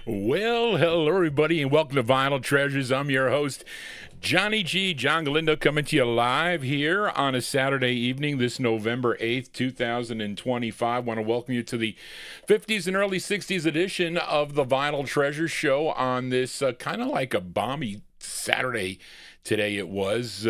Well, hello everybody, and welcome to Vinyltreasures. I'm your host, Johnny G. John Galindo, coming to you live here on a Saturday evening, this November 8th, 2025. I want to welcome you to the 50's and early 60s edition of the Vinyltreasure Show on this kind of like a balmy Saturday today. It was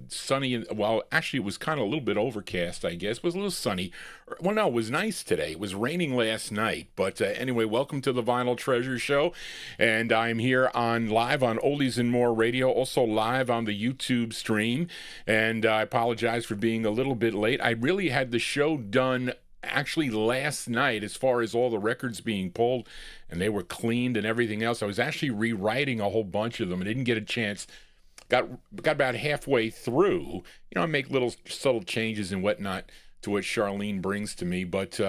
sunny, and well, actually it was kind of a little bit overcast, I guess. It was a little sunny. Well, no, it was nice today. It was raining last night. But anyway, welcome to the Vinyltreasure Show. And I'm here live on Oldies and More Radio, also live on the YouTube stream. And I apologize for being a little bit late. I really had the show done actually last night as far as all the records being pulled, and they were cleaned and everything else. I was actually rewriting a whole bunch of them. I didn't get a chance. Got about halfway through. I make little subtle changes and whatnot to what Charlene brings to me. But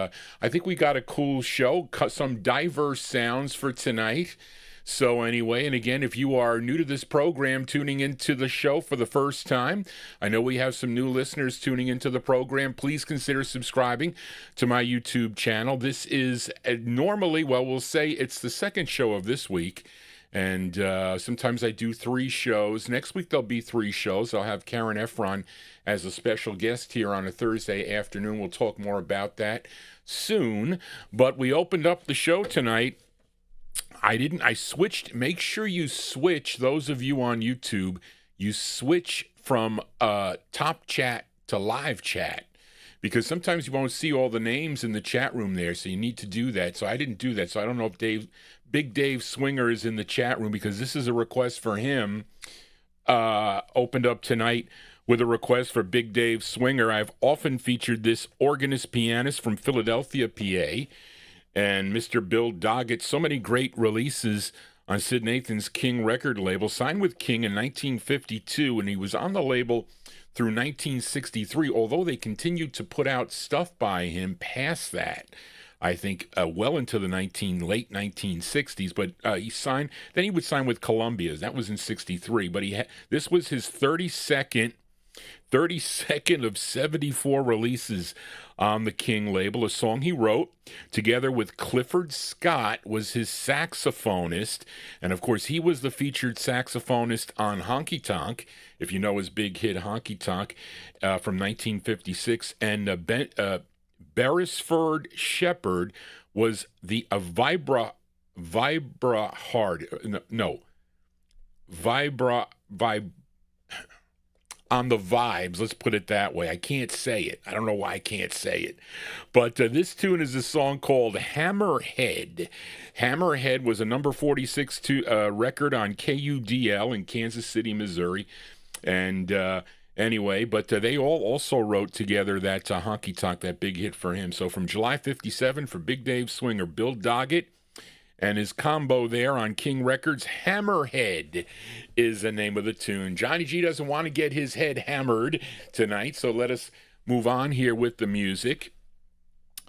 I think we got a cool show, some diverse sounds for tonight. So anyway, and again, if you are new to this program, tuning into the show for the first time, I know we have some new listeners tuning into the program. Please consider subscribing to my YouTube channel. This is normally, well, we'll say it's the second show of this week. And sometimes I do 3 shows. Next week there'll be 3 shows. I'll have Karen Efron as a special guest here on a Thursday afternoon. We'll talk more about that soon. But we opened up the show tonight. I switched. Make sure you switch, those of you on YouTube, you switch from top chat to live chat. Because sometimes you won't see all the names in the chat room there, so you need to do that. So I didn't do that. So I don't know if Big Dave Swinger is in the chat room, because this is a request for him. Opened up tonight with a request for Big Dave Swinger. I've often featured this organist pianist from Philadelphia, PA, and Mr. Bill Doggett. So many great releases on Sid Nathan's King record label. Signed with King in 1952, and he was on the label through 1963, although they continued to put out stuff by him past that. I think well into the late 1960s, but he signed. Then he would sign with Columbia's. That was in '63. But this was his 32nd of 74 releases on the King label. A song he wrote together with Clifford Scott was his saxophonist, and of course he was the featured saxophonist on Honky Tonk, if you know his big hit Honky Tonk from 1956, and Beresford Shepard was the vibra Vibra Hard. No. On the vibes, let's put it that way. I can't say it. I don't know why I can't say it. But this tune is a song called Hammerhead. Hammerhead was a number 46 record on KUDL in Kansas City, Missouri. And anyway, but they all also wrote together that Honky Tonk, that big hit for him. So from July 57 for Big Dave Swinger, Bill Doggett, and his combo there on King Records, Hammerhead is the name of the tune. Johnny G doesn't want to get his head hammered tonight, so let us move on here with the music.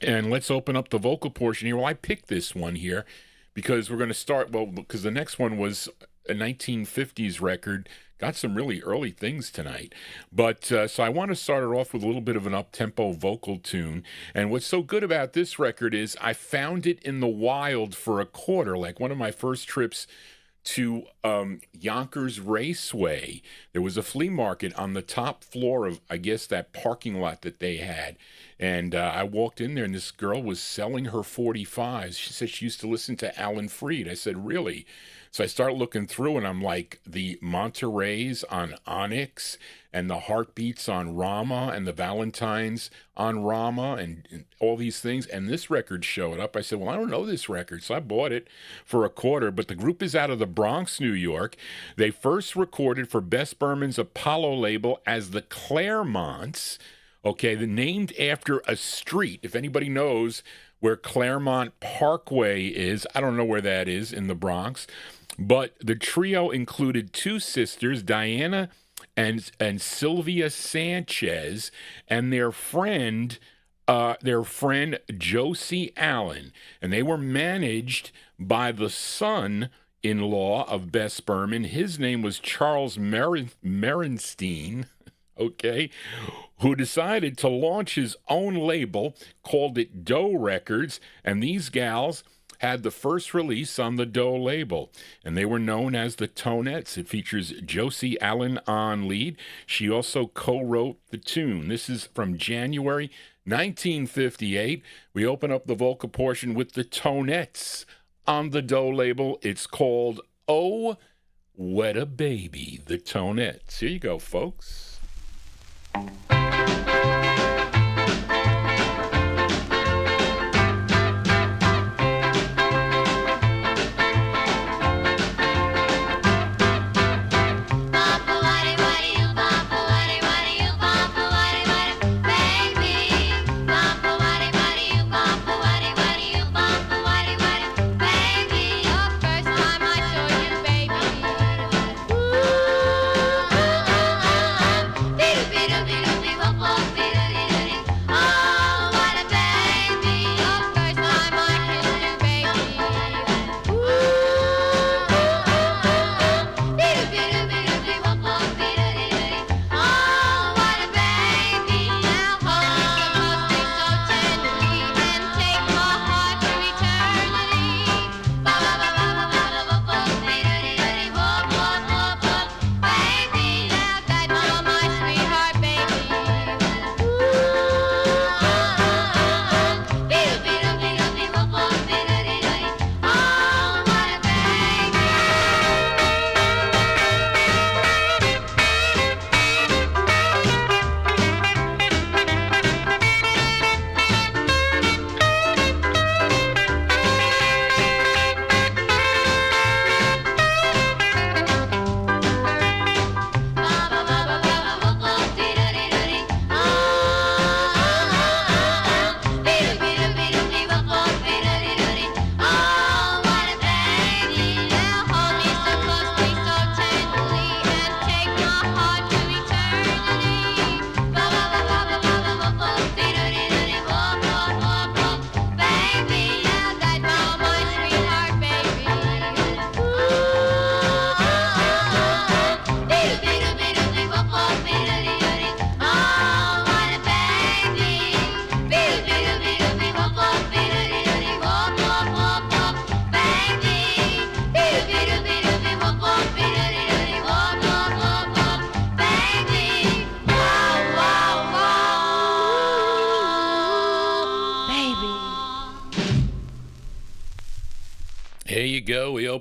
And let's open up the vocal portion here. Well, I picked this one here because we're going to start, because the next one was a 1950s record. Got some really early things tonight. But so I want to start it off with a little bit of an up-tempo vocal tune. And what's so good about this record is I found it in the wild for a quarter, like one of my first trips to Yonkers Raceway. There was a flea market on the top floor of, I guess, that parking lot that they had. And I walked in there, and this girl was selling her 45s. She said she used to listen to Alan Freed. I said, really? So I start looking through, and I'm like, the Monterey's on Onyx, and the Heartbeats on Rama, and the Valentines on Rama, and all these things. And this record showed up. I said, well, I don't know this record. So I bought it for a quarter. But the group is out of the Bronx, New York. They first recorded for Bess Berman's Apollo label as the Claremonts. Okay, they're named after a street. If anybody knows where Claremont Parkway is, I don't know where that is in the Bronx. But the trio included two sisters, Diana and Sylvia Sanchez, and their friend Josie Allen. And they were managed by the son-in-law of Bess Berman. His name was Charles Merenstein, okay, who decided to launch his own label, called it Doe Records, and these gals had the first release on the Doe label, and they were known as the Tonets. It features Josie Allen on lead. She also co-wrote the tune. This is from January 1958. We open up the vocal portion with the Tonets on the Doe label. It's called Oh, What a Baby, the Tonets. Here you go, folks. Baby.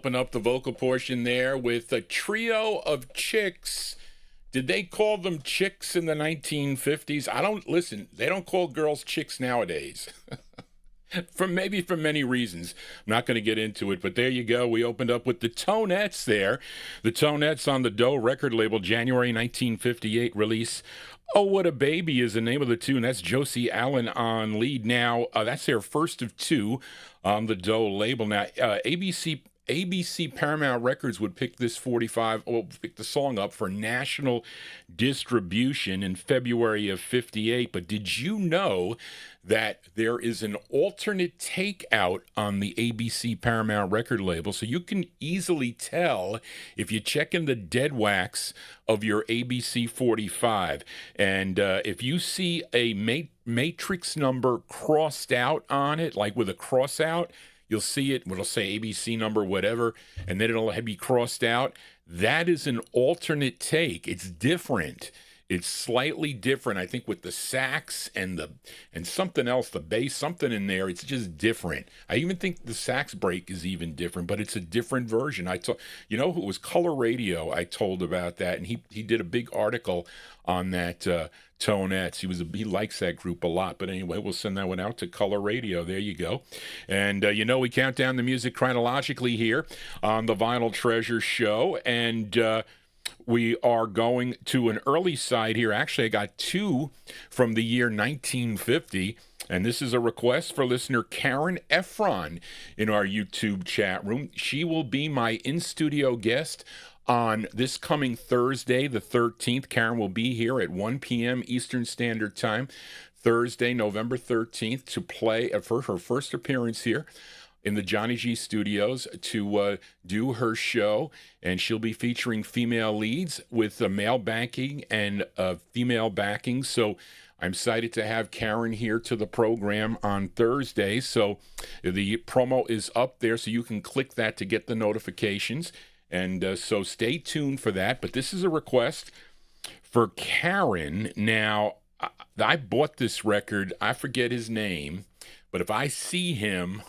open up the vocal portion there with a trio of chicks. Did they call them chicks in the 1950s? They don't call girls chicks nowadays. For many reasons. I'm not going to get into it, but there you go. We opened up with the Tonets there. The Tonets on the Doe record label, January 1958 release. Oh, What a Baby is the name of the tune. That's Josie Allen on lead. Now, that's their first of two on the Doe label. Now, ABC Paramount Records would pick pick the song up for national distribution in February of 58. But did you know that there is an alternate take out on the ABC Paramount record label? So you can easily tell if you check in the dead wax of your ABC 45. And if you see a matrix number crossed out on it, like with a cross out, you'll see it, it'll say ABC number, whatever, and then it'll be crossed out. That is an alternate take. It's different. It's slightly different, I think, with the sax and something else, the bass, something in there. It's just different. I even think the sax break is even different, but it's a different version. It was Color Radio. I told about that, and he did a big article on that Tonets. He likes that group a lot. But anyway, we'll send that one out to Color Radio. There you go. And we count down the music chronologically here on the Vinyltreasure Show, and we are going to an early side here. Actually, I got two from the year 1950, and this is a request for listener Karen Efron in our YouTube chat room. She will be my in-studio guest on this coming Thursday, the 13th. Karen will be here at 1 p.m. Eastern Standard Time, Thursday, November 13th, to play for her first appearance here in the JohnnyG studios to do her show, and she'll be featuring female leads with male backing and female backing. So I'm excited to have Karen here to the program on Thursday. So the promo is up there, so you can click that to get the notifications. And so stay tuned for that. But this is a request for Karen. Now, I bought this record. I forget his name. But if I see him,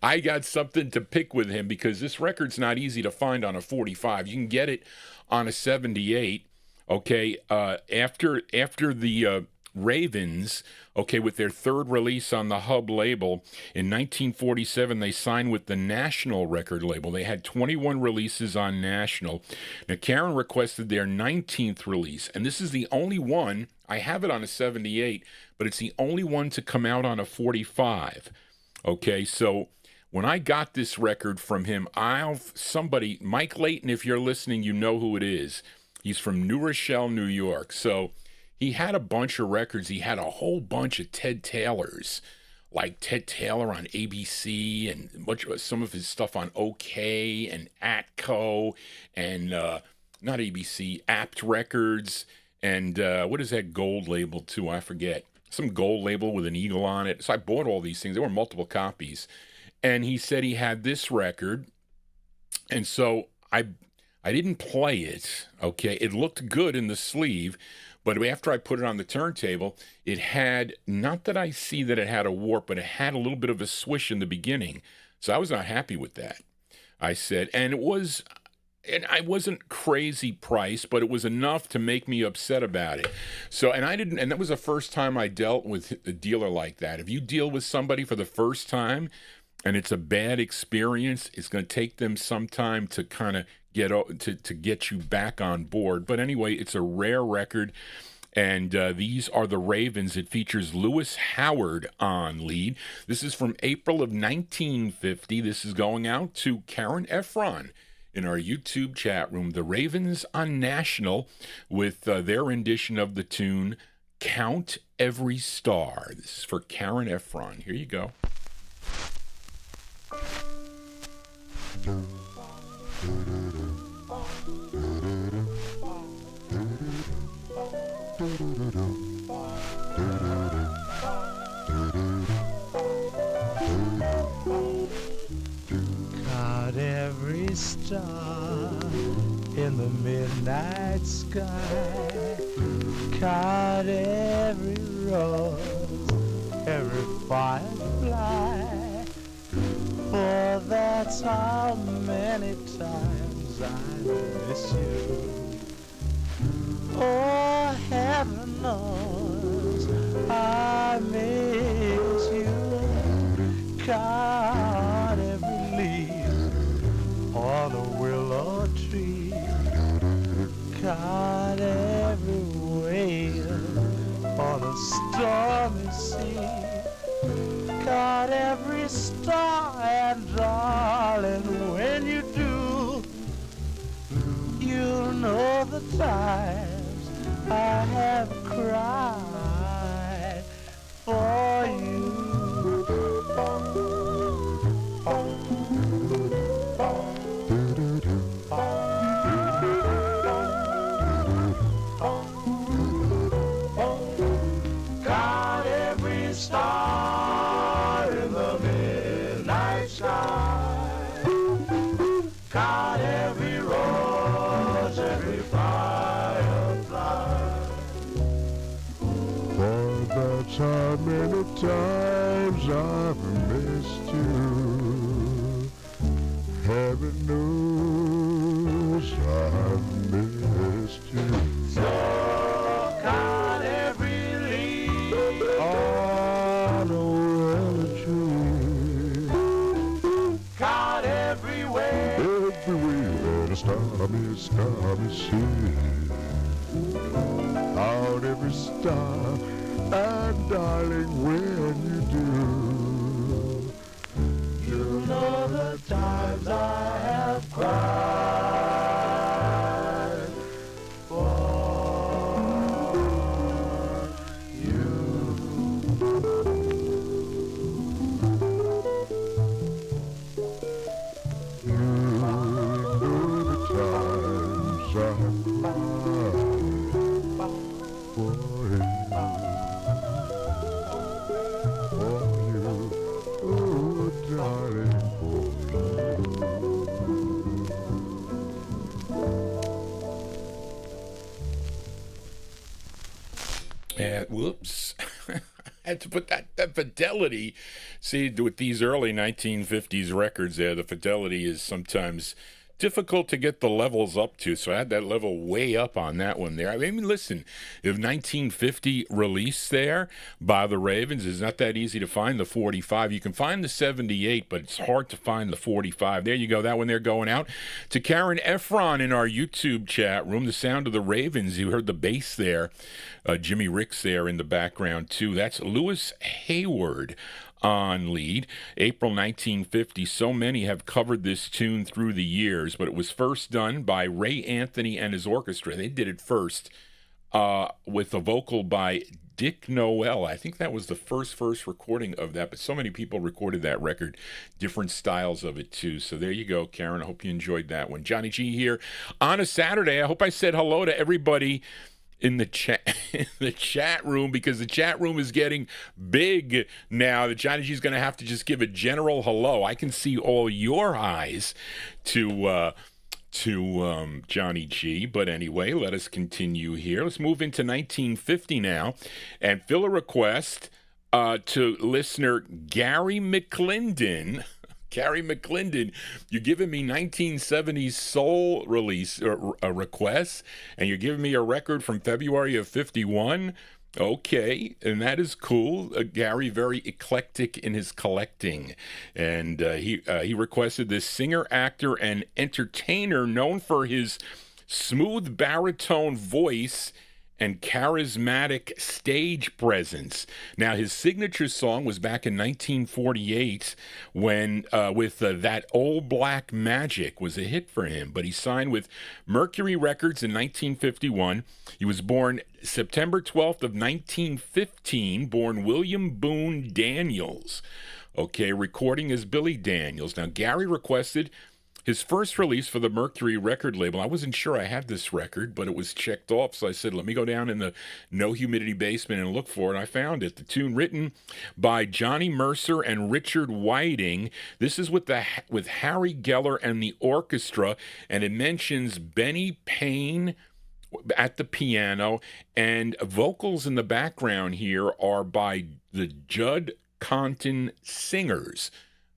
I got something to pick with him, because this record's not easy to find on a 45. You can get it on a 78. Okay, after the Ravens, okay, with their third release on the Hub label in 1947, they signed with the National record label. They had 21 releases on National. Now, Karen requested their 19th release, and this is the only one. I have it on a 78, but it's the only one to come out on a 45. Okay, so when I got this record from him, Mike Layton, if you're listening, you know who it is. He's from New Rochelle, New York. So he had a bunch of records. He had a whole bunch of Ted Taylors, like Ted Taylor on ABC, and some of his stuff on OK and Atco, and not ABC, Apt Records, and what is that gold label too? I forget. Some gold label with an eagle on it. So I bought all these things. There were multiple copies. And he said he had this record. And so I didn't play it, okay? It looked good in the sleeve, but after I put it on the turntable, it had, not that I see that it had a warp, but it had a little bit of a swish in the beginning. So I was not happy with that, I said. And I wasn't crazy price, but it was enough to make me upset about it. So, and that was the first time I dealt with a dealer like that. If you deal with somebody for the first time and it's a bad experience, it's going to take them some time to kind of get you back on board. But anyway, it's a rare record. And these are the Ravens. It features Lewis Howard on lead. This is from April of 1950. This is going out to Karen Efron in our YouTube chat room. The Ravens on National with their rendition of the tune Count Every Star. This is for Karen Efron. Here you go. Count every star in the midnight sky. Count every rose, every firefly. For that's how many times I miss you. Oh, heaven knows I miss you. Caught every leaf on a willow tree, caught every wave on a stormy sea, caught every star, and darling, when you do, you know the times I have cried for you. Got every star in the midnight sky, got every rose, every firefly. For that's how many times I've missed you. Heaven knows I've missed you. So got every leaf on a willow tree, got every wave, a stormy sea, out every star, and darling, when you do, you know the times I have cried for you. You know the times I have cried for you. Whoops. I had to put that fidelity. See, with these early 1950s records there, the fidelity is sometimes difficult to get the levels up to, so I had that level way up on that one there. I mean, listen, if 1950 release there by the Ravens is not that easy to find, the 45. You can find the 78, but it's hard to find the 45. There you go, that one there going out to Karen Efron in our YouTube chat room. The sound of the Ravens, you heard the bass there. Jimmy Ricks there in the background, too. That's Lewis Hayward on lead. April 1950. So many have covered this tune through the years, but it was first done by Ray Anthony and his orchestra. They did it first with a vocal by Dick Noel. I think that was the first recording of that, but so many people recorded that record, different styles of it too. So there you go, Karen. I hope you enjoyed that one. Johnny G here on a Saturday. I hope I said hello to everybody in the chat room, because the chat room is getting big now. The Johnny G is going to have to just give a general hello. I can see all your eyes to Johnny G. But anyway, let us continue here. Let's move into 1950 now and fill a request to listener Gary McClendon. Gary McClendon, you're giving me 1970s soul release requests, and you're giving me a record from February of 51. Okay, and that is cool. Gary, very eclectic in his collecting, and he requested this singer, actor, and entertainer known for his smooth baritone voice and charismatic stage presence. Now, his signature song was back in 1948 when with That Old Black Magic was a hit for him, but he signed with Mercury Records in 1951. He was born September 12th of 1915, born William Boone Daniels. Okay, recording as Billy Daniels. Now, Gary requested his first release for the Mercury record label. I wasn't sure I had this record, but it was checked off, so I said, let me go down in the No Humidity basement and look for it. I found it. The tune written by Johnny Mercer and Richard Whiting. This is with Harry Geller and the orchestra, and it mentions Benny Payne at the piano, and vocals in the background here are by the Judd Compton Singers.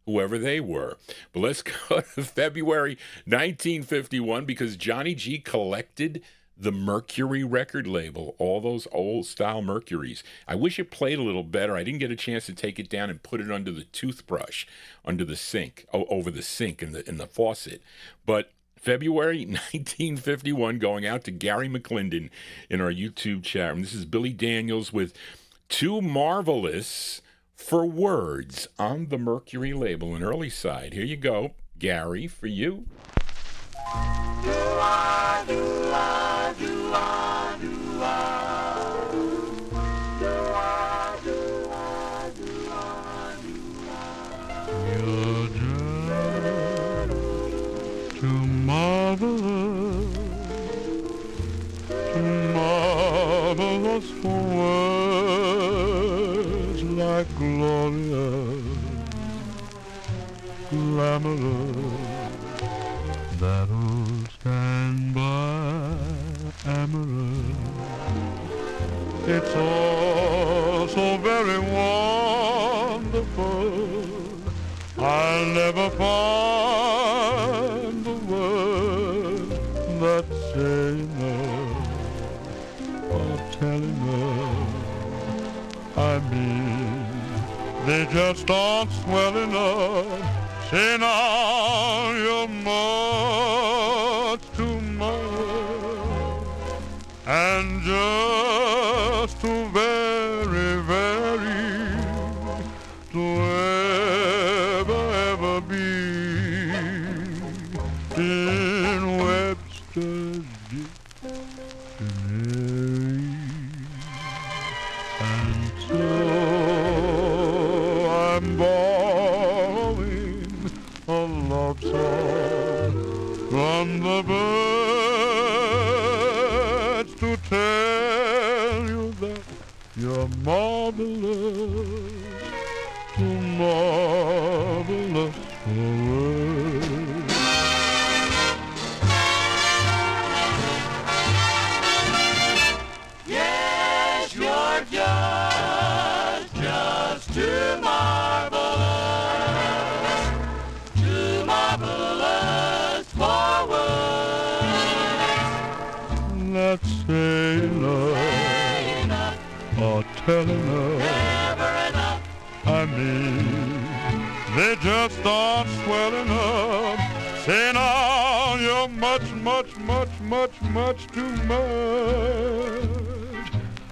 whoever they were. But let's go to February 1951 because Johnny G collected the Mercury record label, all those old style Mercuries. I wish it played a little better. I didn't get a chance to take it down and put it under the toothbrush, under the sink, over the sink in the faucet. But February 1951, going out to Gary McClendon in our YouTube chat room. This is Billy Daniels with Too Marvelous for Words on the Mercury label, an early side. Here you go, Gary, for you. You're just too marvelous for words, like glorious, glamorous, that'll stand by amorous. It's all so very wonderful, I'll never find the word that say enough or tell enough. I mean, they just aren't swell enough. Say now you're much too much, and just too very, very to ever be in Webster's dictionary. And so I'm borrowing a love song from the birds to tell you that you're marvelous, too marvelous for words. Yes, you're just too marvelous for words. Let's say enough or tell enough. Never enough. I mean, they just aren't swell enough. Say now you're much too much,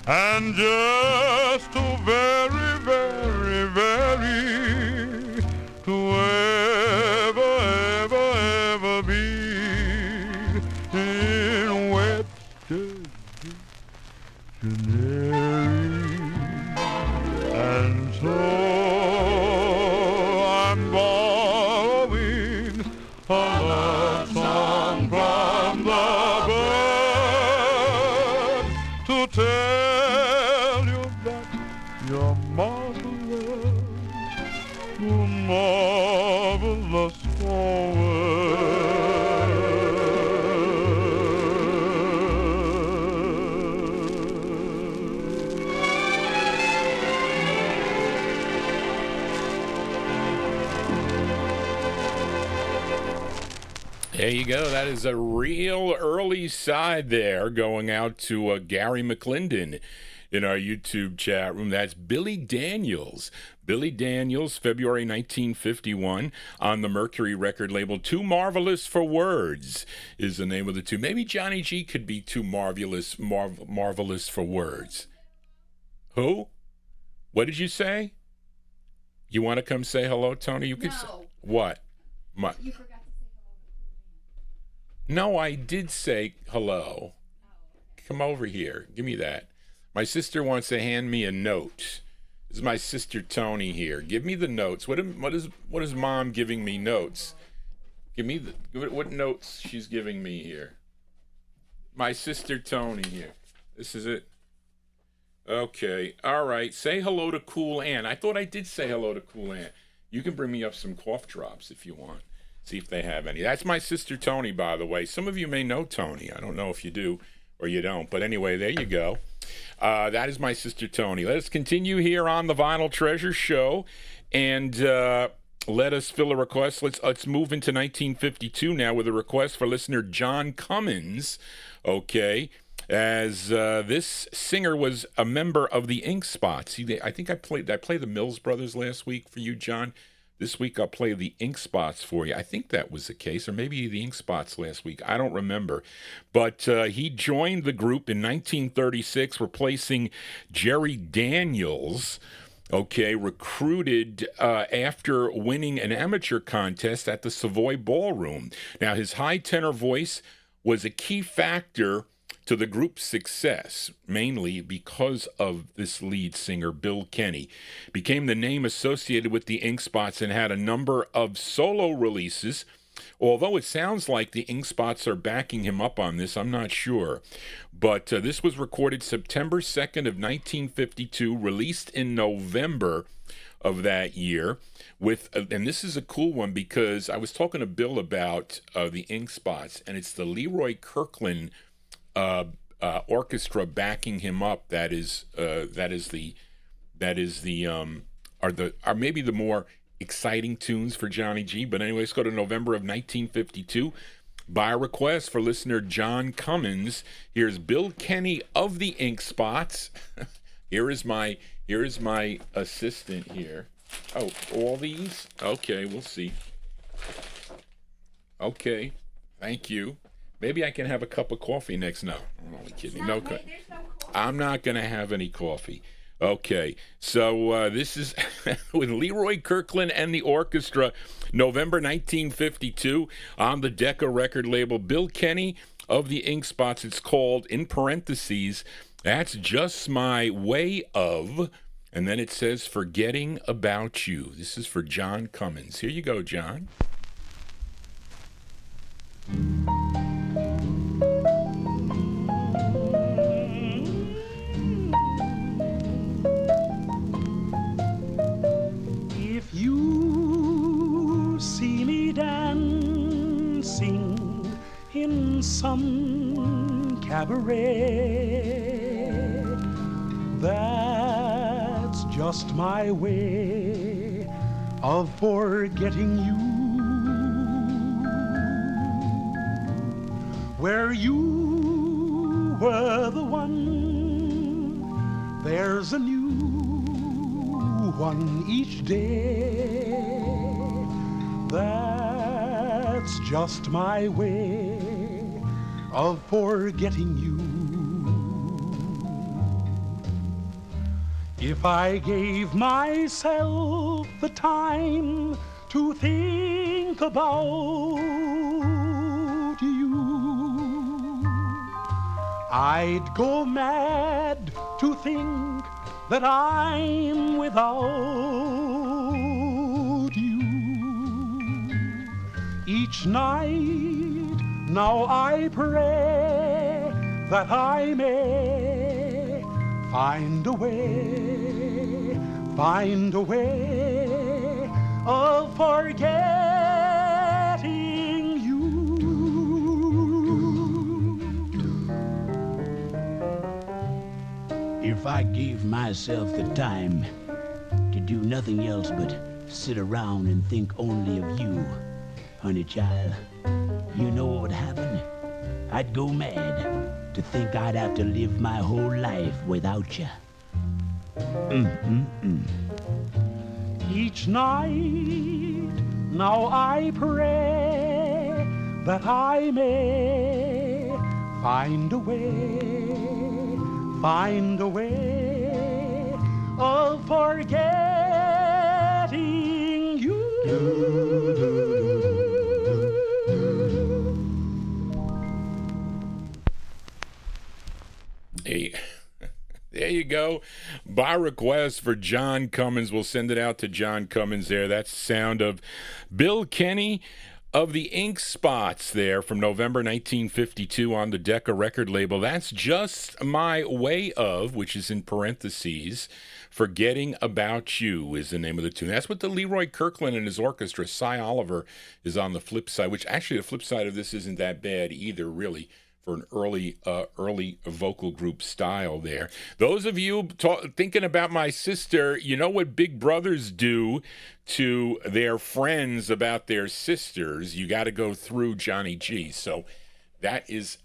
and just too very, very, very to ever be in Webster's dictionary. And so I'm borrowing a love song from the bird to tell you that you're marvelous, you're marvelous for There you go. That is a real early side there going out to Gary McClendon in our YouTube chat room. That's Billy Daniels. Billy Daniels, February 1951, on the Mercury record label. Too Marvelous for Words is the name of the two. Maybe Johnny G could be too marvelous for words. Who? What did you say? You want to come say hello, Tony? You could say what? You forgot to say hello to No, I did say hello. Come over here. Give me that. My sister wants to hand me a note. This is my sister Tony here. Give me the notes. What is Mom giving me notes? What notes she's giving me here. My sister Tony here. This is it. Okay. All right. Say hello to Cool Ann. I thought I did say hello to Cool Ann. You can bring me up some cough drops if you want. See if they have any. That's my sister Tony, by the way. Some of you may know Tony. I don't know if you do or you don't. But anyway, there you go. That is my sister Tony. Let's continue here on the Vinyltreasure Show. And let us fill a request. Let's move into 1952 now with a request for listener John Cummins. Okay, as this singer was a member of the Ink Spots. I think I played the Mills Brothers last week for you, John. This week I'll play the Ink Spots for you. I think that was the case, or maybe the Ink Spots last week. I don't remember. But he joined the group in 1936, replacing Jerry Daniels. Okay, recruited after winning an amateur contest at the Savoy Ballroom. Now, his high tenor voice was a key factor to the group's success, mainly because of this lead singer, Bill Kenny. Became the name associated with the Ink Spots and had a number of solo releases. Although it sounds like the Ink Spots are backing him up on this, I'm not sure. But this was recorded September 2nd of 1952, released in November of that year. And this is a cool one because I was talking to Bill about the Ink Spots, and it's the Leroy Kirkland orchestra backing him up. That is maybe the more exciting tunes for Johnny G. But anyway, let's go to November of 1952. By request for listener John Cummins, here's Bill Kenny of the Ink Spots. Here is my assistant here. Oh, all these? Okay, we'll see. Okay, thank you. Maybe I can have a cup of coffee next. No, I'm only kidding. No, I'm not going to have any coffee. Okay, so this is with Leroy Kirkland and the orchestra, November 1952, on the Decca record label. Bill Kenny of the Ink Spots. It's called, in parentheses, That's Just My Way Of, and then it says, Forgetting About You. This is for John Cummins. Here you go, John. If you see me dancing in some cabaret, that's just my way of forgetting you. Where you were the one, there's a new one each day. That's just my way of forgetting you. If I gave myself the time to think about you, I'd go mad to think that I'm without you. Each night now I pray that I may find a way of forgetting you. If I gave myself the time to do nothing else but sit around and think only of you, honey child, you know what would happen? I'd go mad to think I'd have to live my whole life without you. Each night now I pray that I may find a way of forgetting you. Hey, there you go. By request for John Cummins. We'll send it out to John Cummins there. That's the sound of Bill Kenny of the Ink Spots there from November 1952 on the Decca record label. That's Just My Way Of, which is in parentheses. Forgetting About You is the name of the tune. That's what the Leroy Kirkland and his orchestra. Cy Oliver is on the flip side, which actually the flip side of this isn't that bad either, really. for an early vocal group style there. Those of you thinking about my sister, you know what big brothers do to their friends about their sisters. You got to go through JohnnyG. So that is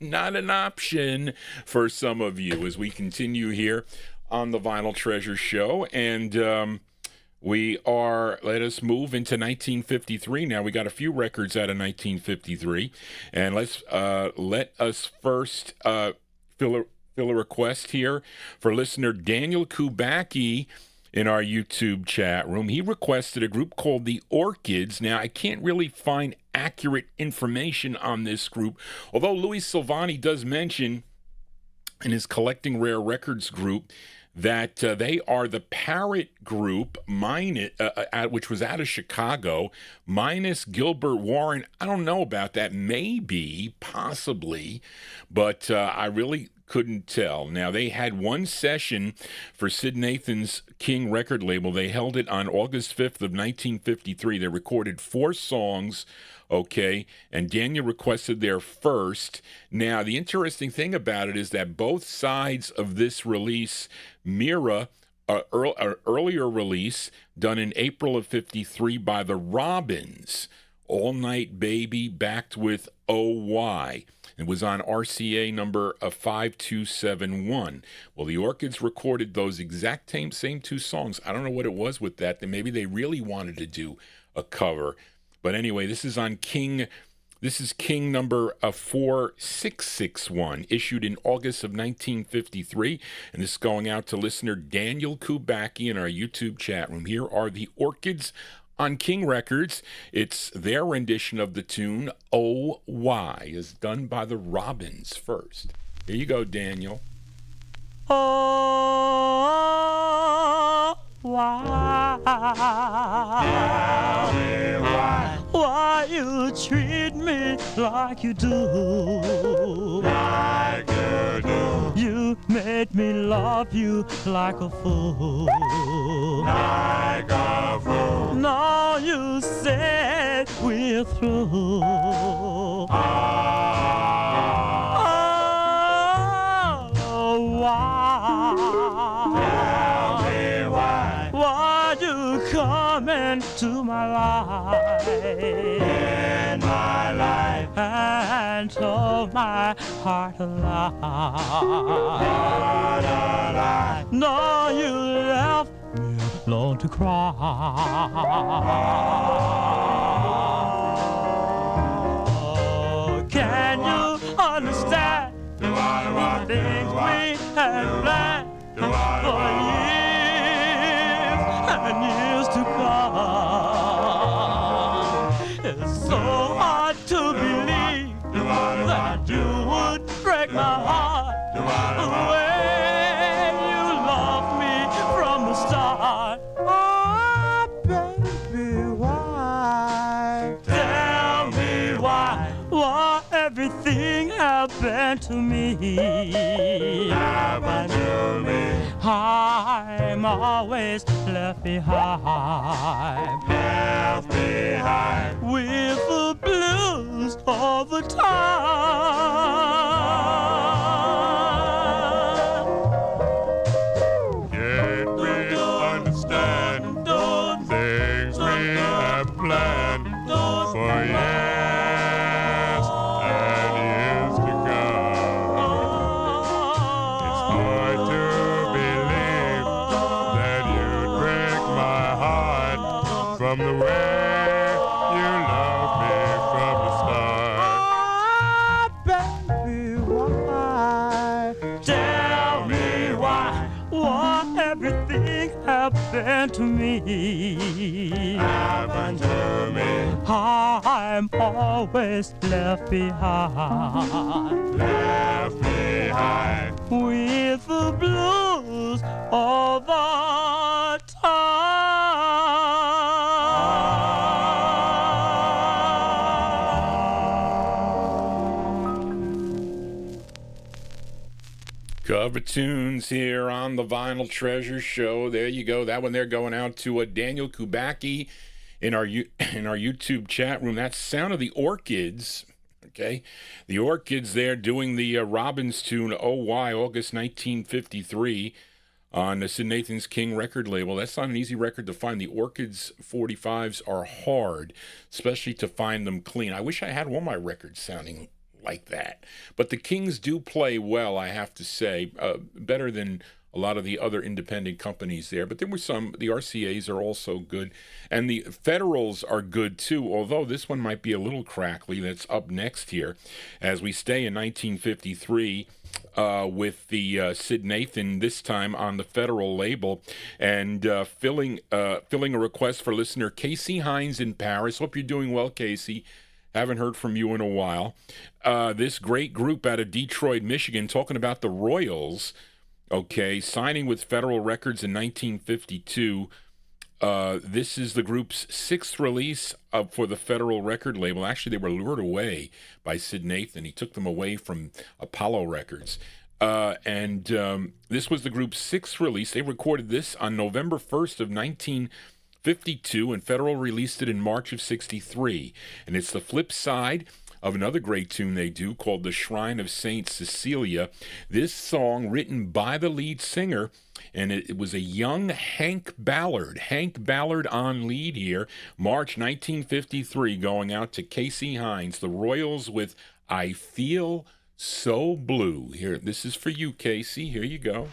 not an option for some of you as we continue here on the Vinyltreasure Show. And let us move into 1953 now. We got a few records out of 1953. And let us first fill a request here for listener Daniel Kubacki in our YouTube chat room. He requested a group called the Orchids. Now, I can't really find accurate information on this group, although Louis Silvani does mention in his Collecting Rare Records group that they are the Parrot group, which was out of Chicago, minus Gilbert Warren. I don't know about that. Maybe, possibly, but I really couldn't tell. Now, they had one session for Sid Nathan's King record label. They held it on August 5th of 1953. They recorded 4 songs, okay, and Daniel requested their first. Now, the interesting thing about it is that both sides of this release mirror an earlier release done in April of 53 by the Robins, All Night Baby, backed with OY. It was on RCA number 5271. Well, the Orchids recorded those exact same 2 songs. I don't know what it was with that. Maybe they really wanted to do a cover. But anyway, this is on King. This is King number 4661, issued in August of 1953. And this is going out to listener Daniel Kubacki in our YouTube chat room. Here are the Orchids on King Records. It's their rendition of the tune OY, is done by the Robins first. Here you go, Daniel. Oh, why? Tell me Why you treat me like you do? like you do, You made me love you like a fool. like a fool. Now you said we're through. Oh, why? Tell me why, Why you come into my life? in my life, And told my heart a lie. what a lie. No, you left me alone to cry. Oh, can you understand Do I the want, things we had planned do I for want, years and years to come? It's so hard to believe do I that you would break my heart do the I way you loved me from the start. Oh, baby, why? Tell me why everything happened to me. happened to me, I'm always left behind left behind. with the blues all the time. Can't we understand things we have planned for years and years to come? It's hard to believe that you'd break my heart from the way you loved me from the start. Baby, why? Tell me why everything happened to me. Happened to me, I'm always left behind left behind. with the blues all the time. Cover tunes here on the Vinyltreasure Show. There you go. That one there going out to Daniel Kubacki in our YouTube chat room. That's Sound of the Orchids, Okay, the Orchids there doing the Robbins tune, Oh Why, August 1953, on the Sid Nathan's King record label. That's not an easy record to find. The Orchids 45s are hard, especially to find them clean. I wish I had all my records sounding like that. But the Kings do play well, I have to say, better than a lot of the other independent companies there. But there were some. The RCAs are also good. And the Federals are good, too, although this one might be a little crackly. That's up next here as we stay in 1953 with the Sid Nathan, this time on the Federal label, and filling a request for listener Casey Hines in Paris. Hope you're doing well, Casey. Haven't heard from you in a while. This great group out of Detroit, Michigan, talking about the Royals. Okay, signing with Federal Records in 1952. This is the group's sixth release for the Federal record label. Actually, they were lured away by Sid Nathan. He took them away from Apollo Records. And this was the group's sixth release. They recorded this on November 1st of 1952, and Federal released it in March of 63. And it's the flip side of another great tune they do called The Shrine of Saint Cecilia. This song written by the lead singer, and it was a young Hank Ballard on lead here, March 1953, going out to Casey Hines, the Royals, with I Feel So Blue. Here, this is for you, Casey. Here you go.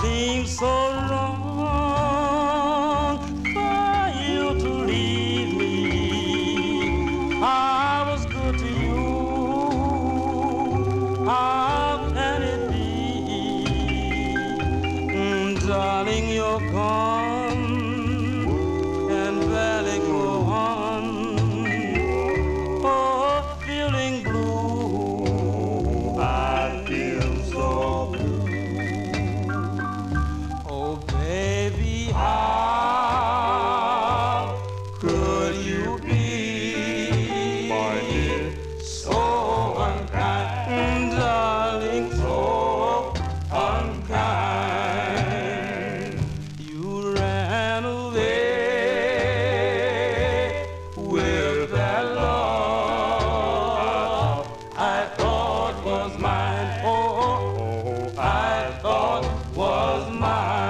Seems so wrong for you to leave me. I was good to you. How can it be? Darling, you're gone and barely go on. Oh, feeling blue. I feel so blue. How could you be, my dear, so unkind, darling, so unkind? You ran away with that love I thought was mine. Oh, I thought was mine.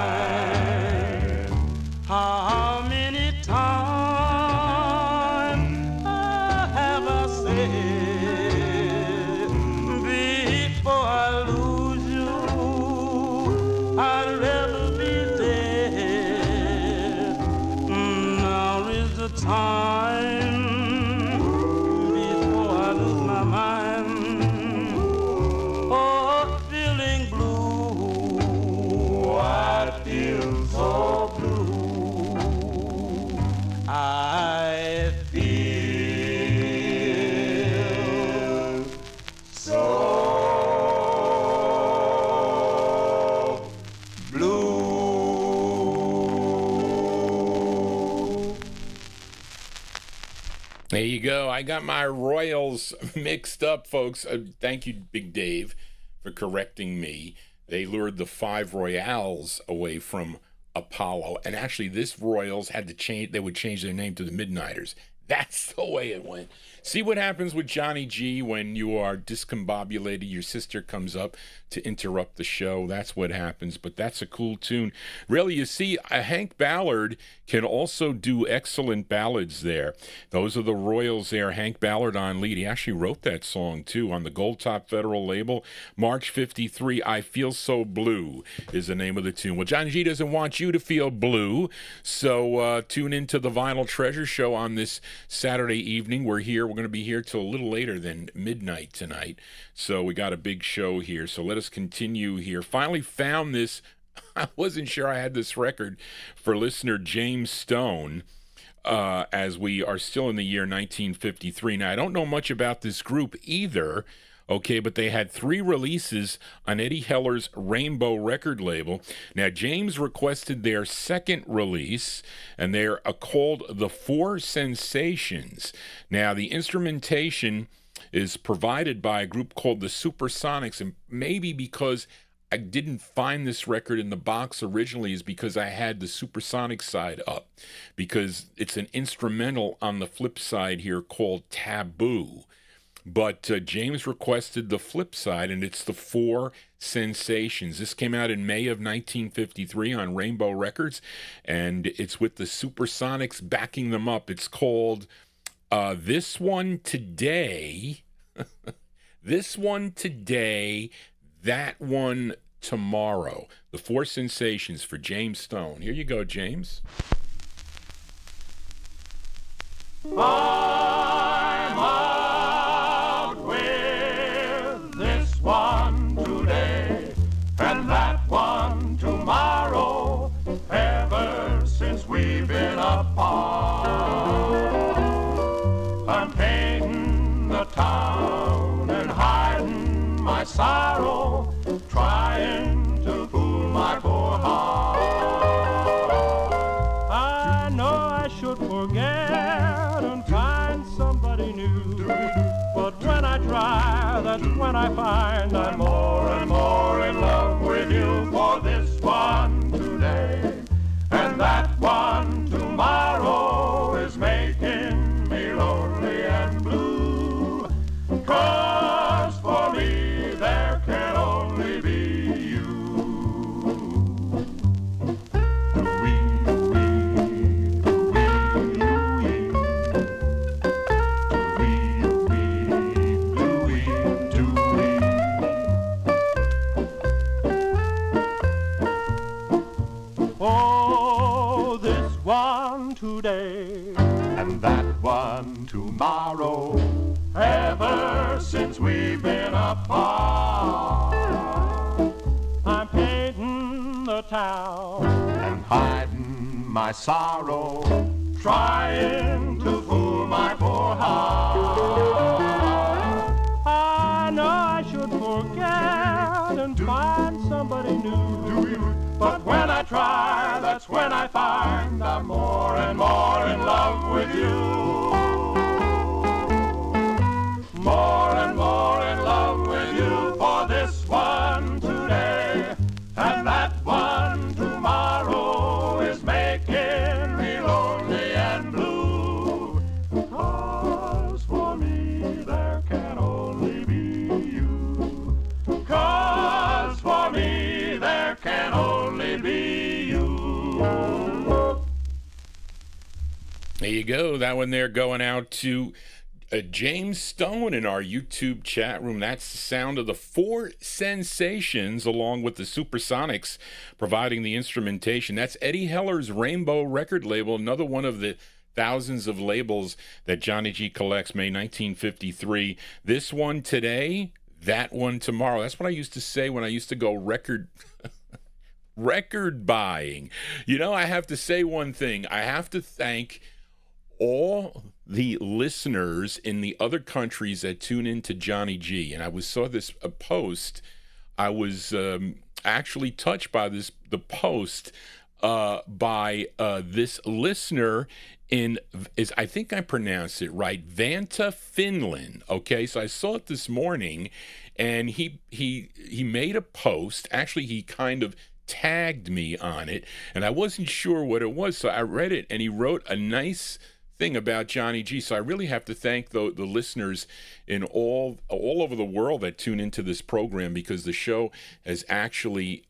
How many times have I said, before I lose you, I'd rather be dead. Now is the time before I lose my mind. Oh, feeling blue, I feel so blue. I feel so blue. There you go. I got my Royals mixed up, folks. Thank you, Big Dave, for correcting me. They lured the five Royals away from Apollo, and actually this Royals had to change. They would change their name to the Midnighters. That's the way it went. See what happens with Johnny G when you are discombobulated. Your sister comes up to interrupt the show. That's what happens, but that's a cool tune. Really, you see, Hank Ballard can also do excellent ballads there. Those are the Royals there. Hank Ballard on lead. He actually wrote that song, too, on the Gold Top Federal label. March 53, I Feel So Blue is the name of the tune. Well, Johnny G doesn't want you to feel blue, so tune into the Vinyltreasure Show on this Saturday evening. We're here. We're going to be here till a little later than midnight tonight. So we got a big show here. So let us continue here. Finally found this I wasn't sure I had this record for listener James Stone, as we are still in the year 1953. Now, I don't know much about this group either, okay, but they had 3 releases on Eddie Heller's Rainbow record label. Now, James requested their second release, and they're called The Four Sensations. Now, the instrumentation is provided by a group called the Supersonics, and maybe because I didn't find this record in the box originally is because I had the Supersonic side up, because it's an instrumental on the flip side here called Taboo. But James requested the flip side, and it's The Four Sensations. This came out in May of 1953 on Rainbow Records, and it's with the Supersonics backing them up. It's called This One Today, This One Today, That One Tomorrow. The Four Sensations for James Stone. Here you go, James. I'm out with this one today and that one tomorrow, ever since we've been apart. I'm painting the town and hiding my sorrow, trying to fool my poor heart. I know I should forget and find somebody new, but when I try, that's when I find I'm more and more in love with you. For this one today and that one tomorrow is making me lonely and blue. 'Cause for me there can only be you. Oh, this one today and that one tomorrow, ever since we've been apart. I'm painting the town and hiding my sorrow, trying to fool my poor heart. I know I should forget and find somebody new, but when I try, that's when I find I'm more and more in love with you. More and more in love with you. For this one today and that one tomorrow is making me lonely and blue. 'Cause for me there can only be you. 'Cause for me there can only be you. There you go. That one there going out to James Stone in our YouTube chat room. That's the sound of the Four Sensations along with the Supersonics providing the instrumentation. That's Eddie Heller's Rainbow record label, another one of the thousands of labels that Johnny G collects, May 1953. This one today, that one tomorrow. That's what I used to say when I used to go record buying. You know, I have to say one thing. I have to thank all the listeners in the other countries that tune into Johnny G. And I saw this post. I was actually touched by the post by this listener I think I pronounced it right, Vanta, Finland. Okay, so I saw it this morning, and he made a post. Actually, he kind of tagged me on it, and I wasn't sure what it was, so I read it, and he wrote a nice thing about Johnny G. So I really have to thank the listeners in all over the world that tune into this program, because the show has actually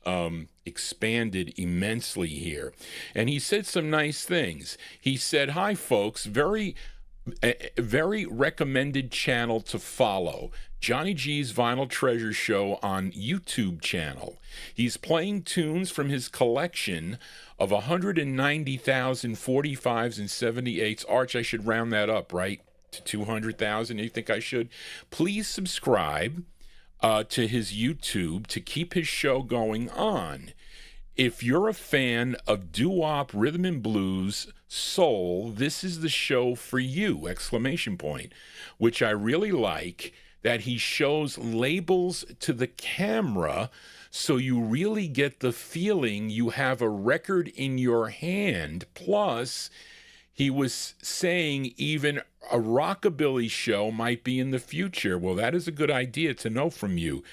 expanded immensely here. And he said some nice things. He said, "Hi folks, very recommended channel to follow. Johnny G's Vinyltreasure Show on YouTube channel. He's playing tunes from his collection of 190,000 45s and 78s. Arch, I should round that up, right? To 200,000. You think I should? Please subscribe to his YouTube to keep his show going on. if you're a fan of doo-wop, rhythm and blues, soul, this is the show for you, exclamation point, which I really like, that he shows labels to the camera so you really get the feeling you have a record in your hand. Plus, he was saying even a rockabilly show might be in the future. Well, that is a good idea to know from you.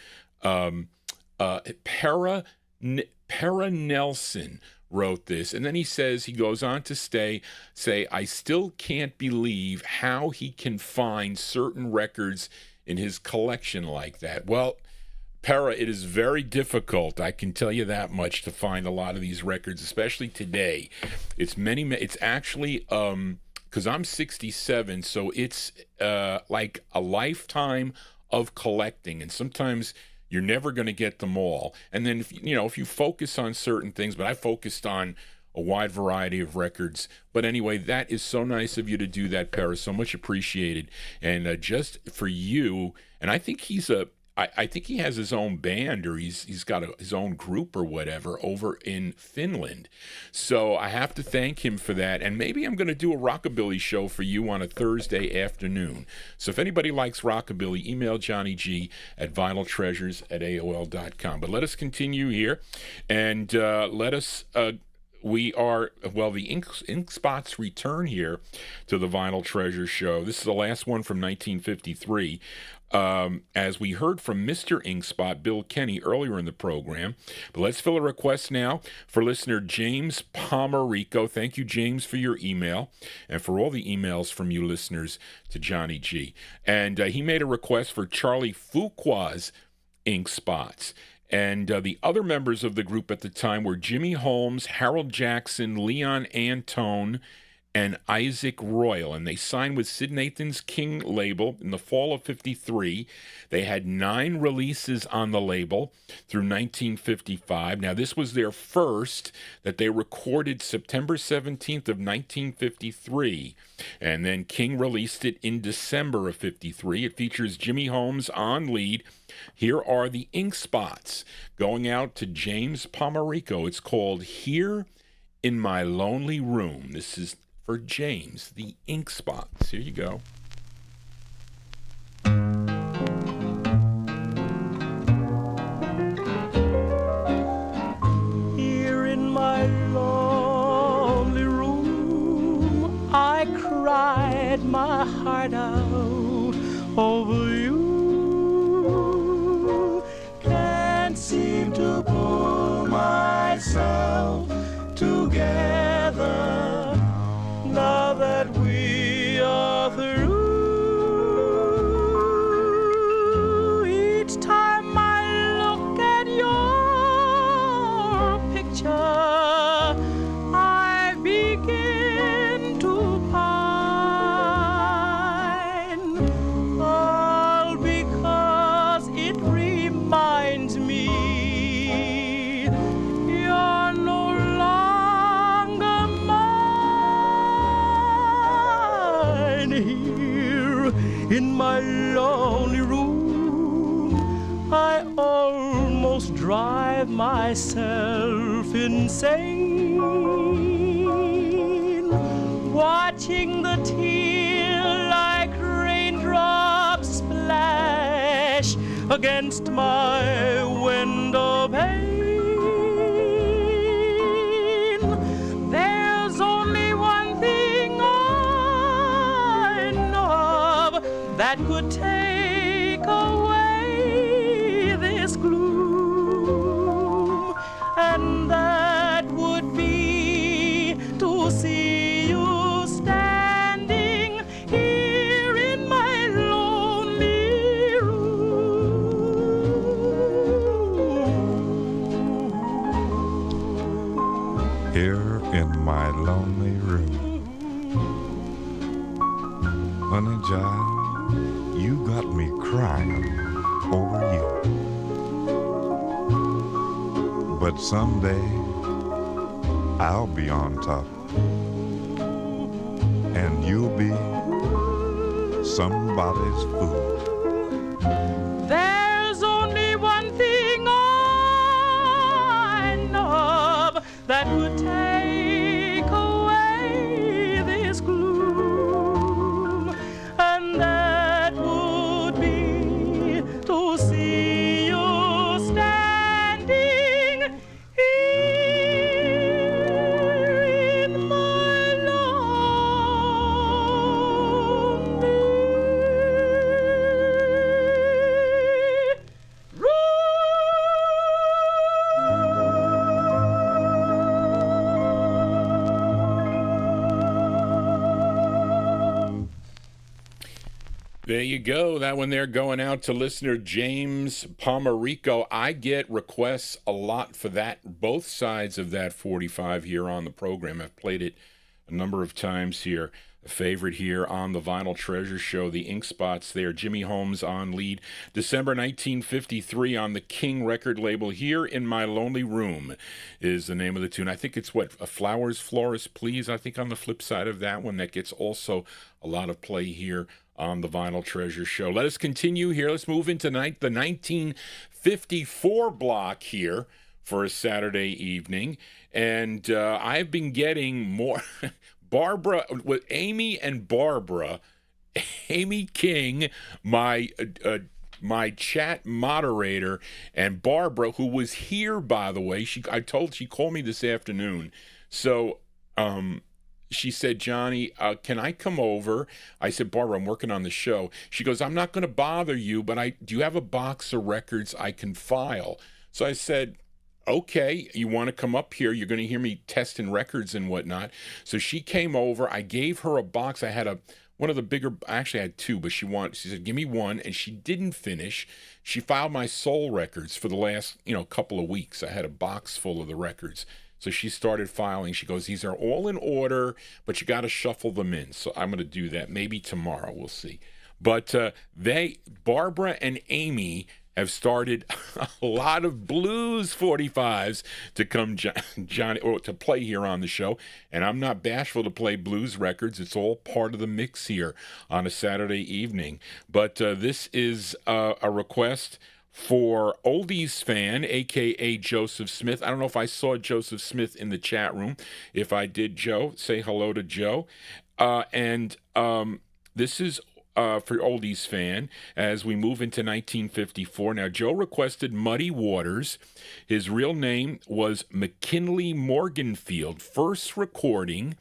Para Nelson wrote this, and then he goes on to say, I still can't believe how he can find certain records in his collection like that. Well, Para, it is very difficult, I can tell you that much, to find a lot of these records, especially today. It's actually, because I'm 67, so it's like a lifetime of collecting, and sometimes you're never going to get them all. And then, if you focus on certain things, but I focused on a wide variety of records. But anyway, that is so nice of you to do that, Paris. So much appreciated. And just for you, and I think I think he has his own band, or he's got his own group or whatever over in Finland. So I have to thank him for that. And maybe I'm going to do a rockabilly show for you on a Thursday afternoon. So if anybody likes rockabilly, email JohnnyG at vinyltreasures@aol.com. But let us continue here, and the ink spots return here to the Vinyltreasure Show. This is the last one from 1953. As we heard from Mr. Inkspot, Bill Kenny, earlier in the program. But let's fill a request now for listener James Pomerico. Thank you, James, for your email, and for all the emails from you listeners to Johnny G. And he made a request for Charlie Fuqua's Ink Spots. And the other members of the group at the time were Jimmy Holmes, Harold Jackson, Leon Antone, and Isaac Royal, and they signed with Sid Nathan's King label in the fall of 53. They had 9 releases on the label through 1955. Now, this was their first that they recorded September 17th of 1953, and then King released it in December of 53. It features Jimmy Holmes on lead. Here are the Ink Spots going out to James Pomerico. It's called Here in My Lonely Room. This is for James, the Ink Spots. Here you go. Here in my lonely room, I cried my heart out over you. Can't seem to pull myself together now that we are through. Each time I look at your picture, I begin to pine, all because it reminds me you're no longer mine. Here in my lonely room, I almost drive myself insane, watching the tear-like raindrops splash against my window pane. There's only one thing I know of that could take away this gloom, and that would be to see you standing here in my lonely room. Here in my lonely room. Honey child, you got me crying over you. But someday I'll be on top, and you'll be somebody's fool. There's only one thing I know that would take away this gloom, and that would be to see you standing here in my lonely room. There you go. That one there going out to listener James Pomerico. I get requests a lot for that, both sides of that 45 here on the program. I've played it a number of times here. A favorite here on the Vinyltreasure Show, the Ink Spots there. Jimmy Holmes on lead. December 1953 on the King record label. Here in My Lonely Room is the name of the tune. I think it's what, Flowers, Florist, Please. I think on the flip side of that one, that gets also a lot of play here on the Vinyltreasure Show. Let us continue here. Let's move into the 1954 block here for a Saturday evening. And I've been getting more... Barbara, with Amy and Barbara, Amy King, my chat moderator, and Barbara, who was here, by the way. She called me this afternoon. So she said, Johnny, can I come over? I said, Barbara, I'm working on the show. She goes, I'm not going to bother you, but do you have a box of records I can file? So I said, okay, you want to come up here? You're going to hear me testing records and whatnot. So she came over. I gave her a box. I had one of the bigger, actually I had two, but she said, give me one. And she didn't finish. She filed my soul records for the last, couple of weeks. I had a box full of the records. So she started filing. She goes, these are all in order, but you got to shuffle them in. So I'm going to do that. Maybe tomorrow. We'll see. But Barbara and Amy have started a lot of blues 45s to come Johnny or to play here on the show, and I'm not bashful to play blues records. It's all part of the mix here on a Saturday evening. But this is a request for Oldies Fan, a.k.a. Joseph Smith. I don't know if I saw Joseph Smith in the chat room. If I did, Joe, say hello to Joe. And this is for Oldies Fan as we move into 1954. Now, Joe requested Muddy Waters. His real name was McKinley Morganfield. First recording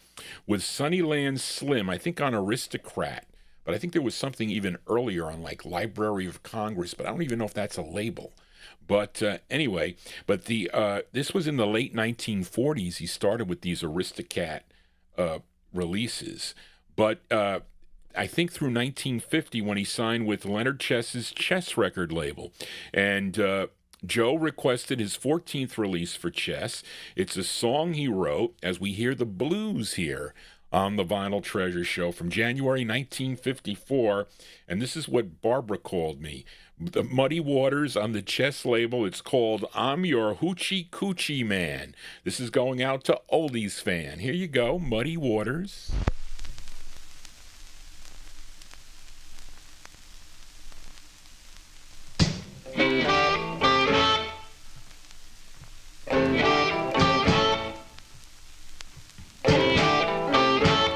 with Sunnyland Slim, I think on Aristocrat. But I think there was something even earlier on like Library of Congress, but I don't even know if that's a label. But anyway, this was in the late 1940s. He started with these Aristocrat releases. But I think through 1950 when he signed with Leonard Chess's Chess record label. And Joe requested his 14th release for Chess. It's a song he wrote as we hear the blues here on the Vinyltreasure Show from January 1954. And this is what Barbara called me. The Muddy Waters on the Chess label. It's called I'm Your Hoochie Coochie Man. This is going out to Oldies Fan. Here you go, Muddy Waters.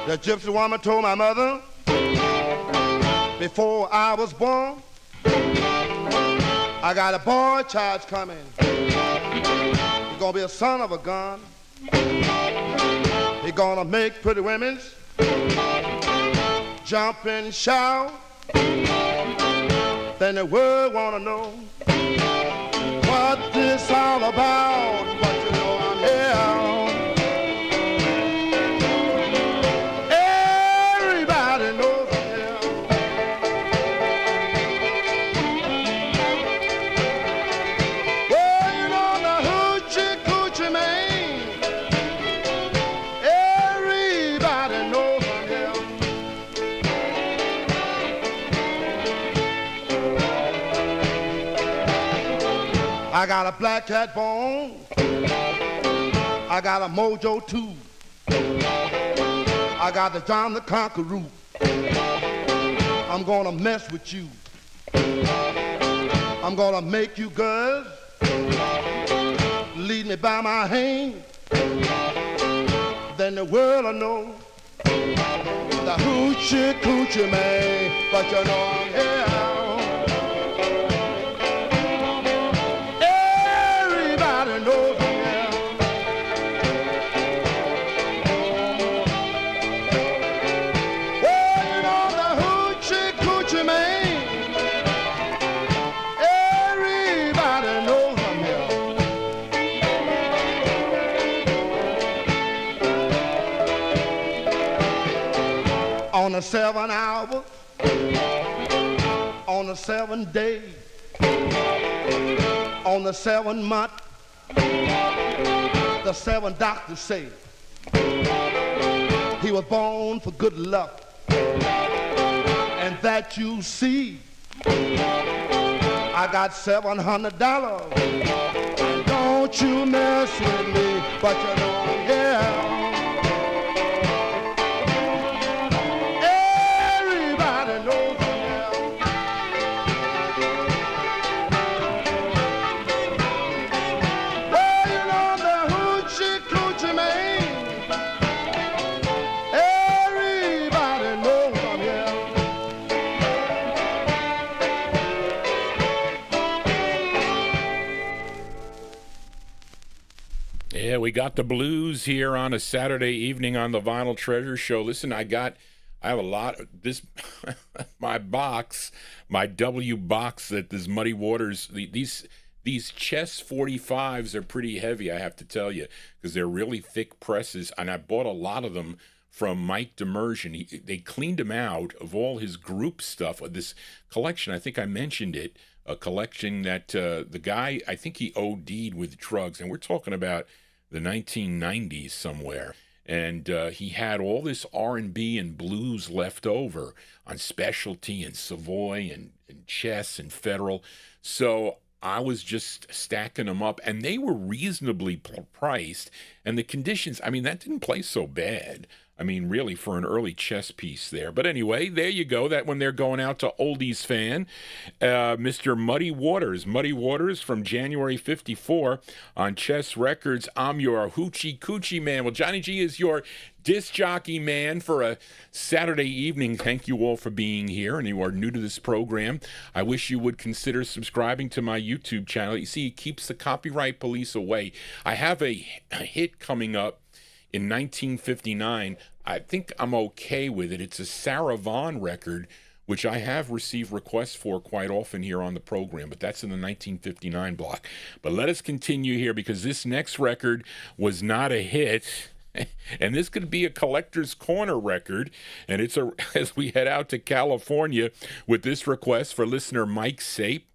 The gypsy woman told my mother before I was born, I got a boy child coming. He's gonna be a son of a gun. He's gonna make pretty women jump and shout. Then the world wanna know what this all about. But you know I'm here. I got a black cat bone. I got a mojo too. I got the John the Conqueror. I'm gonna mess with you. I'm gonna make you girls lead me by my hand. then the world will know the hoochie coochie man, but you know I'm here. Everybody knows I'm here. Well, you know the hoochie coochie man, everybody knows I'm here. On the 7 hours, on the 7 days, on the 7 month, the 7 doctors say he was born for good luck, and that you see, I got $700. And don't you mess with me, but you know I'm here. Yeah, we got the blues here on a Saturday evening on the Vinyltreasure Show. Listen, I have a lot of this, my box, my W box that this Muddy Waters, these Chess 45s are pretty heavy, I have to tell you, because they're really thick presses, and I bought a lot of them from Mike Demersion. They cleaned him out of all his group stuff, this collection. I think I mentioned it, a collection that the guy, I think he OD'd with drugs, and we're talking about the 1990s somewhere. And he had all this R&B and blues left over on Specialty and Savoy and Chess and Federal. So I was just stacking them up, and they were reasonably priced. And the conditions, I mean, that didn't play so bad. I mean, really, for an early chess piece there. But anyway, there you go. That one they're going out to Oldies fan, Mr. Muddy Waters. Muddy Waters from January 54 on Chess Records. I'm your hoochie coochie man. Well, Johnny G is your disc jockey man for a Saturday evening. Thank you all for being here, and you are new to this program. I wish you would consider subscribing to my YouTube channel. You see, it keeps the copyright police away. I have a hit coming up in 1959. I think I'm okay with it. It's a Sarah Vaughan record, which I have received requests for quite often here on the program, but that's in the 1959 block. But let us continue here, because this next record was not a hit, and this could be a collector's corner record, and it's as we head out to California with this request for listener Mike Sape.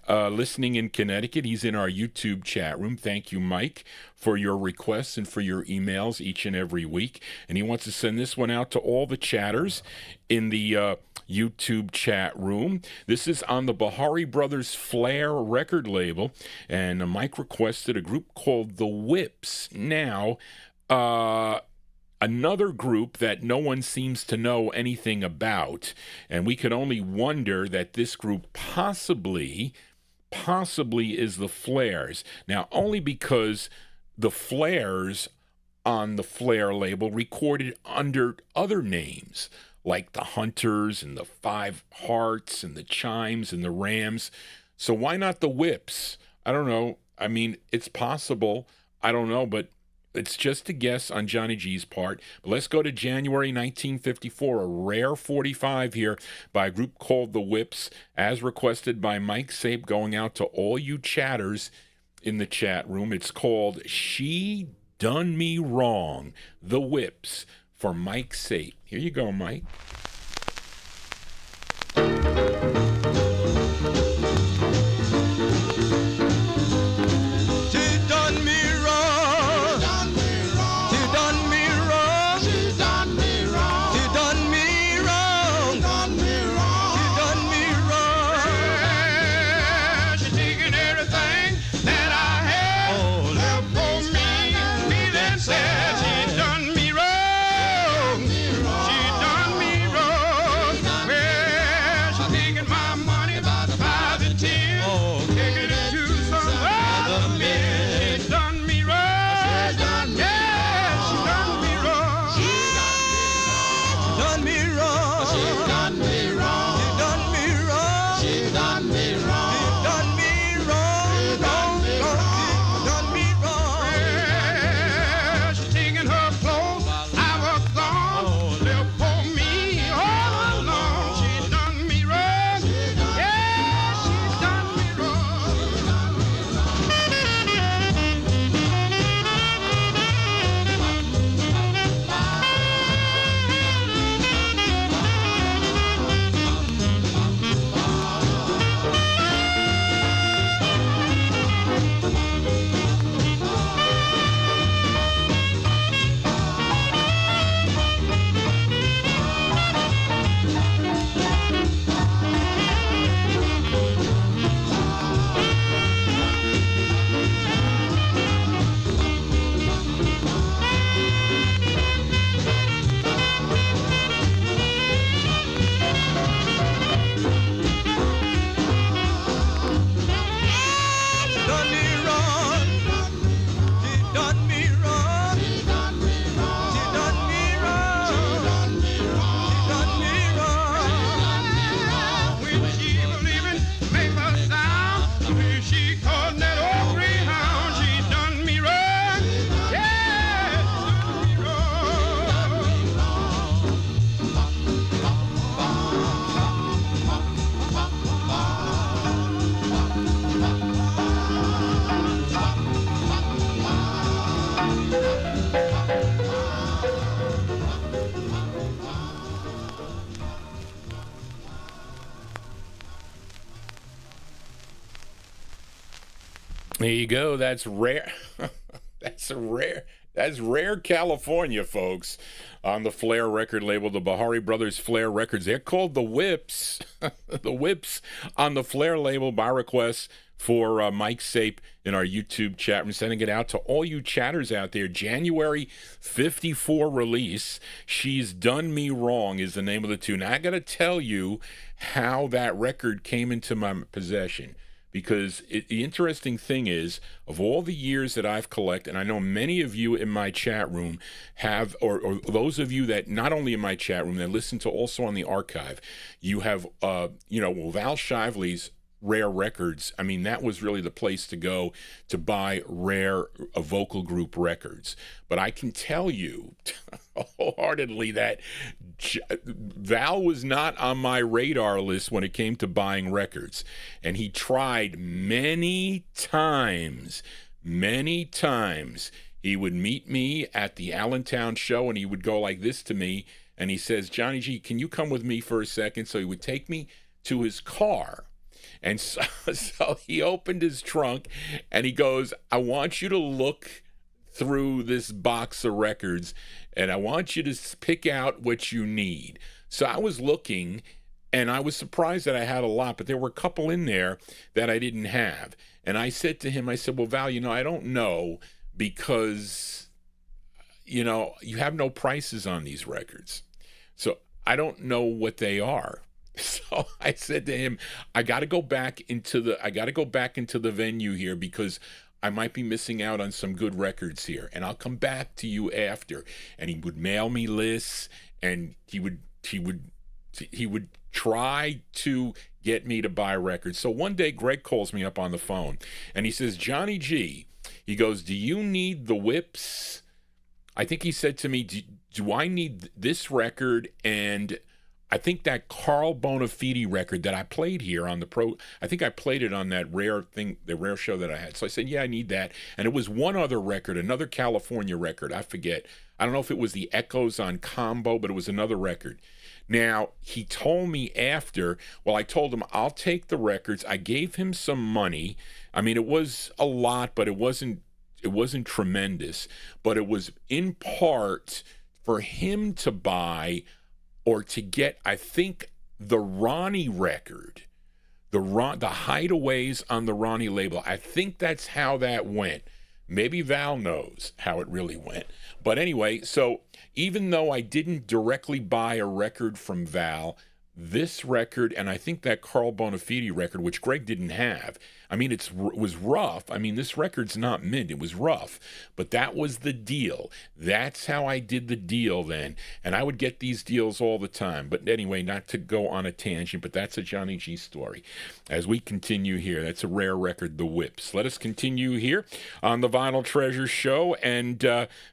Listening in Connecticut. He's in our YouTube chat room. Thank you, Mike, for your requests and for your emails each and every week. And he wants to send this one out to all the chatters in the YouTube chat room. This is on the Bahari Brothers Flair record label, and Mike requested a group called The Whips. Now, another group that no one seems to know anything about, and we could only wonder that this group possibly is the Flairs. Now, only because the Flairs on the Flair label recorded under other names, like the Hunters and the Five Hearts and the Chimes and the Rams. So why not the Whips? I don't know. I mean, it's possible. I don't know, but it's just a guess on Johnny G's part. But let's go to January 1954, a rare 45 here by a group called The Whips, as requested by Mike Sape, going out to all you chatters in the chat room. It's called She Done Me Wrong, The Whips, for Mike Sape. Here you go, Mike. Taking my There you go. That's rare. That's rare California, folks. On the Flair record label, the Bahari Brothers Flair Records. They're called the Whips. The Whips on the Flair label by request for Mike Sape in our YouTube chat room. Sending it out to all you chatters out there. January 54 release. She's Done Me Wrong is the name of the tune. Now, I got to tell you how that record came into my possession. Because the interesting thing is, of all the years that I've collected, and I know many of you in my chat room have, or those of you that not only in my chat room, that listen to also on the archive, you have, Val Shively's Rare Records. I mean, that was really the place to go to buy rare vocal group records. But I can tell you wholeheartedly that Val was not on my radar list when it came to buying records. And he tried many times. He would meet me at the Allentown show and he would go like this to me. And he says, Johnny G, can you come with me for a second? So he would take me to his car. And so he opened his trunk and he goes, I want you to look through this box of records and I want you to pick out what you need. So I was looking and I was surprised that I had a lot, but there were a couple in there that I didn't have. And I said to him, I said, well, Val, I don't know because, you have no prices on these records. So I don't know what they are. So I said to him, I got to go back into the venue here because I might be missing out on some good records here, and I'll come back to you after. And he would mail me lists, and he would try to get me to buy records. So one day Greg calls me up on the phone, and he says, Johnny G, he goes, do you need the Whips? I think he said to me, do I need this record and I think that Carl Bonafide record that I played here on I think I played it on that the rare show that I had. So I said, yeah, I need that. And it was one other record, another California record. I forget. I don't know if it was the Echoes on Combo, but it was another record. Now, he told me after, I told him I'll take the records. I gave him some money. I mean, it was a lot, but it wasn't tremendous. But it was in part for him to buy or to get, I think, the Ronnie record, the Hideaways on the Ronnie label. I think that's how that went. Maybe Val knows how it really went. But anyway, so even though I didn't directly buy a record from Val, this record, and I think that Carl Bonafide record, which Greg didn't have, I mean, it was rough. I mean, this record's not mint. It was rough. But that was the deal. That's how I did the deal then. And I would get these deals all the time. But anyway, not to go on a tangent, but that's a Johnny G story. As we continue here, that's a rare record, The Whips. Let us continue here on the Vinyltreasure Show and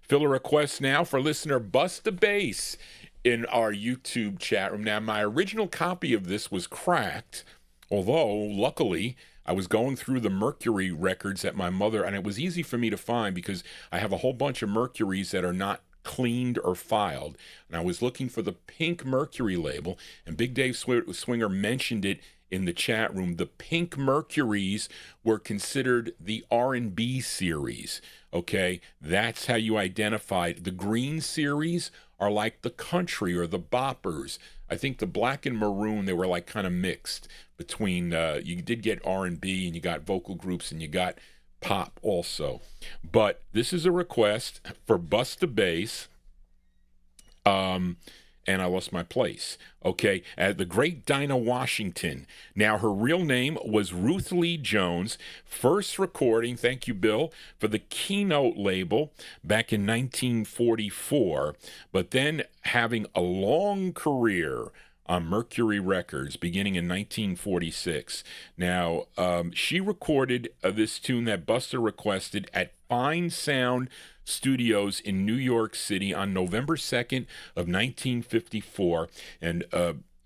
fill a request now for listener Busta Bass in our YouTube chat room. Now, my original copy of this was cracked, although luckily I was going through the Mercury records at my mother, and it was easy for me to find because I have a whole bunch of Mercuries that are not cleaned or filed. And I was looking for the pink Mercury label, and Big Dave Swinger mentioned it in the chat room. The pink Mercuries were considered the R&B series. Okay, that's how you identify it. The green series are like the country or the boppers. I think the black and maroon, they were like kind of mixed between, you did get R&B and you got vocal groups and you got pop also. But this is a request for Busta Bass, and I lost my place. Okay, the great Dina Washington. Now, her real name was Ruth Lee Jones. First recording, thank you, Bill, for the Keynote label back in 1944, but then having a long career on Mercury Records beginning in 1946. Now, she recorded this tune that Busta requested at Fine Sound Studios in New York City on November 2nd of 1954, and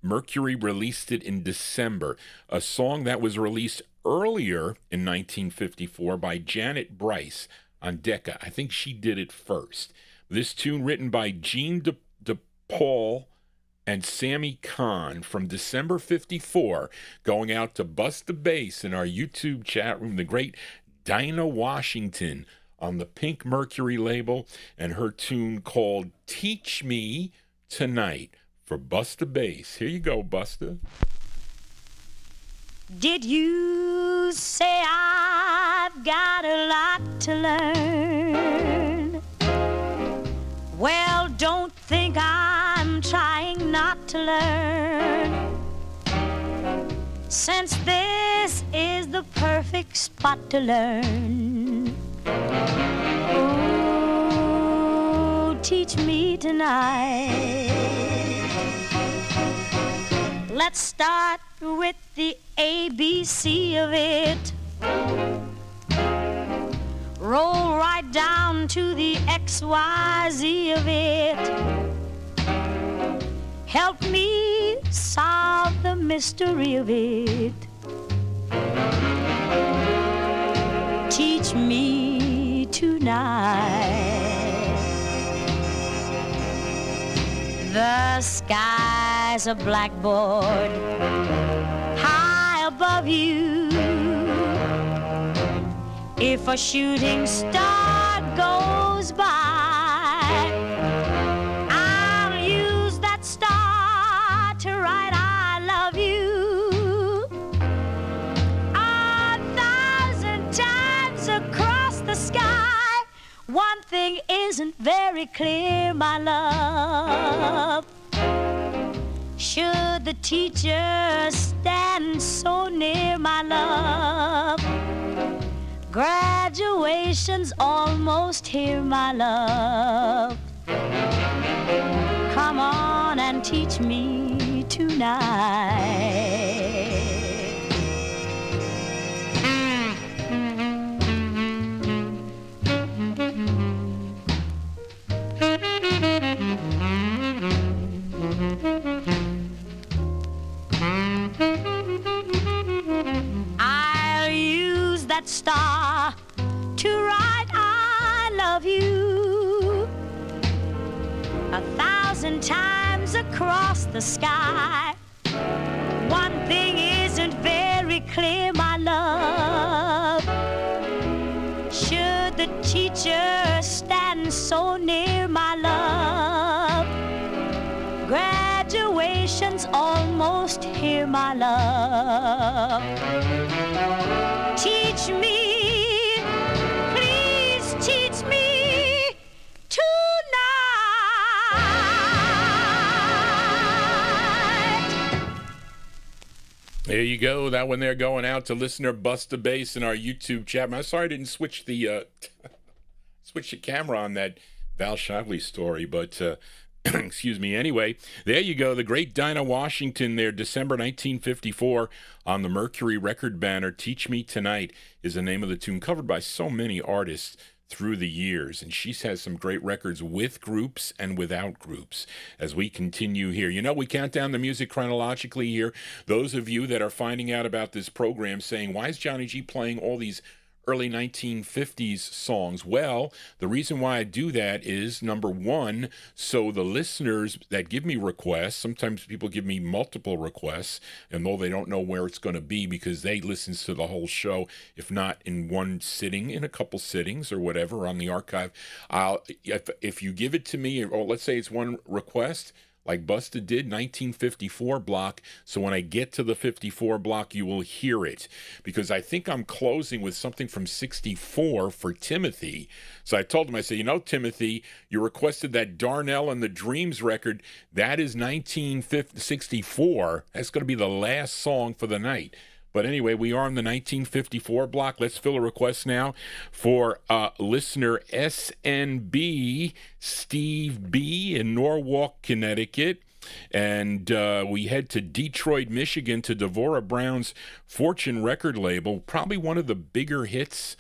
Mercury released it in December. A song that was released earlier in 1954 by Janet Bryce on Decca. I think she did it first. This tune written by Gene DePaul and Sammy Kahn from December 54, going out to Busta Bass in our YouTube chat room, the great Dina Washington on the Pink Mercury label, and her tune called Teach Me Tonight for Busta Bass. Here you go, Busta. Did you say I've got a lot to learn? Well, don't think I'm trying not to learn, since this is the perfect spot to learn. Oh, teach me tonight. Let's start with the ABC of it. Roll right down to the XYZ of it. Help me solve the mystery of it. Teach me tonight. The sky's a blackboard high above you. If a shooting star goes by, I'll use that star to write I love you 1,000 times across the sky. One thing isn't very clear, my love. Should the teacher stand so near, my love? Graduation's almost here, my love. Come on and teach me tonight. I'll use that star to write I love you 1,000 times across the sky. One thing isn't very clear, my love. Should the teacher stand so near, my love? Graduation's almost here, my love. Teach me, please teach me tonight. There you go. That one there going out to listener Busta Bass in our YouTube chat. I'm sorry I didn't switch the camera on that Val Shively story, but excuse me. Anyway, there you go. The great Dina Washington there, December 1954 on the Mercury record banner. Teach Me Tonight is the name of the tune, covered by so many artists through the years, and she has some great records with groups and without groups. As we continue here, you know, we count down the music chronologically here. Those of you that are finding out about this program saying, why is Johnny G playing all these early 1950s songs? Well, the reason why I do that is, number one, so the listeners that give me requests, sometimes people give me multiple requests, and though they don't know where it's going to be because they listen to the whole show, if not in one sitting, in a couple sittings or whatever on the archive, if you give it to me, or let's say it's one request, like Busta did, 1954 block. So when I get to the 54 block, you will hear it. Because I think I'm closing with something from 64 for Timothy. So I told him, I said, you know, Timothy, you requested that Darnell and the Dreams record. That is 1964. That's going to be the last song for the night. But anyway, we are on the 1954 block. Let's fill a request now for listener SNB Steve B in Norwalk, Connecticut. And we head to Detroit, Michigan to Devorah Brown's Fortune record label. Probably one of the bigger hits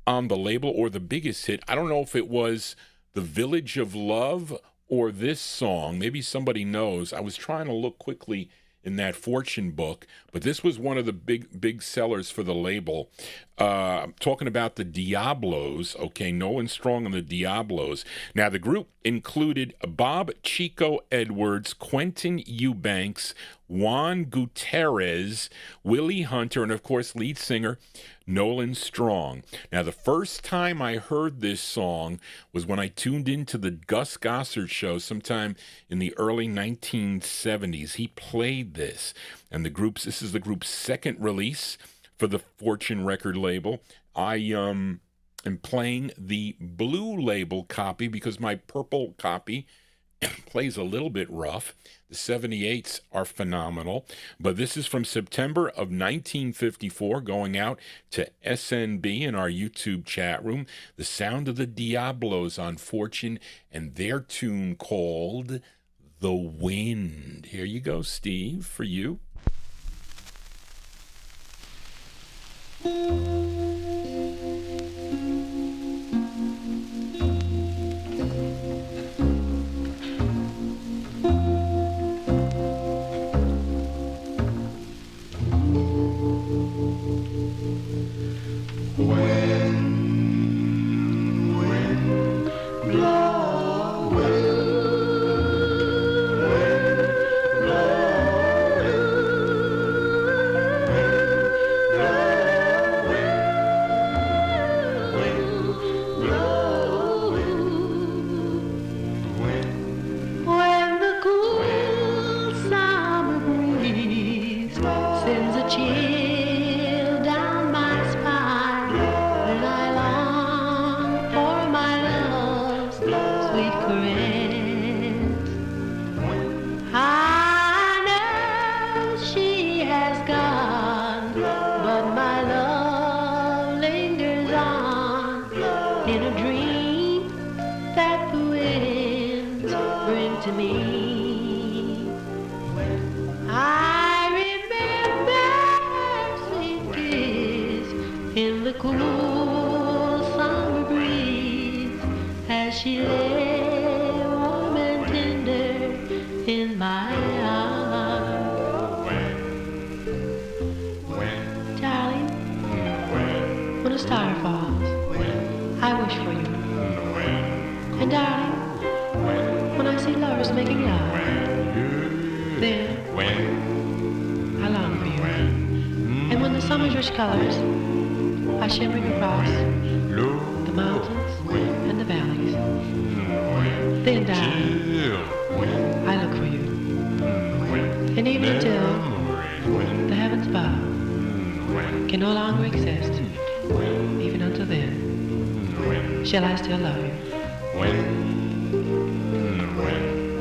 on the label, or the biggest hit. I don't know if it was The Village of Love or this song. Maybe somebody knows. I was trying to look quickly in that Fortune book, but this was one of the big sellers for the label. I'm talking about the Diablos, okay? Nolan Strong and the Diablos. Now, the group included Bob Chico Edwards, Quentin Eubanks, Juan Gutierrez, Willie Hunter, and of course lead singer Nolan Strong. Now, the first time I heard this song was when I tuned into the Gus Gossard show sometime in the early 1970s. He played this, and this is the group's second release for the Fortune record label. I am playing the blue label copy because my purple copy plays a little bit rough. The 78s are phenomenal, but this is from September of 1954, going out to SNB in our YouTube chat room. The sound of the Diablos on Fortune and their tune called The Wind. Here you go, Steve, for you. Colors, I shimmering across the mountains and the valleys. Then, darling, I look for you. And even until the heavens bow can no longer exist, even until then, shall I still love you?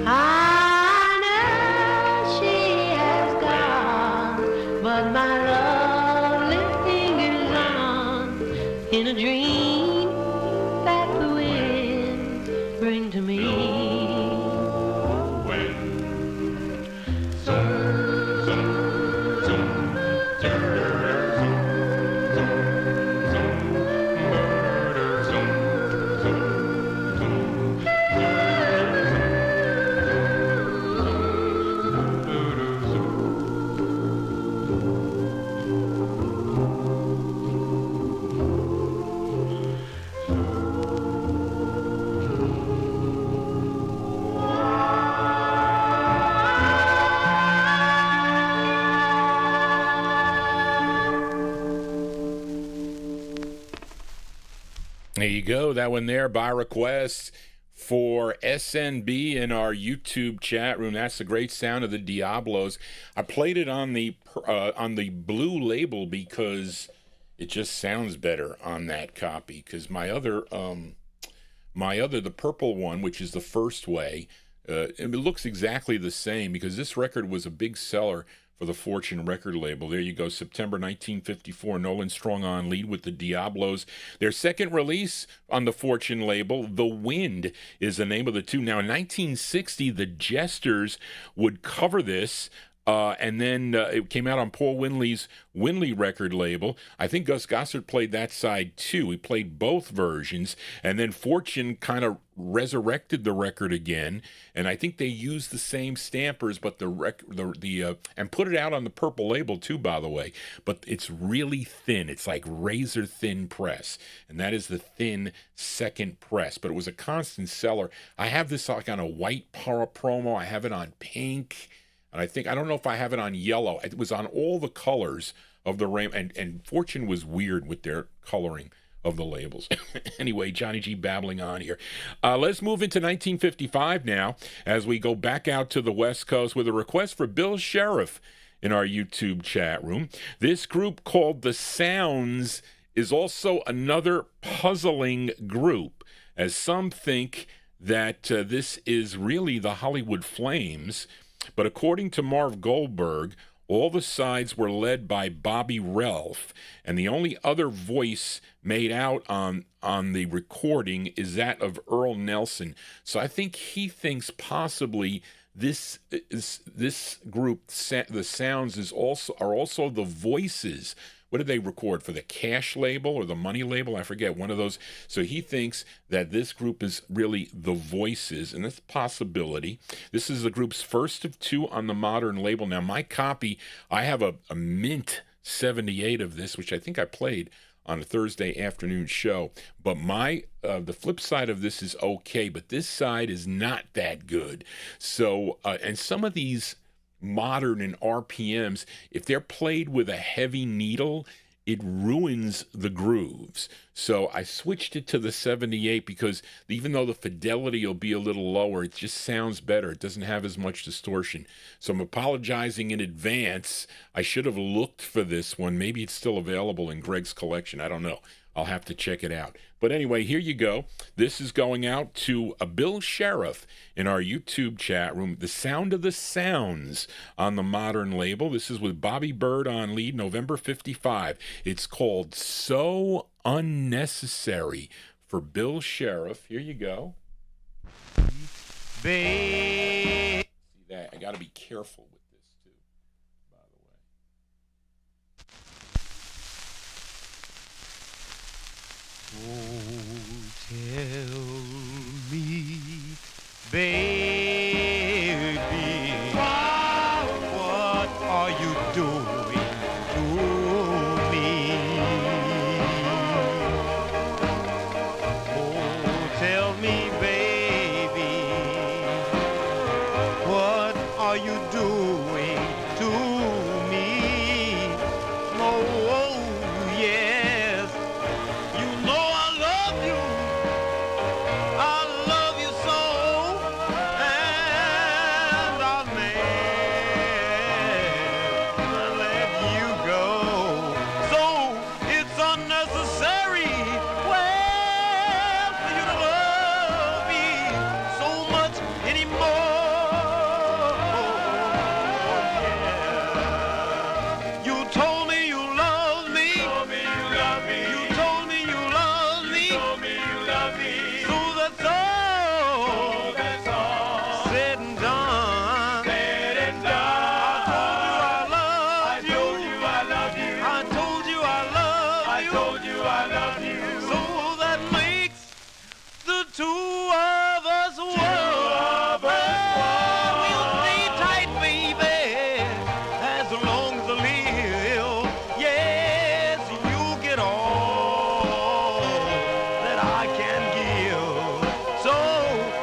I know she has gone, but my love in a dream that the winds bring to me. There you go. That one there by request for SNB in our YouTube chat room. That's the great sound of the Diablos. I played it on the blue label because it just sounds better on that copy. Because the purple one, which is the first way, it looks exactly the same because this record was a big seller for the Fortune record label. There you go, September 1954, Nolan Strong on lead with the Diablos. Their second release on the Fortune label, The Wind, is the name of the tune. Now, in 1960, the Jesters would cover this And then it came out on Paul Winley's Winley record label. I think Gus Gossard played that side too. He played both versions. And then Fortune kind of resurrected the record again. And I think they used the same stampers, but and put it out on the purple label too, by the way. But it's really thin. It's like razor thin press. And that is the thin second press. But it was a constant seller. I have this like on a white promo. I have it on pink. And I don't know if I have it on yellow. It was on all the colors of the rainbow. And Fortune was weird with their coloring of the labels. Anyway, Johnny G babbling on here. Let's move into 1955 now as we go back out to the West Coast with a request for Bill Sheriff in our YouTube chat room. This group called The Sounds is also another puzzling group, as some think that this is really the Hollywood Flames. But according to Marv Goldberg, all the sides were led by Bobby Ralph, and the only other voice made out on the recording is that of Earl Nelson. So I think he thinks possibly this group, the Sounds, are also the voices. What did they record for the Cash label or the Money label? I forget, one of those. So he thinks that this group is really the Voices, and that's a possibility. This is the group's first of two on the Modern label. Now, my copy, I have a mint 78 of this, which I think I played on a Thursday afternoon show. But the flip side of this is okay, but this side is not that good. So, and some of these Modern and RPMs, if they're played with a heavy needle, it ruins the grooves. So I switched it to the 78 because even though the fidelity will be a little lower, it just sounds better. It doesn't have as much distortion. So I'm apologizing in advance. I should have looked for this one. Maybe it's still available in Greg's collection. I don't know. I'll have to check it out. But anyway, here you go. This is going out to a Bill Sheriff in our YouTube chat room. The Sound of the Sounds on the Modern label. This is with Bobby Bird on lead, November 55. It's called So Unnecessary for Bill Sheriff. Here you go. See that? I got to be careful with this too, by the way. Oh, tell me, baby, what are you doing to me? Oh, tell me, baby, what are you doing to me? Oh, yes. You know I love you. I love you so. And I'll never let you go. So it's unnecessary, well, for you to love me so much anymore. Yeah. You told me you love me. You told me you love me. You told me you love me. You told me you love me. So that's all. So that's all. Said and done. Said and done. I told you I love you. I told you I love you. I told you I love you. So that makes the two of us one. We'll stay tight, baby, as long as I live. Yes, you get all that I can give. So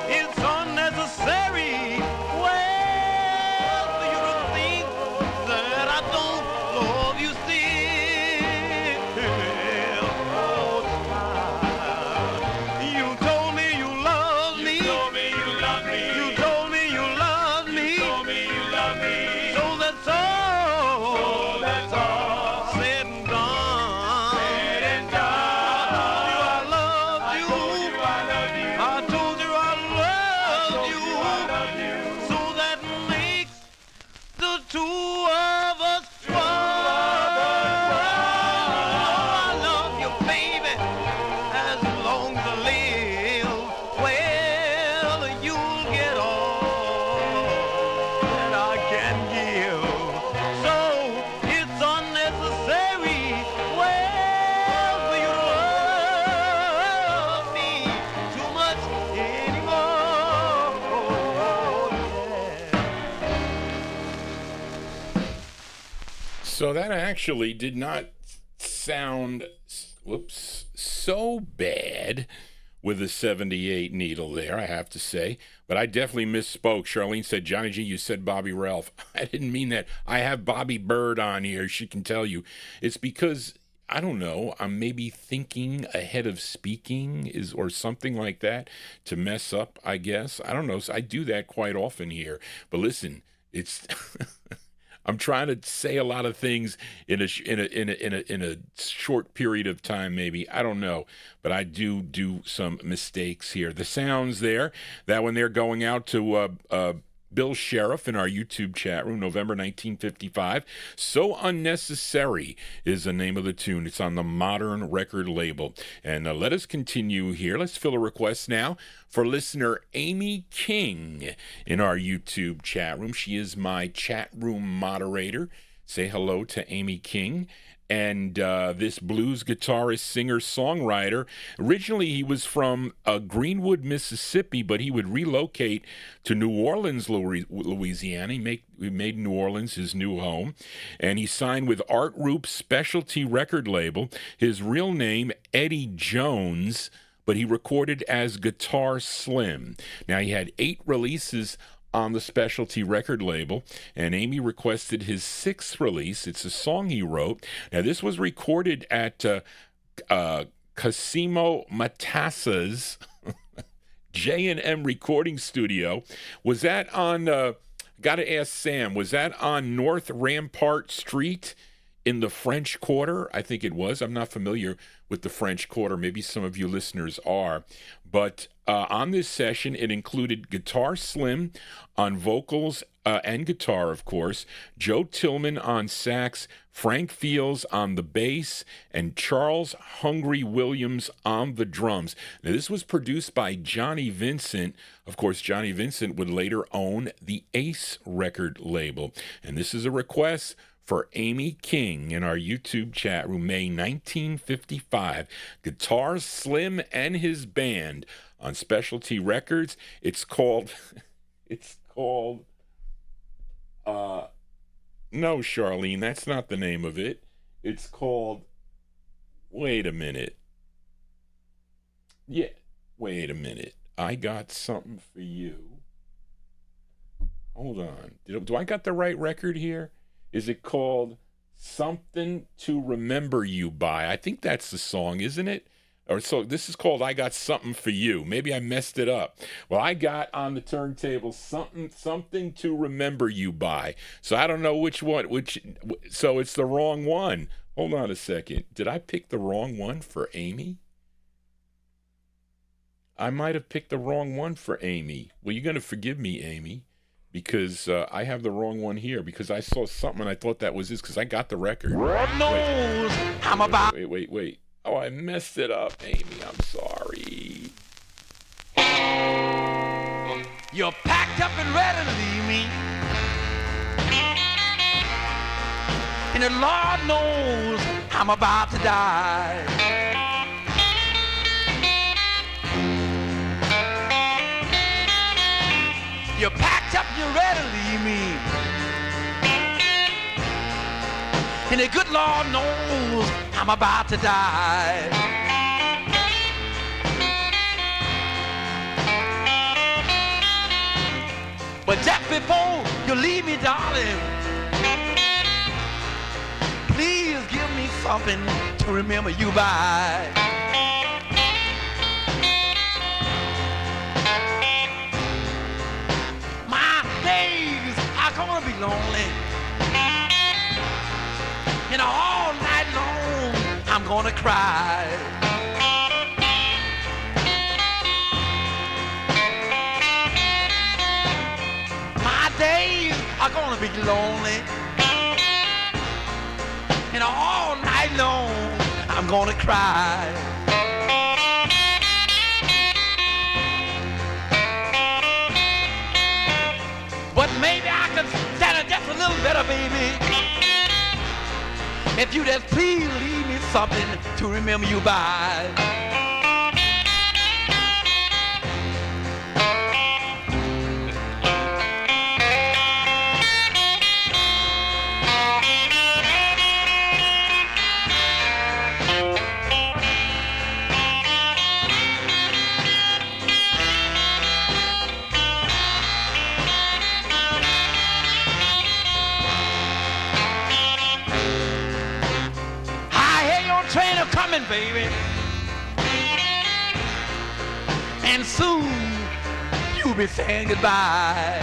it's unnecessary, well, for you to think that I don't love you still. Oh, child, you told me you love me. You told me you love me. You told me you love me. You told me you love me. So that's all. So that's all. Said and done. Said and done. I told you I love you. I told you I love you. I love you. So that makes the two of us one. I love you, baby, as long as I live. Well, you'll get all that I can give. So that actually did not sound, so bad with a 78 needle there, I have to say. But I definitely misspoke. Charlene said, Johnny G, you said Bobby Ralph. I didn't mean that. I have Bobby Bird on here. She can tell you. It's because, I don't know, I'm maybe thinking ahead of speaking or something like that to mess up, I guess. I don't know. So I do that quite often here. But listen, it's... I'm trying to say a lot of things in a short period of time, maybe. I don't know, but I do some mistakes here. The sounds there, that one there going out to Bill Sheriff in our YouTube chat room, November 1955. So Unnecessary is the name of the tune. It's on the Modern record label. And let us continue here. Let's fill a request now for listener Amy King in our YouTube chat room. She is my chat room moderator. Say hello to Amy King. And this blues guitarist, singer, songwriter, originally he was from Greenwood, Mississippi, but he would relocate to New Orleans, Louisiana. He made New Orleans his new home, and he signed with Art Roop's specialty record label. His real name, Eddie Jones, but he recorded as Guitar Slim. Now, he had 8 releases on the specialty record label, and Amy requested his 6th release. It's a song he wrote. Now, this was recorded at Casimo Matassa's J&M recording studio. Was that on, gotta ask Sam, was that on North Rampart Street in the French Quarter? I think it was. I'm not familiar with the French Quarter. Maybe some of you listeners are. But on this session, it included Guitar Slim on vocals and guitar, of course, Joe Tillman on sax, Frank Fields on the bass, and Charles Hungry Williams on the drums. Now, this was produced by Johnny Vincent. Of course, Johnny Vincent would later own the Ace record label. And this is a request for Amy King in our YouTube chat room, May 1955. Guitar Slim and his band on Specialty Records. It's called, no, Charlene, that's not the name of it. It's called, wait a minute. Yeah, wait a minute. I got something for you. Hold on. Do I got the right record here? Is it called Something to Remember You By? I think that's the song, isn't it? Or so this is called I Got Something for You. Maybe I messed it up. Well, I got on the turntable Something to Remember You By. So I don't know which one, so it's the wrong one. Hold on a second. Did I pick the wrong one for Amy? I might have picked the wrong one for Amy. Well, you're going to forgive me, Amy, because I have the wrong one here, because I saw something and I thought that was this, because I got the record. Lord knows I'm about... Wait. Oh, I messed it up, Amy. I'm sorry. You're packed up and ready to leave me. And the Lord knows I'm about to die. You're packed up and you're ready to leave me. And the good Lord knows I'm about to die. But just before you leave me, darling, please give me something to remember you by. My days are gonna be lonely, and all night long I'm gonna cry. My days are gonna be lonely, and all night long I'm gonna cry. But maybe I could stand it just a little better, baby, if you just please leave me something to remember you by. baby. And soon you'll be saying goodbye.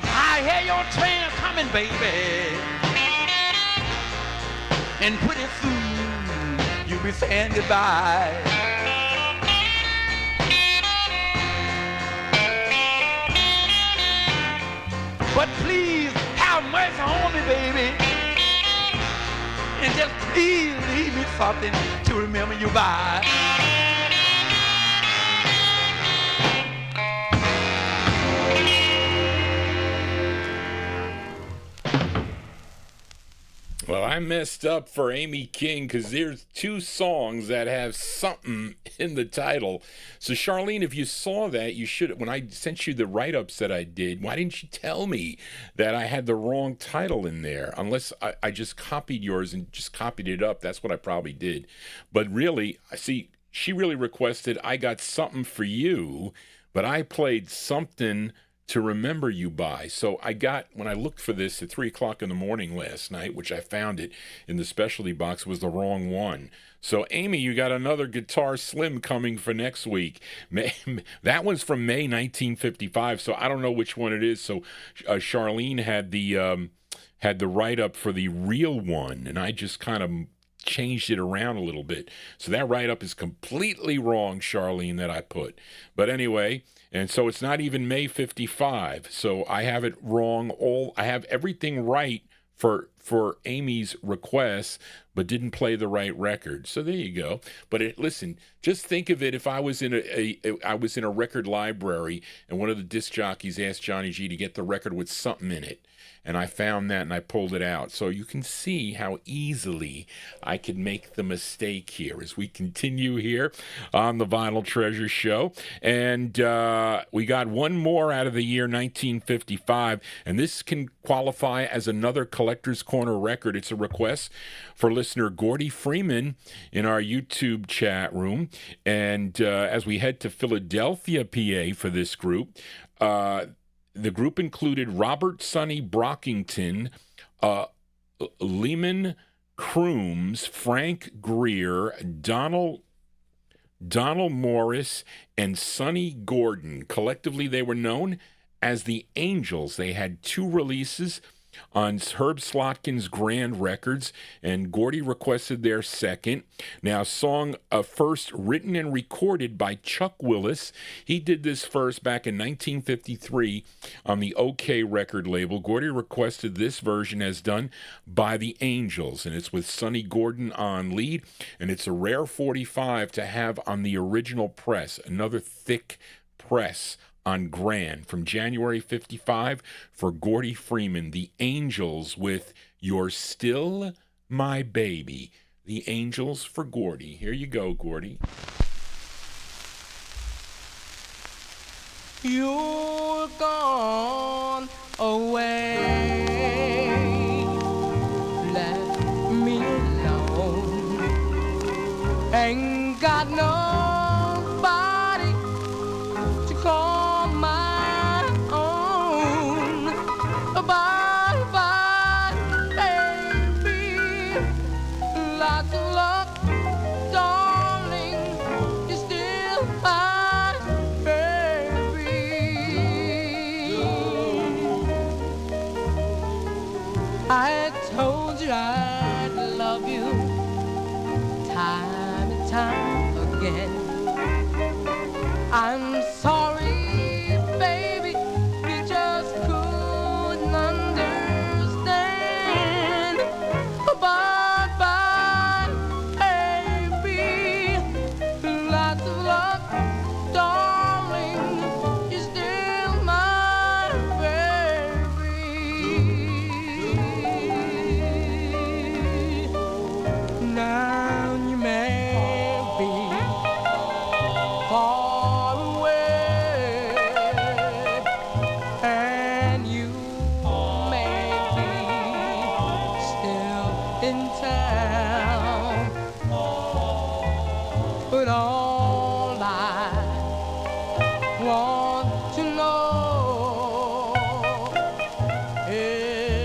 I hear your train coming, baby. And pretty soon you'll be saying goodbye. But please have mercy on me, baby. And just please leave me something to remember you by. Well, I messed up for Amy King because there's two songs that have something in the title. So, Charlene, if you saw that, you should. When I sent you the write-ups that I did, why didn't you tell me that I had the wrong title in there? Unless I just copied yours and just copied it up. That's what I probably did. But really, I see, she really requested I Got Something for You, but I played Something to Remember You By. So I got, when I looked for this at 3 o'clock in the morning last night, which I found it in the specialty box, was the wrong one. So Amy, you got another Guitar Slim coming for next week. That one's from May 1955, so I don't know which one it is. So Charlene had the write-up for the real one, and I just kind of changed it around a little bit. So that write-up is completely wrong, Charlene, that I put. But anyway, and so it's not even May 55. So I have it wrong. I have everything right for Amy's request, but didn't play the right record. So there you go. But listen, just think of it if I was in a record library and one of the disc jockeys asked Johnny G to get the record with something in it. And I found that and I pulled it out. So you can see how easily I could make the mistake here as we continue here on the Vinyltreasure Show. And we got one more out of the year 1955. And this can qualify as another Collector's Corner record. It's a request for listener Gordy Freeman in our YouTube chat room. And as we head to Philadelphia, PA for this group, the group included Robert Sonny Brockington, Lehman Crooms, Frank Greer, Donald Morris, and Sonny Gordon. Collectively, they were known as the Angels. They had 2 releases on Herb Slotkin's Grand Records, and Gordy requested their second. Now, song first written and recorded by Chuck Willis. He did this first back in 1953 on the OK record label. Gordy requested this version as done by the Angels, and it's with Sonny Gordon on lead, and it's a rare 45 to have on the original press, another thick press on Grand from January 55 for Gordy Freeman, the Angels with You're Still My Baby. The Angels for Gordy. Here you go, Gordy. You're gone away, left me alone, ain't got nobody to call I told you I'd love you time and time again. I'm sorry, baby, you just couldn't understand. Bye-bye, baby, lots of luck, darling, you're still my baby. Now you may be far away, and you may be still in town, but all I want to know is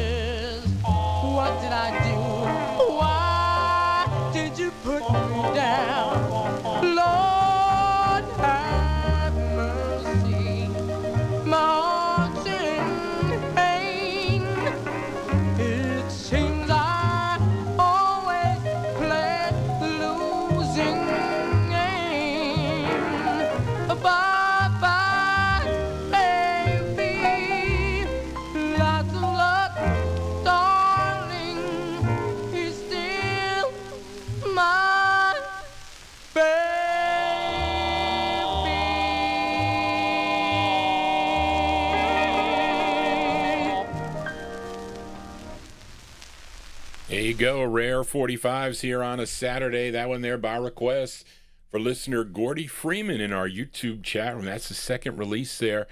you go, Rare 45s here on a Saturday. That one there by request for listener Gordy Freeman in our YouTube chat room. That's the second release there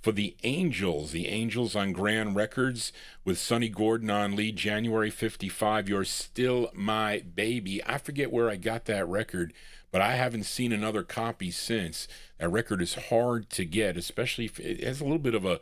for the Angels. The Angels on Grand Records with Sonny Gordon on lead, January 55, You're Still My Baby. I forget where I got that record, but I haven't seen another copy since. That record is hard to get, especially if it has a little bit of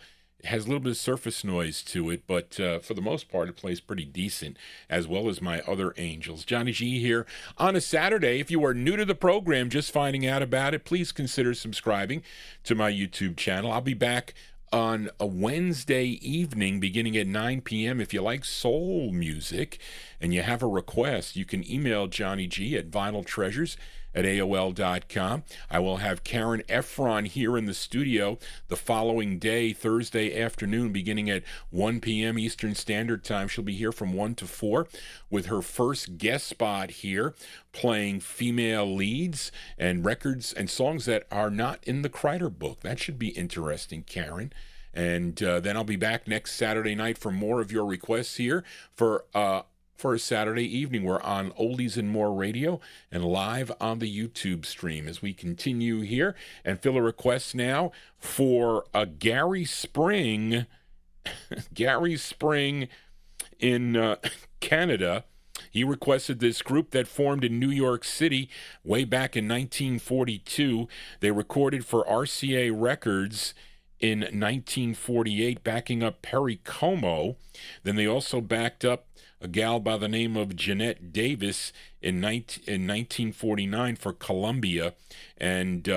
surface noise to it, but for the most part, it plays pretty decent, as well as my other Angels. Johnny G here on a Saturday. If you are new to the program, just finding out about it, please consider subscribing to my YouTube channel. I'll be back on a Wednesday evening beginning at 9 p.m. If you like soul music and you have a request, you can email Johnny G at vinyltreasures@aol.com. I will have Karen Efron here in the studio the following day, Thursday afternoon, beginning at 1 p.m. Eastern Standard Time. She'll be here from 1 to 4 with her first guest spot here, playing female leads and records and songs that are not in the Kreider book. That should be interesting, Karen. And then I'll be back next Saturday night for more of your requests here for a Saturday evening. We're on Oldies and More Radio and live on the YouTube stream as we continue here and fill a request now for Gary Spring. Gary Spring in Canada. He requested this group that formed in New York City way back in 1942. They recorded for RCA Records in 1948, backing up Perry Como. Then they also backed up a gal by the name of Jeanette Davis in 1949 for Columbia, and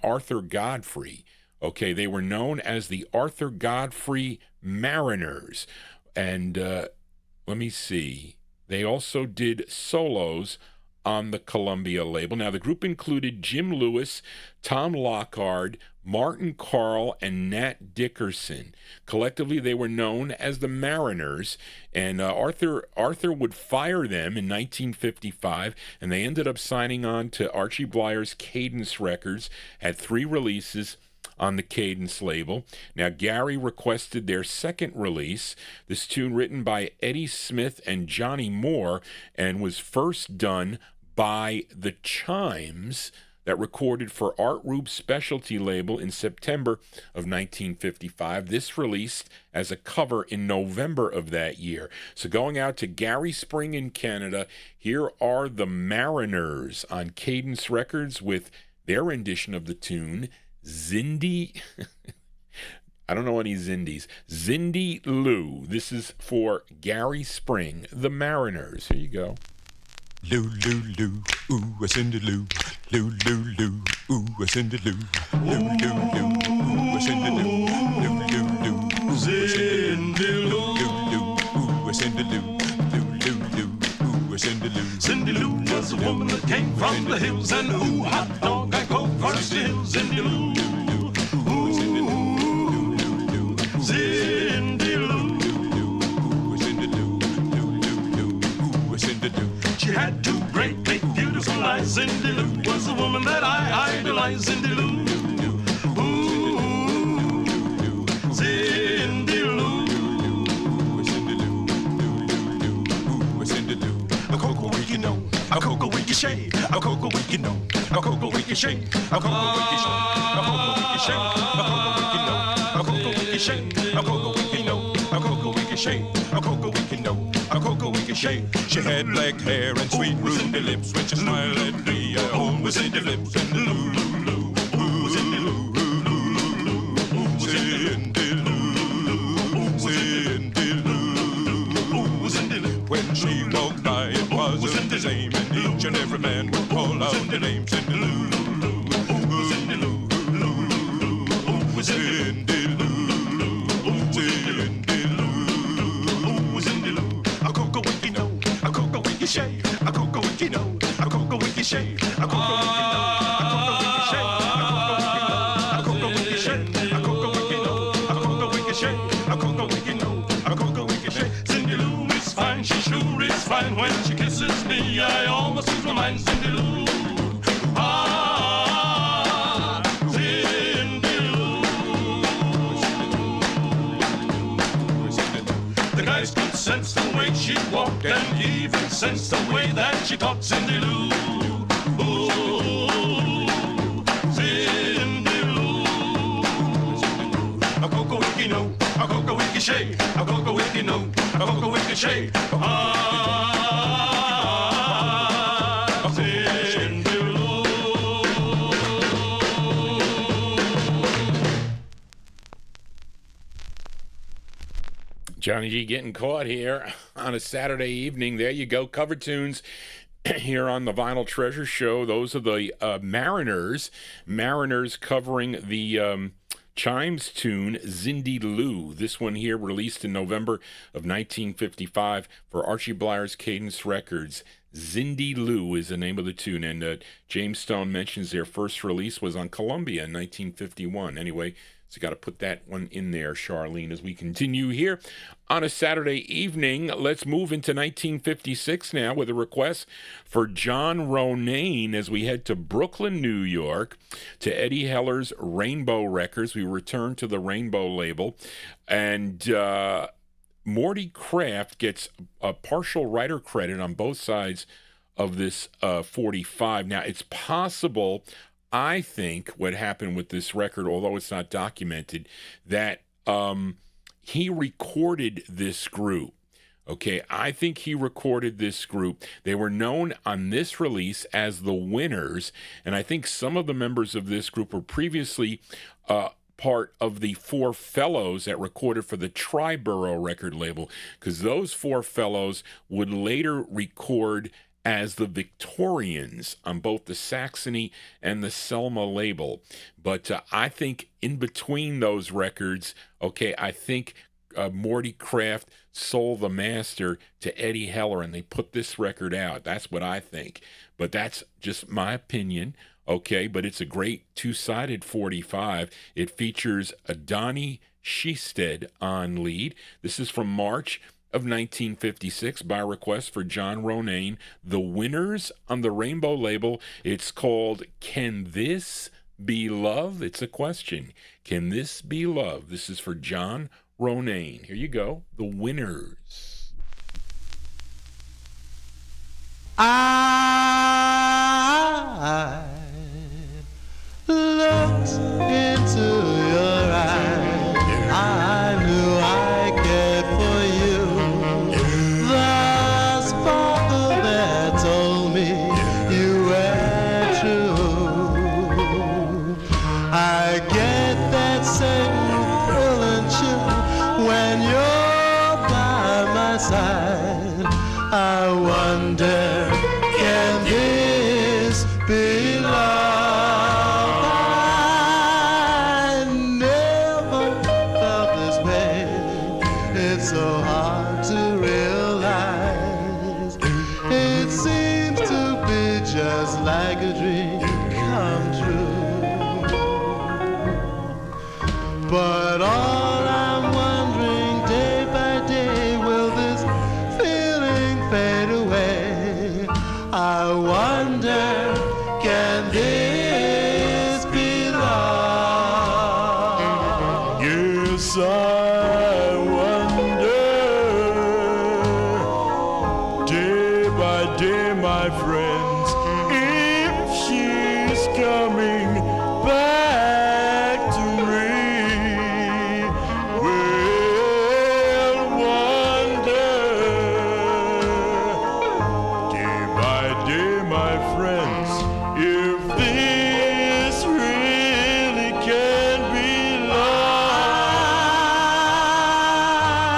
Arthur Godfrey. Okay, they were known as the Arthur Godfrey Mariners. And let me see. They also did solos on the Columbia label. Now, the group included Jim Lewis, Tom Lockhart, Martin Carl, and Nat Dickerson. Collectively, they were known as the Mariners, and Arthur would fire them in 1955, and they ended up signing on to Archie Blier's Cadence Records, had 3 releases on the Cadence label. Now, Gary requested their second release, this tune written by Eddie Smith and Johnny Moore, and was first done by the Chimes, that recorded for Art Rupe's specialty label in September of 1955. This released as a cover in November of that year. So going out to Gary Spring in Canada, here are the Mariners on Cadence Records with their rendition of the tune, Zindi. I don't know any Zindies. Zindi Lou. This is for Gary Spring, the Mariners. Here you go. Lou, Lou, Lou, ooh, a Cindy Lou. Lou, Lou, Lou, ooh, a Cindy Lou. Lou, Lou, Lou, ooh, a Cindy Lou. Lou, Lou, Lou, Cindy Lou. Lou, Lou, ooh, a Cindy Lou. Lou, Lou, Lou, ooh, a Cindy Lou. Cindy Lou was a woman that came from the hills, and ooh, hot dog, I go for still. Cindy Lou, ooh, Cindy Lou, Cindy Lou, Cindy Lou, Cindy Lou. She had 2 great, big, beautiful eyes. Cindy Lou was a woman that I idolized. Cindy Lou, ooh, Cindy Lou, Cindy Lou. A cocoa wiki no, a cocoa wiki shade, a cocoa wiki no, a cocoa wiki shade, a cocoa wiki shade, a cocoa wiki shade, a cocoa wiki no, a cocoa wiki shade, a cocoa wiki no, a cocoa wiki shade, a cocoa wiki no, a cocoa wiki shade. She had black hair and sweet ruby lips when she smiled at me. Oh, was in the lips and Lou, Lou, Lou, was in the Lou, Lou, Lou, Cindy Lou, Cindy Lou, was in the Lou. When she walked by, it wasn't the same, and each and every man would call out the name. Cindy Lou, was in the Lou, was in the Lou, Cindy Lou, was in the Lou. A cocoa wiki no, a cocoa wiki shade, a cocoa wiki no, a cocoa wiki shade, a cocoa wiki no, a cocoa wiki shade, a cocoa wiki shade, a cocoa wiki no, a cocoa wiki shade, a cocoa wiki no, a cocoa wiki shade. Cindy Lou is fine, she sure is fine. When she kisses me, I almost lose my mind. Cindy Lou, ah, Cindy Lou. The guy's good sense, the way she sense the way that she talks, Cindy Lou. Ooh, Cindy Lou. A cocoa wiki no, a cocoa wiki shay, a cocoa wiki no, a cocoa wiki shay. Cindy Lou. Johnny G getting caught here on a Saturday evening. There you go. Cover tunes here on the Vinyltreasure Show. Those are the Mariners. Mariners covering the Chimes tune, Cindy Lou. This one here released in November of 1955 for Archie Blier's Cadence Records. Cindy Lou is the name of the tune, and James Stone mentions their first release was on Columbia in 1951. Anyway, so got to put that one in there, Charlene, as we continue here on a Saturday evening. Let's move into 1956 now with a request for John Ronayne as we head to Brooklyn, New York, to Eddie Heller's Rainbow Records. We return to the Rainbow label, and Morty Kraft gets a partial writer credit on both sides of this 45. Now, it's possible, I think, what happened with this record, although it's not documented, that he recorded this group. Okay, I think he recorded this group. They were known on this release as the Winners, and I think some of the members of this group were previously part of the Four Fellows that recorded for the Triborough record label, because those four fellows would later record as the Victorians on both the Saxony and the Selma label. But I think in between those records, okay, I think Morty Kraft sold the master to Eddie Heller and they put this record out. That's what I think. But that's just my opinion, okay? But it's a great two-sided 45. It features Donnie Shestead on lead. This is from March of 1956 by request for John Ronayne. The Winners on the Rainbow label. It's called Can This Be Love? It's a question. Can this be love? This is for John Ronayne. Here you go. The Winners. I looked into your eyes. I knew I cared for you. The sparkle that told me you were true. I get that same feeling chill when you're by my side. I wonder, can this be love? I never felt this way. It's so hard to realize. It seems to be just like a dream come true. But all I'm wondering, day by day, will this feeling fade away? I wonder, can this be love? Yes, I wonder, day by day, my friends, if she's coming back to me. We'll wonder, day by day, my friends, if this really can be love. I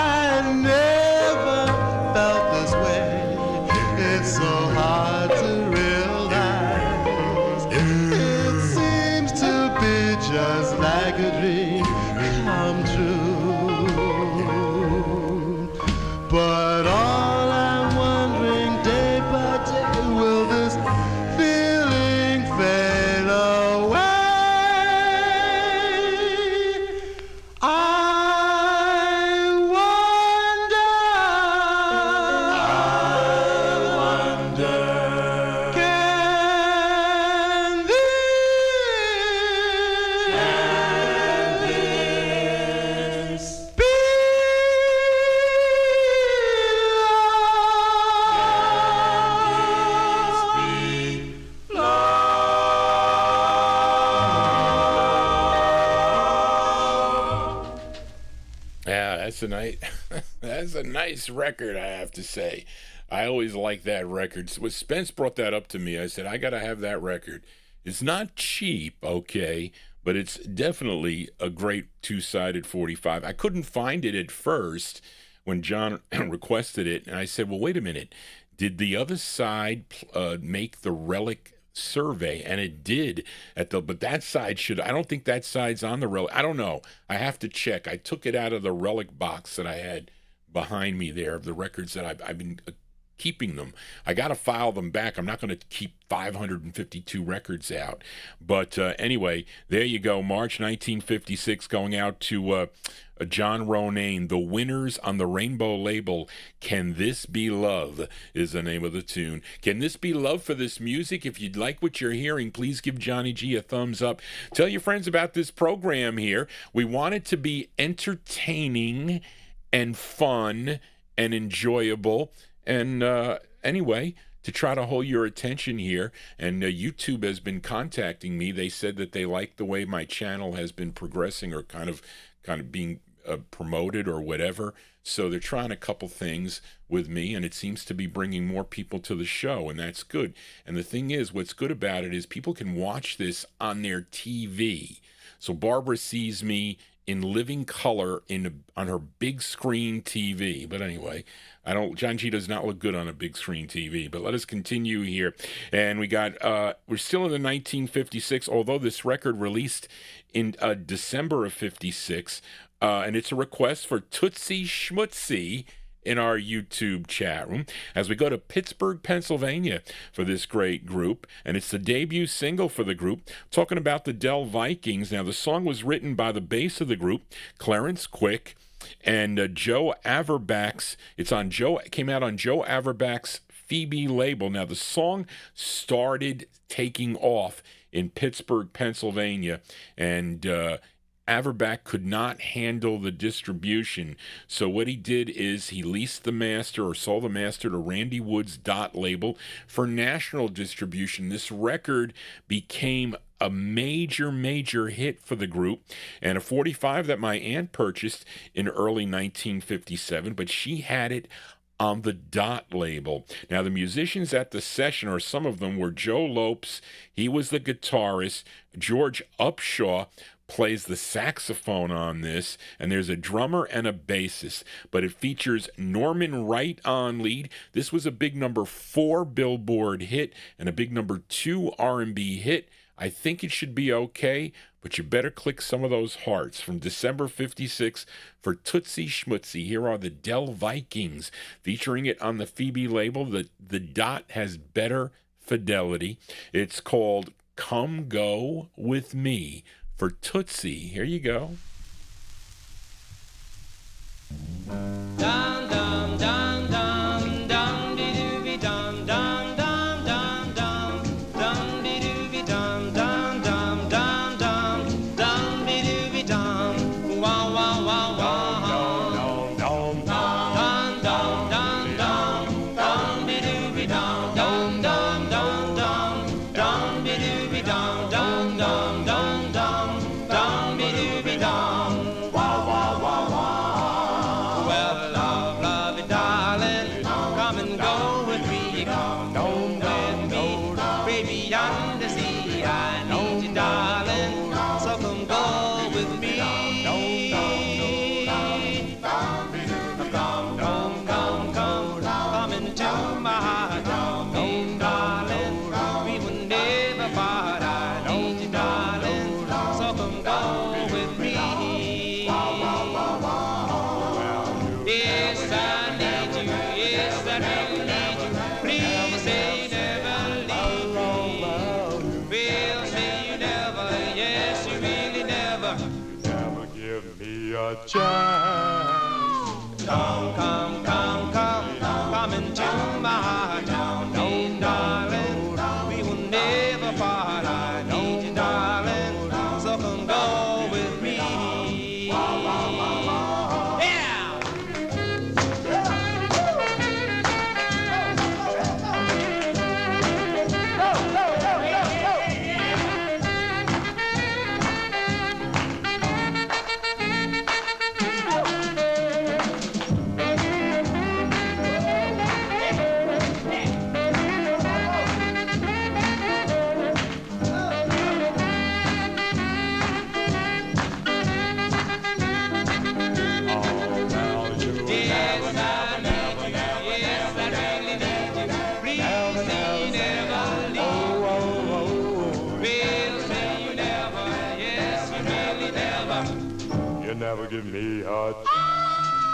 never felt this way. It's so hard to realize. It seems to be just like a dream come true. But all I'm wondering, day by day, will this feeling that's a nice, that's a nice record, I have to say. I always like that record. When Spence brought that up to me, I said, I got to have that record. It's not cheap, okay, but it's definitely a great two-sided 45. I couldn't find it at first when John requested it, and I said, well, wait a minute. Did the other side make the Relic Survey? And it did, but that side I don't think that side's on the Relic. I don't know. I have to check. I took it out of the Relic box that I had behind me there of the records that I've been keeping them. I got to file them back. I'm not going to keep 552 records out. But anyway, there you go. March 1956, going out to John Ronayne. The Winners on the Rainbow label. Can This Be Love is the name of the tune. Can this be love for this music? If you'd like what you're hearing, please give Johnny G a thumbs up. Tell your friends about this program here. We want it to be entertaining and fun and enjoyable. And anyway, to try to hold your attention here, and YouTube has been contacting me. They said that they like the way my channel has been progressing or kind of being promoted or whatever. So they're trying a couple things with me, and it seems to be bringing more people to the show, and that's good. And the thing is, what's good about it is people can watch this on their TV. So Barbara sees me in living color on her big screen TV. But anyway, John G does not look good on a big screen TV. But let us continue here. And we got, we're still in the 1956, although this record released in December of 56. And it's a request for Tootsie Schmutzie in our YouTube chat room as we go to Pittsburgh, Pennsylvania for this great group. And it's the debut single for the group, talking about the Dell Vikings. Now, the song was written by the bass of the group, Clarence Quick, and Joe Averbach's. It came out on Joe Averbach's Phoebe label. Now, the song started taking off in Pittsburgh, Pennsylvania, and Averbach could not handle the distribution. So what he did is he leased the master or sold the master to Randy Wood's Dot label for national distribution. This record became a major hit for the group, and a 45 that my aunt purchased in early 1957, but she had it on the Dot label. Now, the musicians at the session, or some of them, were Joe Lopes. He was the guitarist. George Upshaw plays the saxophone on this, and there's a drummer and a bassist, but it features Norman Wright on lead. This was a big number 4 Billboard hit and a big number 2 R&B hit. I think it should be okay, but you better click some of those hearts. From December 56 for Tootsie Schmutzie, here are the Dell Vikings, featuring it on the Phoebe label. The Dot has better fidelity. It's called Come Go With Me. For Tootsie, here you go. Dum dum dum dum dum dee doo dum dum dum dum dum dum dee doo dum dum dum dum dum dum dee doo dum wow wow wow wow dum dum dum dum dum dum dee doo dum dum dum dum dum dum dee doo dum dum dum dum dum dee doo dum wow wow wow wow. Well, lovey darling, come and go with me, come home with me, baby yonder sea. I need you, darling, so come go with me. Come into my heart, darling, we will never part. I need you, darling, so come go with me. Yes, I need you, yes, I really need you. Please say you never leave me. Well, say you never, yes, you really never. Never give me a chance. Come into my heart, darling, we will never part. I need you, darling, so come go with me. Yeah! never give me a chop,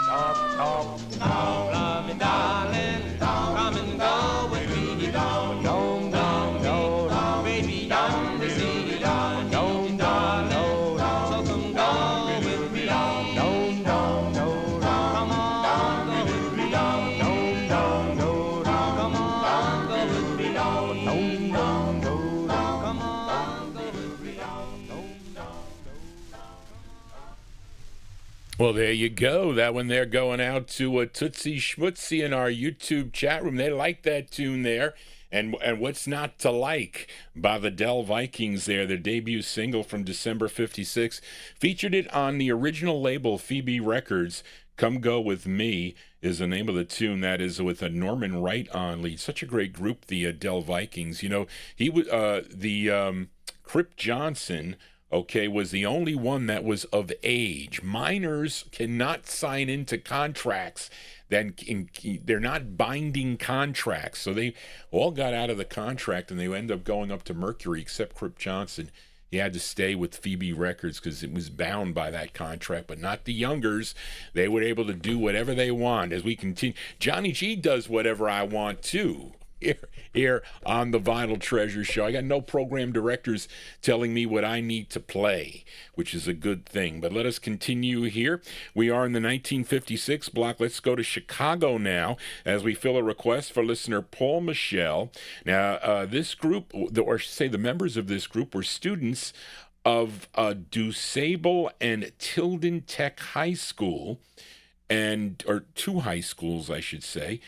chop. Don't love me, darling. Come and go with me. Don't, don't, don't, baby, don't deceive me. Don't, don't, darling. So come go with me. Don't, don't, come on, go with me. Don't, don't, come on, go with me. Don't, don't, come on, go with me. Well, there you go. That one there going out to Tootsie Schmutzie in our YouTube chat room. They like that tune there. And What's Not to Like by the Dell Vikings there, their debut single from December 56. Featured it on the original label, Phoebe Records. Come Go With Me is the name of the tune. That is with a Norman Wright on lead. Such a great group, the Dell Vikings. You know, he was Crip Johnson, okay, was the only one that was of age. Minors cannot sign into contracts. They're not binding contracts. So they all got out of the contract, and they end up going up to Mercury, except Crip Johnson. He had to stay with Phoebe Records because it was bound by that contract, but not the Youngers. They were able to do whatever they want. As we continue, Johnny G does whatever I want too. Here on the Vinyltreasure Show. I got no program directors telling me what I need to play, which is a good thing. But let us continue here. We are in the 1956 block. Let's go to Chicago now as we fill a request for listener Paul Michel. Now, this group, or I should say the members of this group, were students of DuSable and Tilden Tech High School, or two high schools, I should say.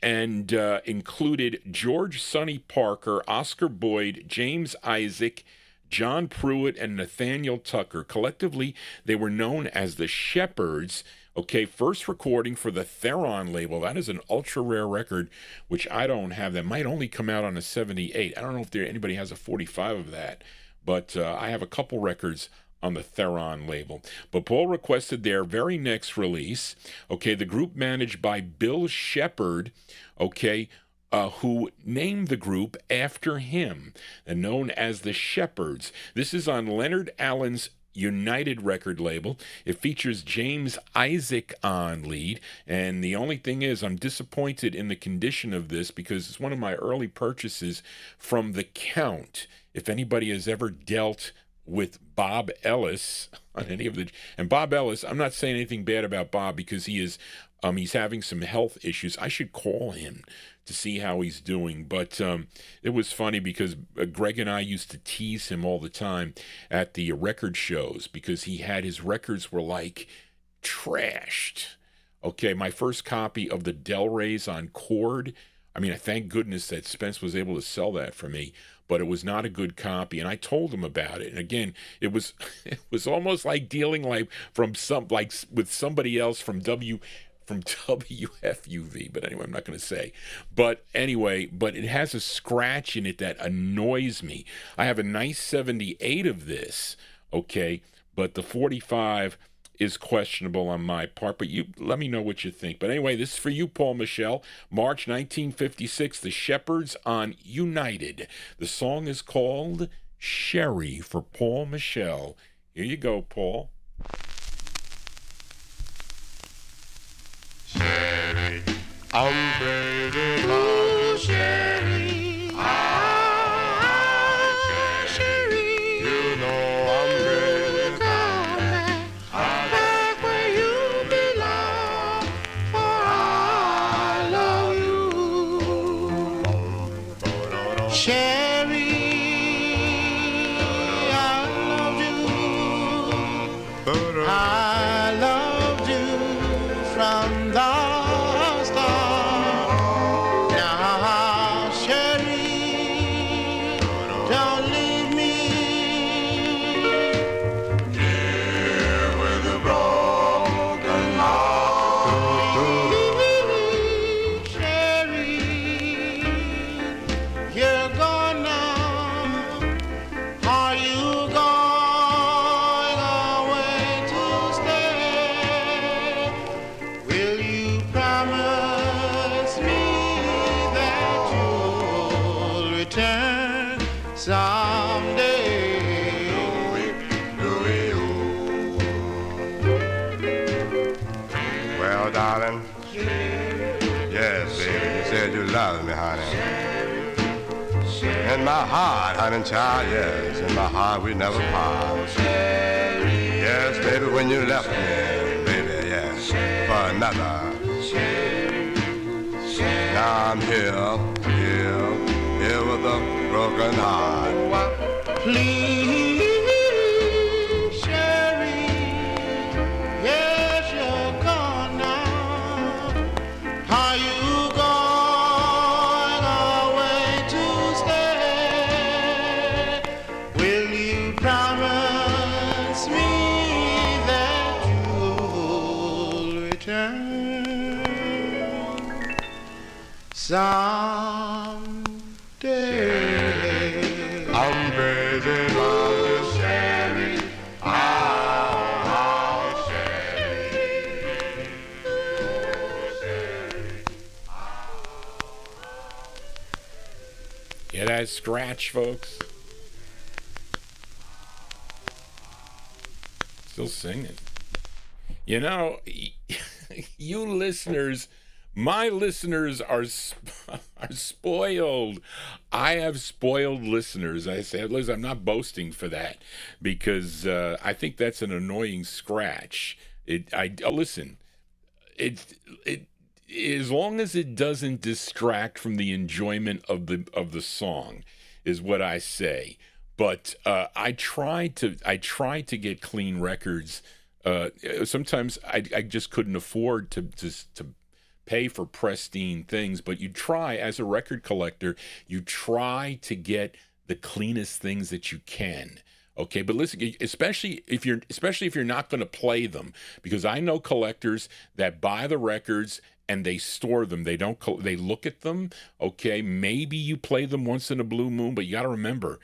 And included George Sonny Parker, Oscar Boyd, James Isaac, John Pruitt, and Nathaniel Tucker. Collectively, they were known as the Shepherds. Okay, first recording for the Theron label. That is an ultra-rare record, which I don't have. That might only come out on a 78. I don't know if anybody has a 45 of that, but I have a couple records on the Theron label. But Paul requested their very next release, okay, the group managed by Bill Shepard, okay, who named the group after him, and known as the Shepherds. This is on Leonard Allen's United record label. It features James Isaac on lead, and the only thing is I'm disappointed in the condition of this because it's one of my early purchases from The Count. If anybody has ever dealt with Bob Ellis on any of and Bob Ellis, I'm not saying anything bad about Bob because he is he's having some health issues. I should call him to see how he's doing. But it was funny because Greg and I used to tease him all the time at the record shows because his records were like trashed. Okay, my first copy of the Del Reys on Chord, I mean, thank goodness that Spence was able to sell that for me, but it was not a good copy, and I told him about it. And again, it was almost like dealing with somebody else from WFUV, but anyway, I'm not going to say. But anyway, it has a scratch in it that annoys me. I have a nice 78 of this, okay, but the 45 is questionable on my part, but you let me know what you think. But anyway, this is for you, Paul Michel. March 1956, the Shepherds on United. The song is called Sherry for Paul Michel. Here you go, Paul. Sherry, I'm crazy about Sherry. Sherry, you know I'm crazy about that. I'm back where you belong, for I love you. Sherry, I love you. I loved you from the start. Now, Sherry, don't leave me here with a broken heart. Sherry, you're gone now. Are you going away to stay? Will you promise me that you'll return someday? in my heart, honey child, yes, in my heart we never part. Yes, baby, when you left me, baby, yes, for another. Now I'm here with a broken heart. Please, Sherry, yes, you're gone now. Are you going away to stay? Will you promise me that you'll return someday? I'm crazy about this Sherry. Oh, Sherry. Oh, Sherry. Yeah, that scratch, folks. Still singing. You know, you listeners, my listeners are spoiled. I have spoiled listeners. I say, listen, I'm not boasting for that because I think that's an annoying scratch. Listen. It as long as it doesn't distract from the enjoyment of the song, is what I say. But I try to get clean records. Sometimes I just couldn't afford to pay for pristine things, but you try, as a record collector, you try to get the cleanest things that you can. Okay, but listen, especially if you're not going to play them, because I know collectors that buy the records and they store them. They look at them. Okay, maybe you play them once in a blue moon, but you got to remember,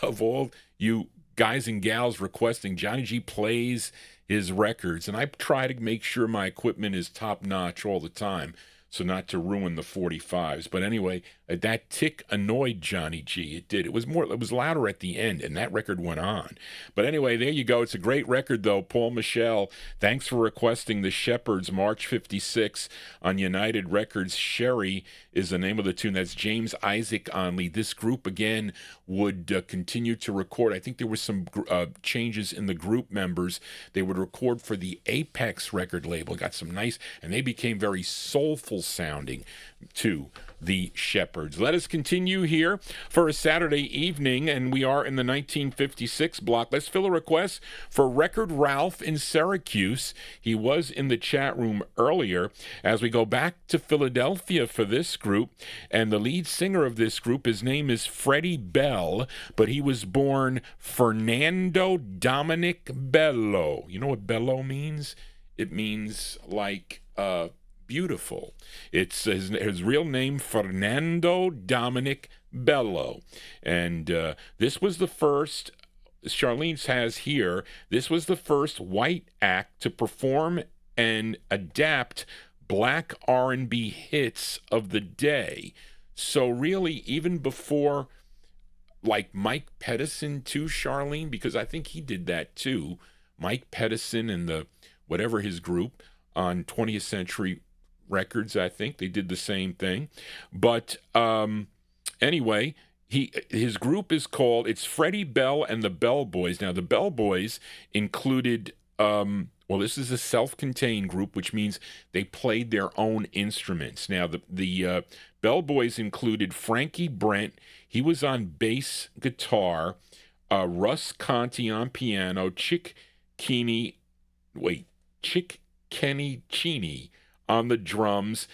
of all you guys and gals requesting, Johnny G plays his records, and I try to make sure my equipment is top notch all the time, so not to ruin the 45s. But anyway, that tick annoyed Johnny G. It did. It was louder at the end, and that record went on. But anyway, there you go. It's a great record, though. Paul Michel, thanks for requesting the Shepherds, March 56 on United Records. Sherry is the name of the tune. That's James Isaac Onley. This group, again, would continue to record. I think there were some changes in the group members. They would record for the Apex record label. Got some nice, and they became very soulful sounding too, the Shepherds. Let us continue here for a Saturday evening, and we are in the 1956 block. Let's fill a request for Record Ralph in Syracuse. He was in the chat room earlier. As we go back to Philadelphia for this group, and the lead singer of this group, his name is Freddie Bell, but he was born Fernando Dominic Bello. You know what Bello means? It means like beautiful. It's his real name, Fernando Dominic Bello. And this was the first, Charlene has here, this was the first white act to perform and adapt black R&B hits of the day. So really, even before, like Mike Pedersen too, Charlene, because I think he did that too. Mike Pedersen and the, whatever his group on 20th Century Records, I think they did the same thing. But anyway, his group is called, it's Freddie Bell and the Bell Boys. Now, the Bell Boys included, well, this is a self-contained group, which means they played their own instruments. Now, the Bell Boys included Frankie Brent. He was on bass guitar, Russ Conti on piano, Chick Kenny Cheney on the drums,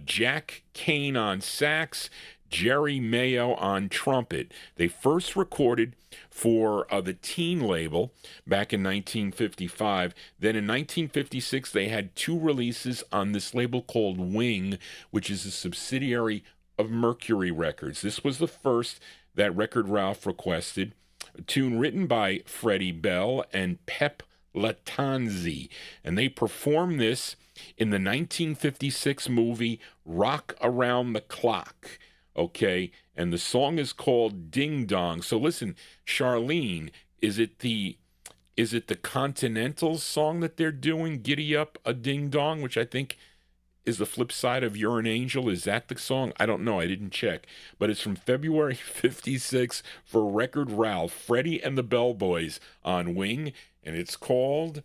Jack Kane on sax, Jerry Mayo on trumpet. They first recorded for the Teen label back in 1955. Then in 1956, they had two releases on this label called Wing, which is a subsidiary of Mercury Records. This was the first that Record Ralph requested. A tune written by Freddie Bell and Pep Latanzi, and they performed this in the 1956 movie Rock Around the Clock. Okay, and the song is called Ding Dong. So listen, Charlene, is it the Continental song that they're doing, Giddy Up a Ding Dong, which I think is the flip side of You're an Angel? Is that the song? I don't know. I didn't check. But it's from February 56 for Record Ralph, Freddie and the Bellboys on Wing, and it's called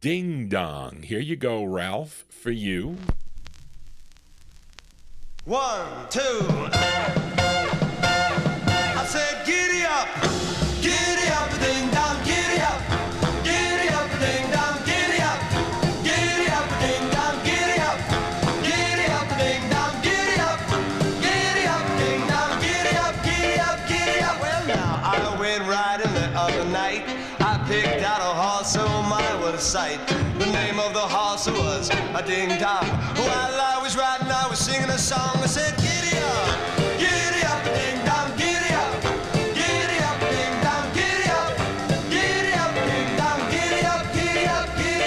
Ding Dong. Here you go, Ralph, for you. 1, 2. I said, giddy up, ding dong, giddy up, ding dong, giddy up, ding dong, giddy up, ding dong, giddy up, ding dong, giddy up. Well, now I went riding the other night. I picked out a horse, oh my, what a sight. The name of the horse was a ding dong. While I was riding, I was singing a song. I said, giddy up, ding dong, giddy up, ding dong, giddy up, ding dong, giddy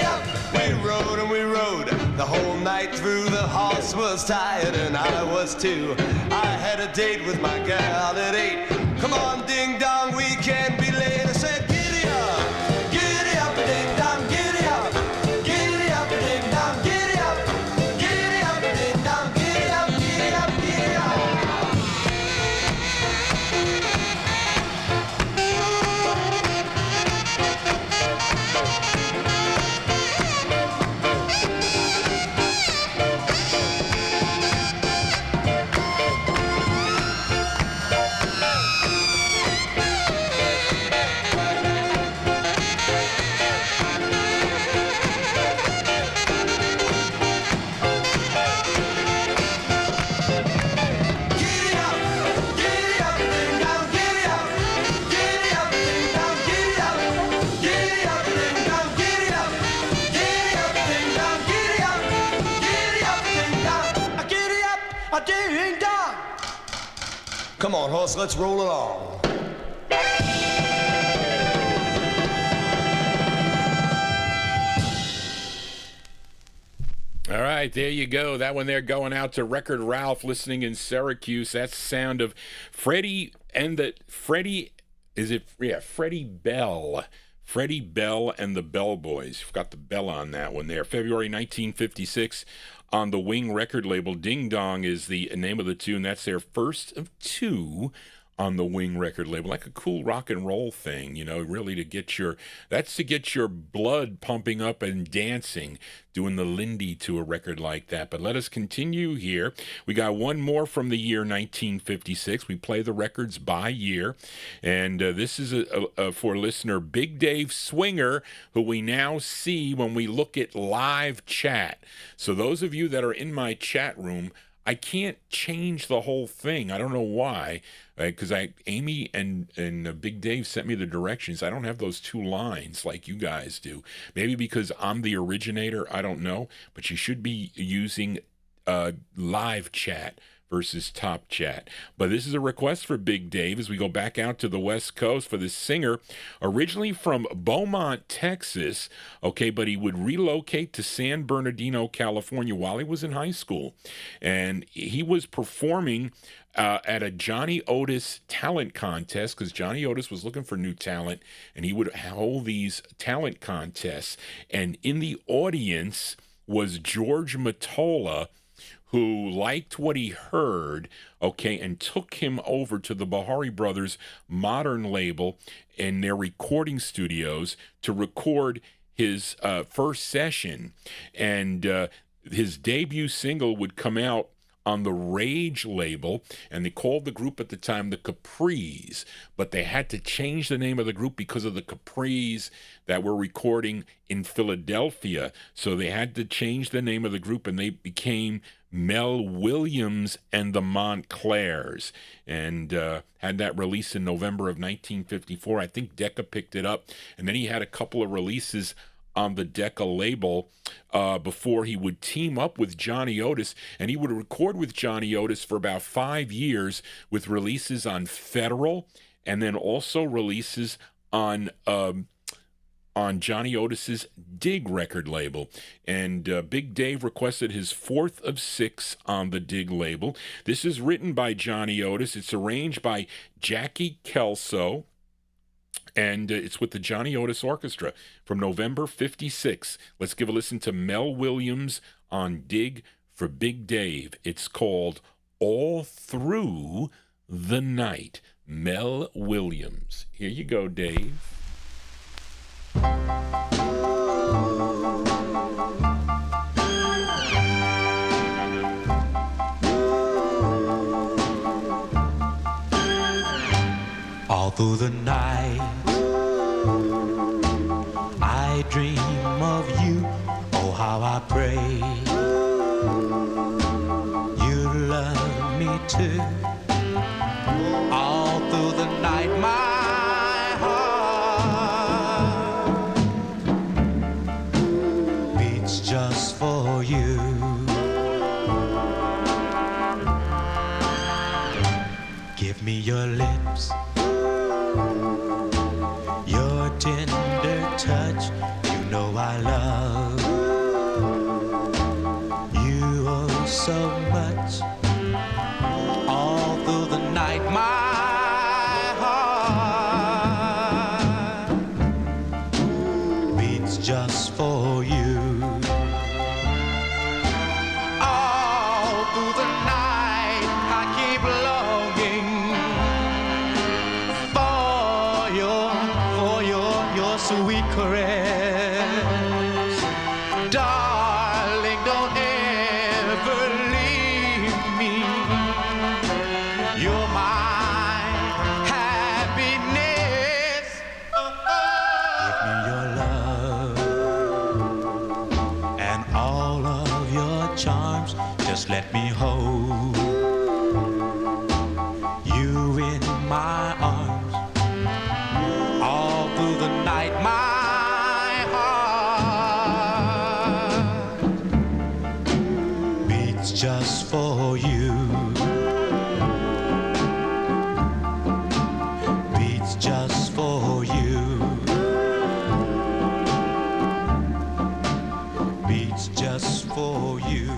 up. We rode and we rode the whole night through. The horse was tired and I was too. I had a date with my gal at 8. Come on, ding dong, we can't be late. I said, giddy up, ding dong, giddy up, ding dong, giddy up, ding dong, giddy up. Come on, horse, let's roll along. All right, there you go. That one there going out to Record Ralph listening in Syracuse. That's the sound of Freddie Bell. Freddie Bell and the Bellboys. Got the bell on that one there. February 1956 on the Wing record label. Ding Dong is the name of the tune. That's their first of 2 on the Wing record label. Like a cool rock and roll thing, you know, really to get your blood pumping up and dancing, doing the Lindy to a record like that. But let us continue here. We got one more from the year 1956. We play the records by year. And this is for listener Big Dave Swinger, who we now see when we look at live chat. So those of you that are in my chat room, I can't change the whole thing. I don't know why, because Amy and Big Dave sent me the directions. I don't have those 2 lines like you guys do. Maybe because I'm the originator. I don't know. But you should be using live chat versus top chat. But this is a request for Big Dave as we go back out to the West Coast for this singer, originally from Beaumont, Texas, okay, but he would relocate to San Bernardino, California while he was in high school. And he was performing at a Johnny Otis talent contest, because Johnny Otis was looking for new talent, and he would hold these talent contests. And in the audience was George Mottola, who liked what he heard, okay, and took him over to the Bahari Brothers modern label in their recording studios to record his first session. And his debut single would come out on the Rage label, and they called the group at the time the Capris, but they had to change the name of the group because of the Capris that were recording in Philadelphia. So they had to change the name of the group, and they became Mel Williams and the Montclairs, and had that released in November of 1954. I think Decca picked it up, and then he had a couple of releases on the Decca label before he would team up with Johnny Otis, and he would record with Johnny Otis for about 5 years with releases on Federal, and then also releases on Johnny Otis's Dig record label. And Big Dave requested his 4th of 6 on the Dig label. This is written by Johnny Otis. It's arranged by Jackie Kelso, and it's with the Johnny Otis Orchestra from November 56. Let's give a listen to Mel Williams on Dig for Big Dave. It's called All Through the Night. Mel Williams. Here you go, Dave. All through the night I dream of you. Oh, how I pray you love me too. All through the night my heart beats just for you. Give me your lips, your tender touch, you know I love you oh so much. All through the night my heart beats just for you. All through the night I keep longing your sweet caress. Darling, don't ever leave me. You're my happiness. Give me your love and all of your charms. Just let me hold you in my arms. All through the night my heart beats just for you. Beats just for you. Beats just for you.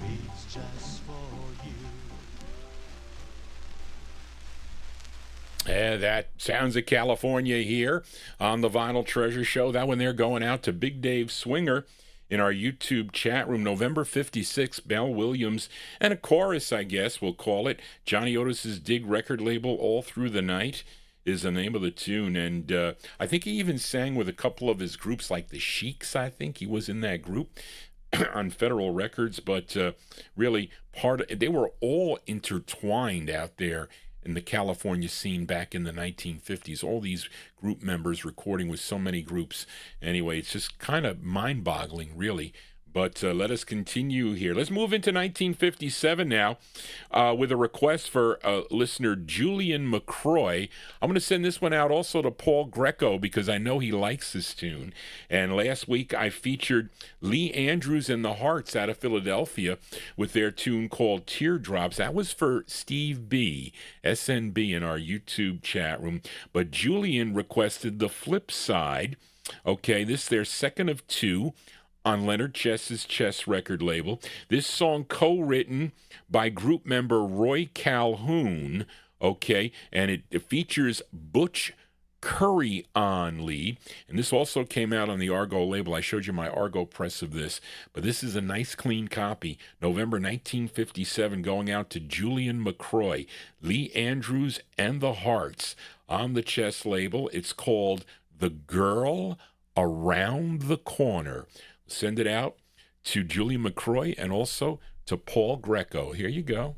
Beats just for you. That sounds of California here on the Vinyltreasure Show. That one there going out to Big Dave Swinger in our YouTube chat room. November 56, Mel Williams, and a chorus, I guess we'll call it. Johnny Otis's Dig record label, All Through the Night is the name of the tune. And I think he even sang with a couple of his groups, like the Sheiks. I think he was in that group on Federal Records. But really, they were all intertwined out there in the California scene back in the 1950s. All these group members recording with so many groups. Anyway, it's just kind of mind-boggling, really. But let us continue here. Let's move into 1957 now with a request for listener Julian McCroy. I'm going to send this one out also to Paul Greco because I know he likes this tune. And last week I featured Lee Andrews and the Hearts out of Philadelphia with their tune called Teardrops. That was for Steve B, SNB, in our YouTube chat room. But Julian requested the flip side. Okay, this is their second of two on Leonard Chess's Chess record label. This song co-written by group member Roy Calhoun, okay, and it features Butch Curry on lead, and this also came out on the Argo label. I showed you my Argo press of this, but this is a nice clean copy. November 1957, going out to Julian McCroy, Lee Andrews and the Hearts on the Chess label. It's called The Girl Around the Corner. Send it out to Julian McCroy and also to Paul Greco. Here you go.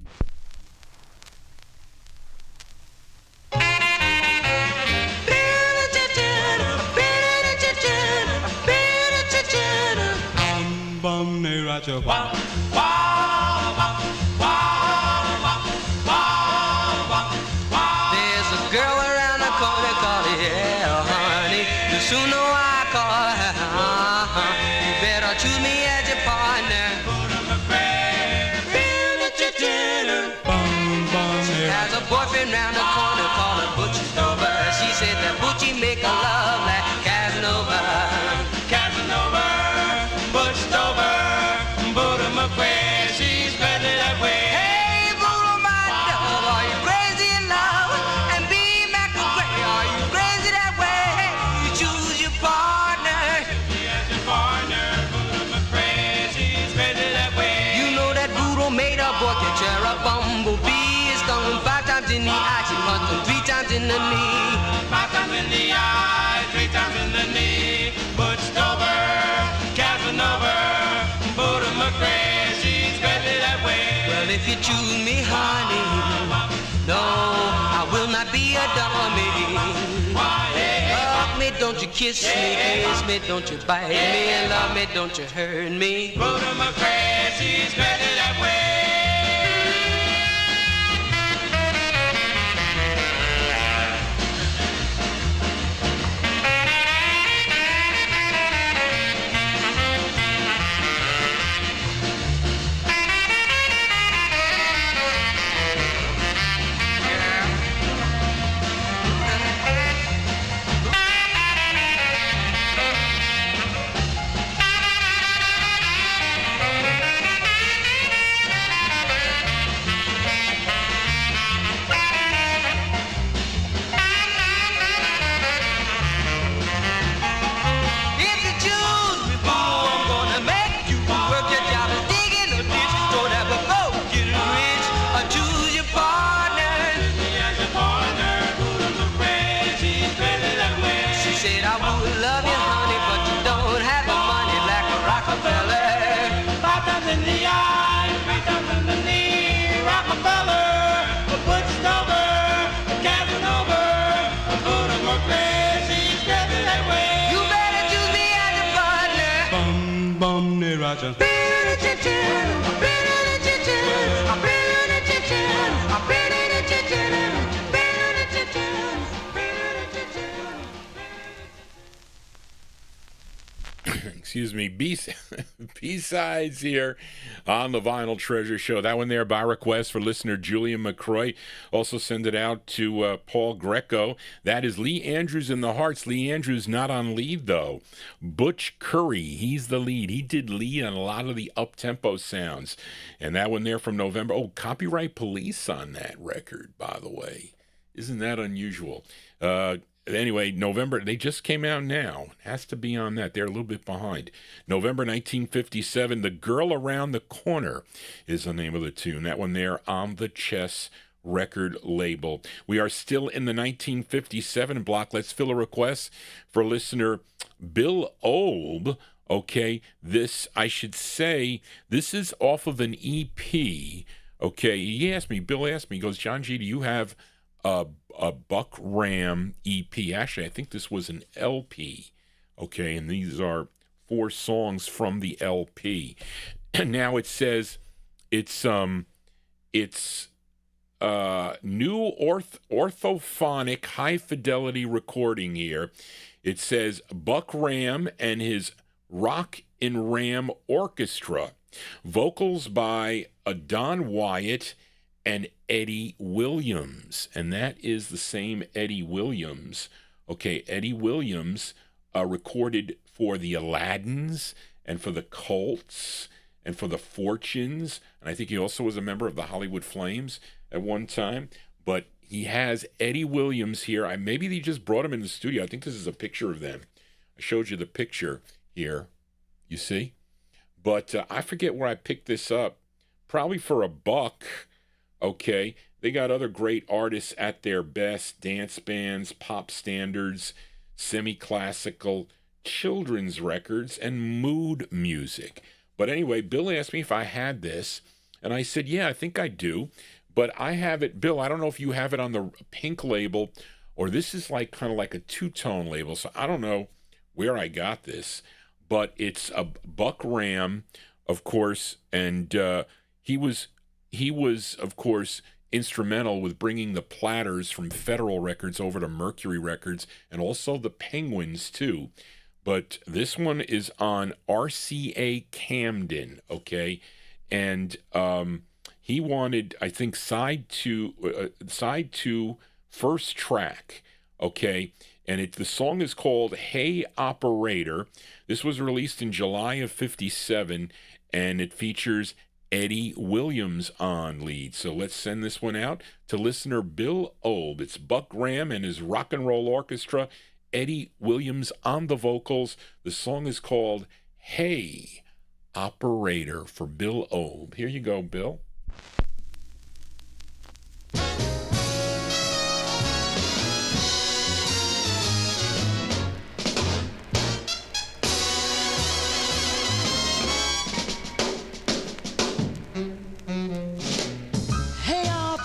There's a girl around the corner called, yeah, honey. The sooner I call her, you better choose me as your partner. She has a boyfriend round the corner called a Butch Stover. She said that Butchie make a love like Casanova. Casanova, Butch Stover, Buddha McQuay, she's better that way. Hey, Buddha, my dove, are you crazy in love? And B McQuay, are you crazy that way? You choose your partner. the knee. 5 times in the eye, 3 times in the knee. Butch Stover, Casanova, Buddha McRae, she's crazy that way. Well, if you choose me, honey, no, I will not be a dummy. Love me, don't you kiss me, don't you bite me, and love me, don't you hurt me. Buddha McRae, she's crazy that way. Roger. Excuse me, B-sides here on the Vinyltreasure Show. That one there by request for listener Julian McCroy. Also send it out to Paul Greco. That is Lee Andrews in the Hearts. Lee Andrews not on lead, though. Butch Curry, he's the lead. He did lead on a lot of the up-tempo sounds. And that one there from November. Oh, Copyright Police on that record, by the way. Isn't that unusual? Anyway, November, they just came out now. Has to be on that. They're a little bit behind. November 1957, The Girl Around the Corner is the name of the tune. That one there on the Chess record label. We are still in the 1957 block. Let's fill a request for listener Bill Olb. Okay, this, I should say, this is off of an EP. Okay, Bill asked me, he goes, John G., do you have a Buck Ram EP? Actually, I think this was an LP. Okay, and these are 4 songs from the LP. And now it says it's new orthophonic high fidelity recording here. It says Buck Ram and his Rock and Ram Orchestra. Vocals by Don Wyatt and Eddie Williams, and that is the same Eddie Williams. Okay, Eddie Williams recorded for the Aladdins and for the Colts and for the Fortunes, and I think he also was a member of the Hollywood Flames at one time. But he has Eddie Williams here. Maybe they just brought him in the studio. I think this is a picture of them. I showed you the picture here. You see? But I forget where I picked this up. Probably for $1. Okay, they got other great artists at their best, dance bands, pop standards, semi-classical, children's records, and mood music. But anyway, Bill asked me if I had this, and I said, yeah, I think I do. But I have it, Bill, I don't know if you have it on the pink label, or this is like kind of like a two-tone label, so I don't know where I got this. But it's a Buck Ram, of course, and he was, of course, instrumental with bringing the Platters from Federal Records over to Mercury Records, and also the Penguins, too. But this one is on RCA Camden, okay? And he wanted, I think, side two, first track, okay? And the song is called Hey Operator. This was released in July of 57, and it features Eddie Williams on lead. So let's send this one out to listener Bill Olb. It's Buck Ram and his rock and roll orchestra, Eddie Williams on the vocals. The song is called Hey Operator for Bill Olb. Here you go, Bill.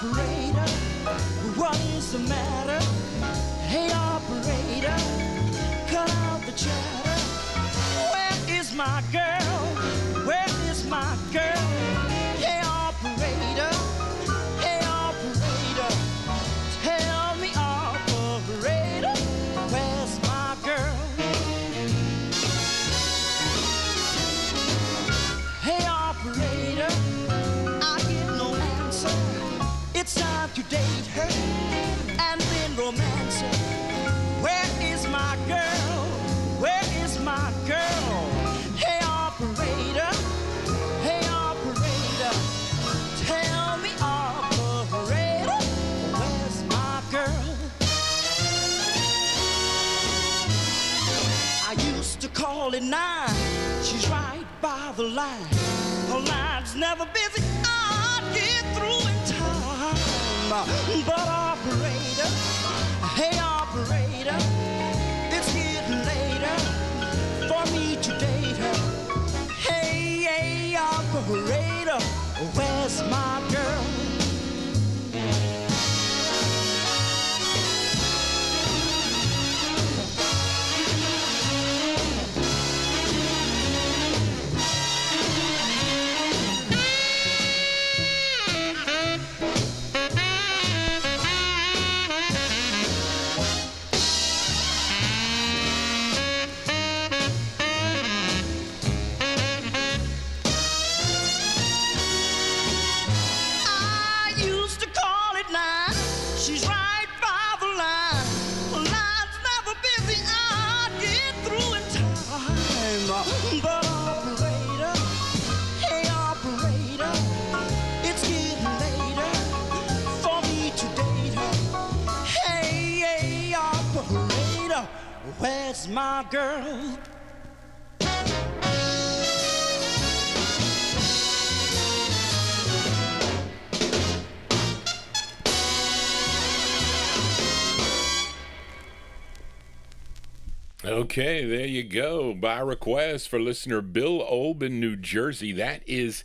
operator, what is the matter? Hey, operator, cut out the chatter. Where is my girl? Where is my girl? Hey, operator, tell me, operator, where's my girl? Hey, operator, I get no answer. It's time to date her and then romance her. Where is my girl? Where is my girl? Hey, operator, tell me, operator, where's my girl? I used to call it 9. She's right by the line. Her line's never busy. I'd get through in time. But operator, hey, operator, it's getting later for me to date her. Hey, operator, where's my girl? She's right by the line. The line's never busy. I'd get through in time. But operator, hey, operator, it's getting later for me to date her. Hey, operator, where's my girl? Okay, there you go. By request for listener Bill Olb in New Jersey. That is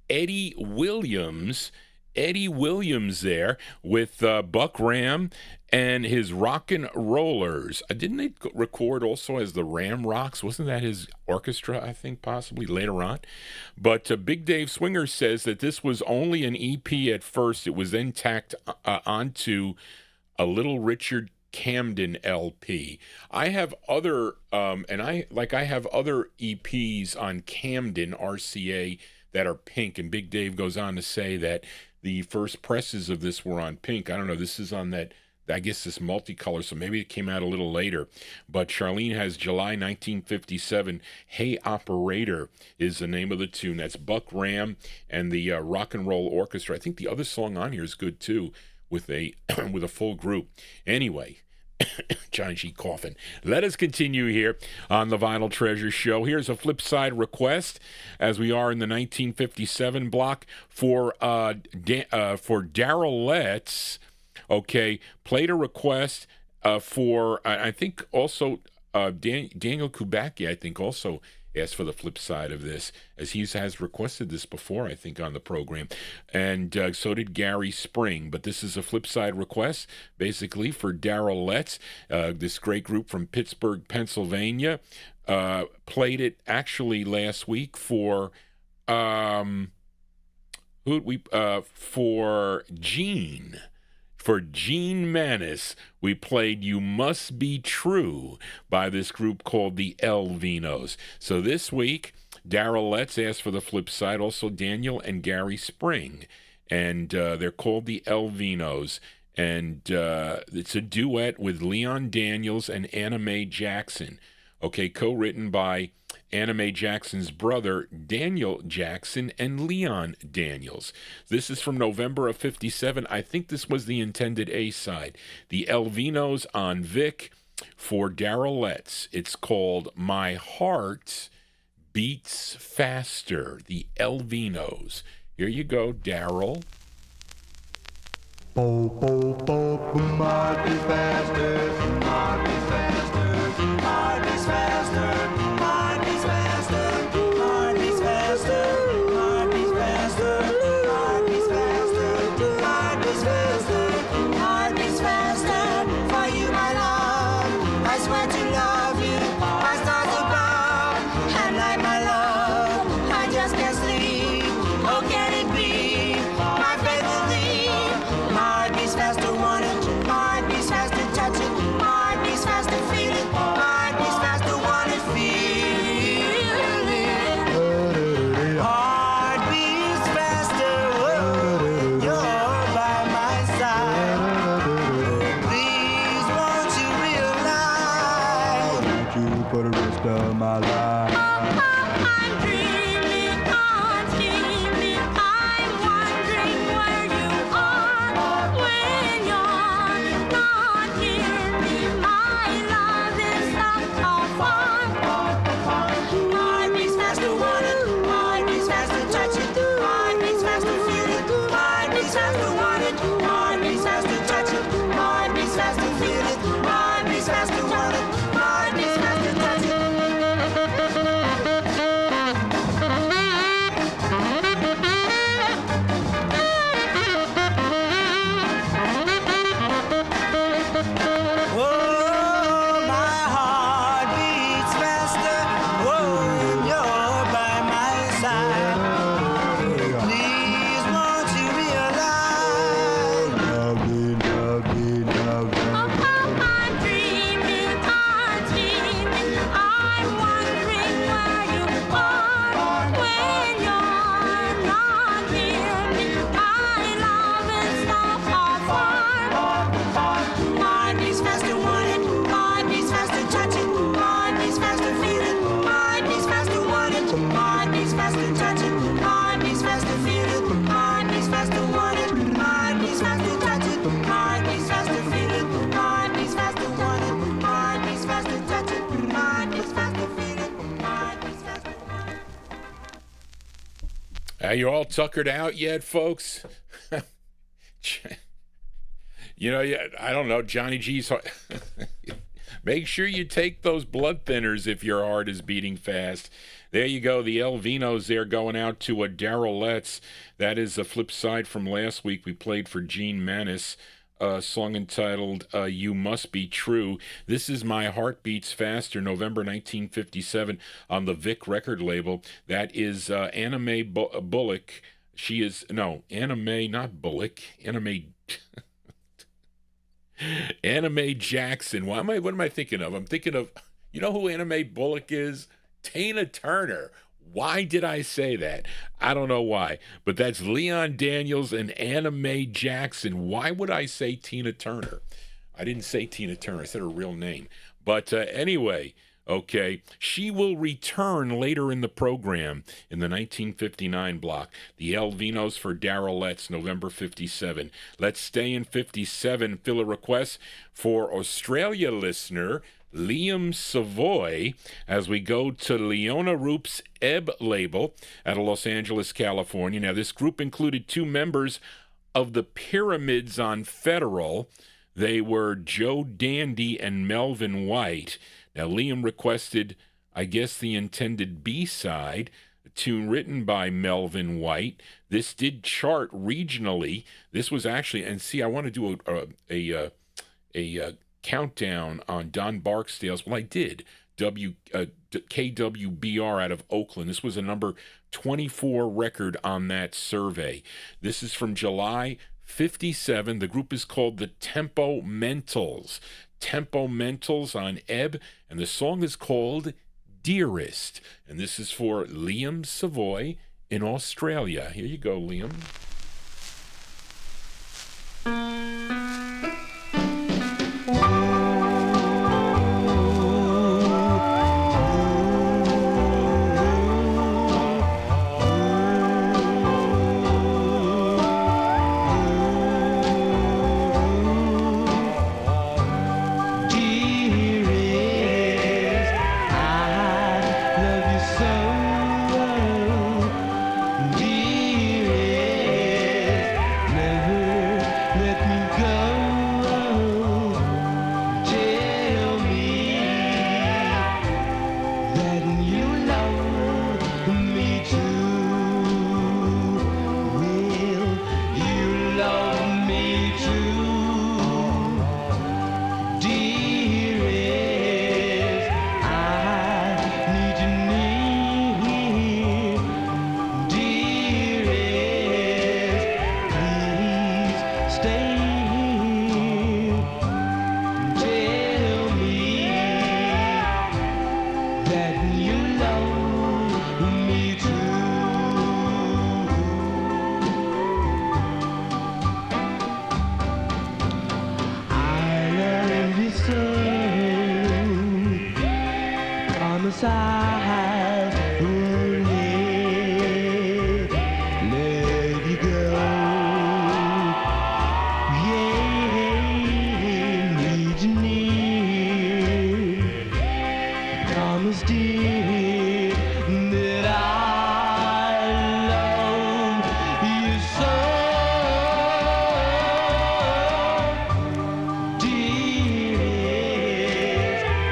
Eddie Williams. Eddie Williams there with Buck Ram and his Rockin' Rollers. Didn't they record also as the Ram Rocks? Wasn't that his orchestra, I think, possibly later on? But Big Dave Swinger says that this was only an EP at first. It was then tacked onto a Little Richard Camden LP. I have other I have other EPs on Camden RCA that are pink, and Big Dave goes on to say that the first presses of this were on pink. I don't know, this is on that, I guess, this multicolor, so maybe it came out a little later. But Charlene has July 1957. Hey Operator is the name of the tune. That's Buck Ram and the Rock and Roll Orchestra. I think the other song on here is good too, with a with a full group. Anyway, Johnny G coughing. Let us continue here on the Vinyltreasure Show. Here's a flip side request, as we are in the 1957 block for Darrell Letts. Okay, played a request for I think also Daniel Kubacki. I think also asked for the flip side of this, as he has requested this before, I think, on the program. And so did Gary Spring. But this is a flip side request, basically, for Darrell Letts, this great group from Pittsburgh, Pennsylvania. Played it actually last week for Gene. For Gene Manis, we played You Must Be True by this group called the El Vinos. So this week, Darrell Letts asked for the flip side, also Daniel and Gary Spring. And they're called the El Vinos. And it's a duet with Leon Daniels and Anna Mae Jackson. Okay, co-written by Anna Mae Jackson's brother, Daniel Jackson, and Leon Daniels. This is from November of 57. I think this was the intended A-side. The El Vinos on Vic for Darrell Letts. It's called My Heart Beats Faster. The El Vinos. Here you go, Darrell. Bo, bo, bo, boom, heart beats faster, heart beats faster, heart beats faster, heart beats faster, heart beats faster, heart beats faster, heart beats faster, heart beats faster. my life. I'm dreaming, I'm scheming, I'm wondering where you are when you're not near me. My love is so far. My beats fast to want it, my beats fast to touch it, my beats fast to feel it, my beats fast to want it, my beats fast to touch it, my beats fast to feel it, my beats fast to want it, my beats fast to touch it. Oh, my heart beats faster. When you're by my side. Please, won't you realize? Love me, love me, love me. I'm dreaming, I'm scheming, I'm wondering where you are when you're not near me. My love is so far. My beats fast to want it, my beats fast to touch it, my beats fast to feel it, my beats fast to want it, my beats fast to touch it, my beats fast to feel it, my beats fast to want it, my beats fast to touch it, my beats fast to feel it, my beats fast to want it, my beats fast to touch it, my beats fast to feel it, my beats fast to want it. Are you all tuckered out yet, folks? You know, yeah, I don't know, Johnny G's. Make sure you take those blood thinners if your heart is beating fast. There you go, the El Vinos there going out to a Darrell Letts. That is a flip side from last week. We played for Gene Manis, a song entitled You Must Be True. This is My Heart Beats Faster, November 1957 on the Vic record label. That is Anime Bullock. She is, no, Anime, not Bullock, Anime... Anime Jackson. What am I thinking of? I'm thinking of, you know who Anime Bullock is? Tina Turner. Why did I say that? I don't know why. But that's Leon Daniels and Anime Jackson. Why would I say Tina Turner? I didn't say Tina Turner. I said her real name. But anyway, okay, she will return later in the program in the 1959 block. The El Vinos for Darrell Letts, November 57. Let's stay in 57. Fill a request for Australia listener Liam Savoy as we go to Leona Roop's Ebb label out of Los Angeles, California. Now, this group included two members of the Pyramids on Federal. They were Joe Dandy and Melvin White. Now, Liam requested, I guess, the intended B-side, a tune written by Melvin White. This did chart regionally. This was actually, and see, I want to do a countdown on Don Barksdale's. Well, I did. KWBR out of Oakland. This was a number 24 record on that survey. This is from July 57. The group is called the Tempo Mentals. Tempo Mentals on Ebb, and the song is called Dearest. And this is for Liam Savoy in Australia. Here you go, Liam. Stay promise I won't let you go. Yeah, need you near. Promise, dear, that I love you so. Dear,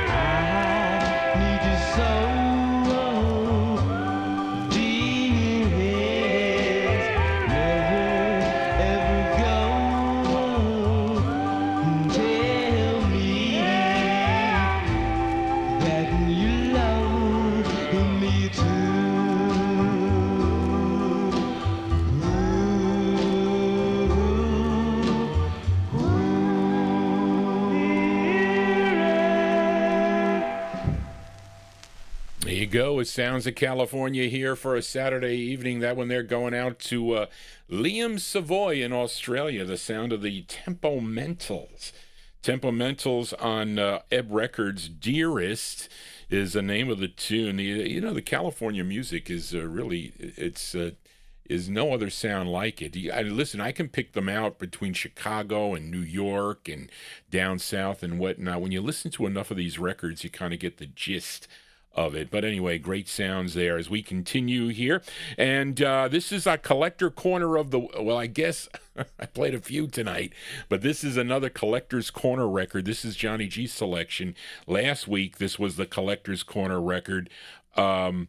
I need you so. Dear, never ever go. Tell me that you love me There you go. It sounds of California here for a Saturday evening. That one they're going out to Liam Savoy in Australia. The sound of the Tempomentals. Tempomentals on Ebb Records. Dearest is the name of the tune. The California music is is no other sound like it. Listen, I can pick them out between Chicago and New York and down south and whatnot. When you listen to enough of these records, you kind of get the gist of it. But anyway, great sounds there as we continue here. And this is a collector corner of the, well, I guess I played a few tonight, but this is another collector's corner record. This is Johnny G's selection. Last week, this was the collector's corner record on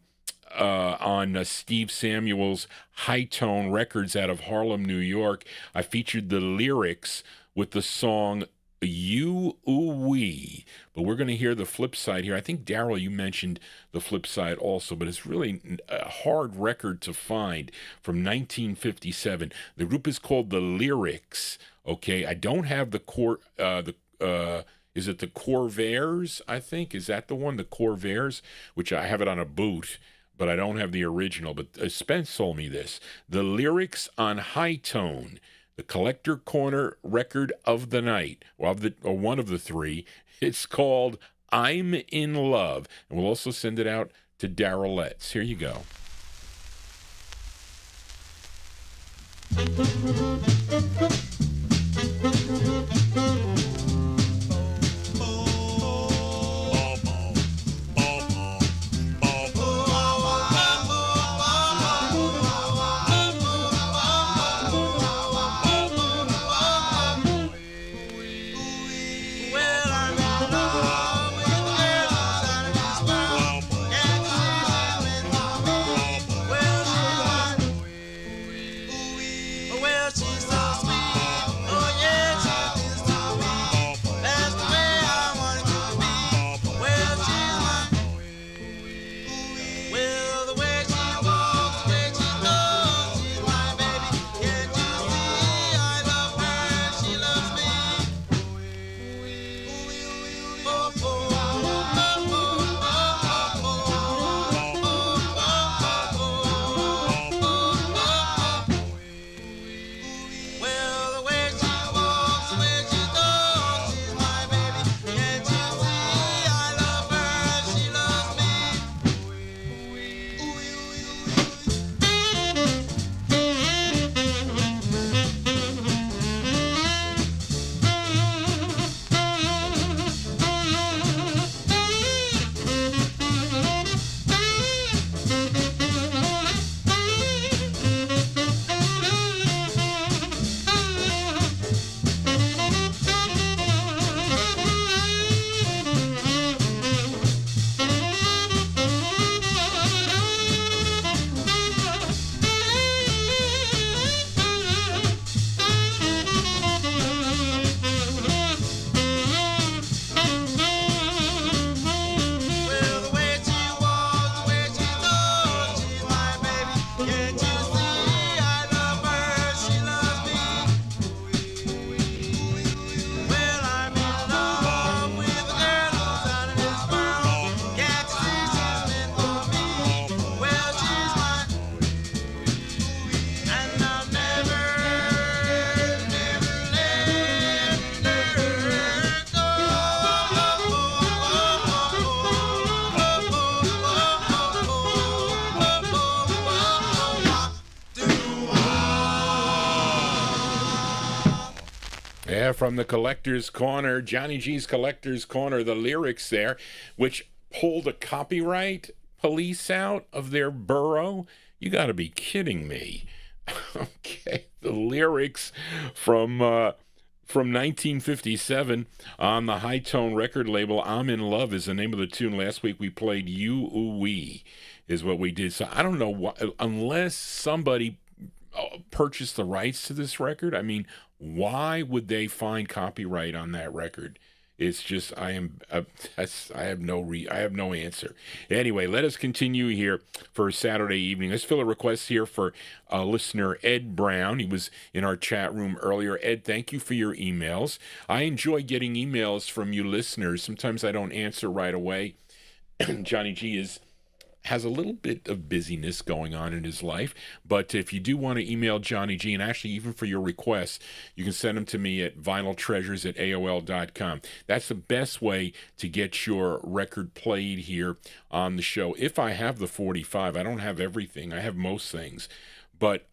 Steve Samuel's High Tone Records out of Harlem, New York. I featured the lyrics with the song You Ooh Wee, but we're going to hear the flip side here. I think, Daryl, you mentioned the flip side also, but it's really a hard record to find from 1957. The group is called The Lyrics, okay? I don't have the is it the Corvairs, I think? Is that the one, the Corvairs? Which I have it on a boot, but I don't have the original. But Spence told me this. The Lyrics on High Tone, the collector corner record of the night, or one of the three. It's called I'm in Love. And we'll also send it out to Daryl Letts. Here you go. Well, she's so sweet. Yeah, from the Collector's Corner, Johnny G's Collector's Corner, the lyrics there, which pulled a copyright police out of their borough. You got to be kidding me. Okay, the lyrics from 1957 on the High Tone record label. I'm in Love is the name of the tune. Last week we played You Ooh Wee is what we did. So I don't know what, unless somebody purchased the rights to this record. I mean, why would they find copyright on that record? It's just I have no answer. Anyway, let us continue here for Saturday evening. Let's fill a request here for listener Ed Brown. He was in our chat room earlier. Ed, thank you for your emails. I enjoy getting emails from you listeners. Sometimes I don't answer right away. Johnny G has a little bit of busyness going on in his life, but if you do want to email Johnny G, and actually even for your requests, you can send them to me at vinyltreasures@aol.com. That's the best way to get your record played here on the show. If I have the 45, I don't have everything. I have most things. But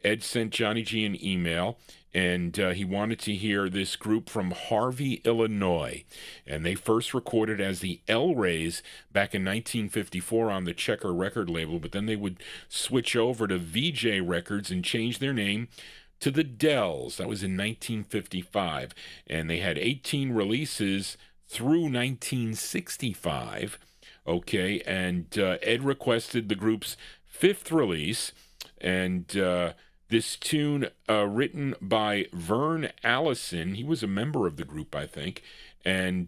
Ed sent Johnny G an email, and he wanted to hear this group from Harvey, Illinois. And they first recorded as the El Rays back in 1954 on the Checker record label, but then they would switch over to VJ Records and change their name to the Dells. That was in 1955. And they had 18 releases through 1965. Okay, and Ed requested the group's 5th release, and this tune written by Vern Allison. He was a member of the group, I think, and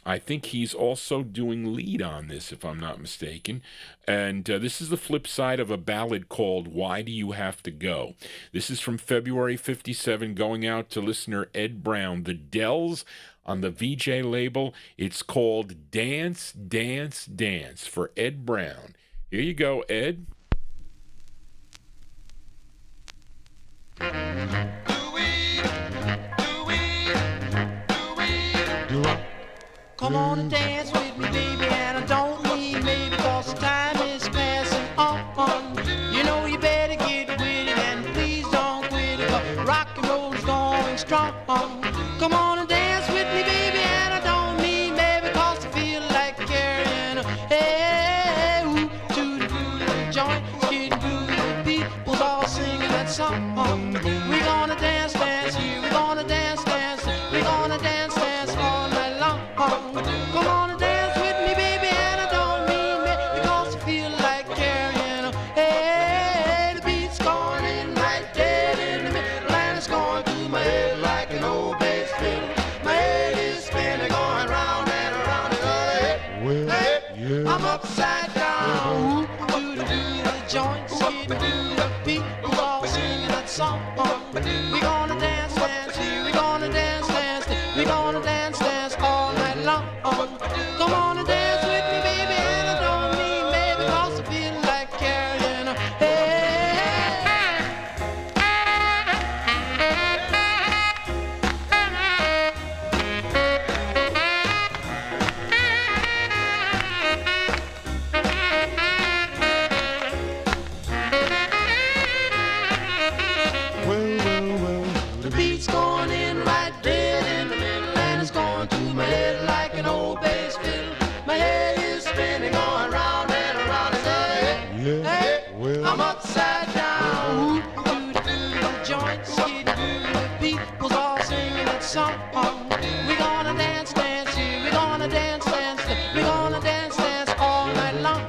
I think he's also doing lead on this, if I'm not mistaken. And this is the flip side of a ballad called Why Do You Have to Go? This is from February 57, going out to listener Ed Brown. The Dells on the VJ label. It's called Dance, Dance, Dance for Ed Brown. Here you go, Ed. Come on and dance with me, baby, and I don't mean maybe, cause the time is passing on. You know you better get with it, and please don't quit it, 'cause rock and roll is going strong. Come on and dance with me, baby, and I don't mean maybe, cause I feel like carrying a hey, ooh, to the joint, getting through the people's all singing that song. We're gonna dance, dance here, we're gonna dance, dance, we're gonna dance, dance all night long. Come on and dance with me, baby, and I don't mean me, because I feel like carrying a hey, the beat's going in right dead in the middle, and it's going through my head like an old bass fiddle. My head is spinning, going round and around and around. Hey, I'm upside down, do the joints, getting through the people all singing that song. We're gonna dance, dance here, we're gonna dance, dance, we're gonna dance, dance all night long. Come on and dance with me, baby, and I don't mean maybe, cause I feel like carrying a the beat's going in right dead in the middle, and it's going through my head like an old bass fiddle. My head is spinning, going round and around. And hey, hey, I'm upside down. Do the joints, getting through the people's all singing that song. We're gonna dance, dance here, we're gonna dance, dance, we're gonna dance, dance all night long.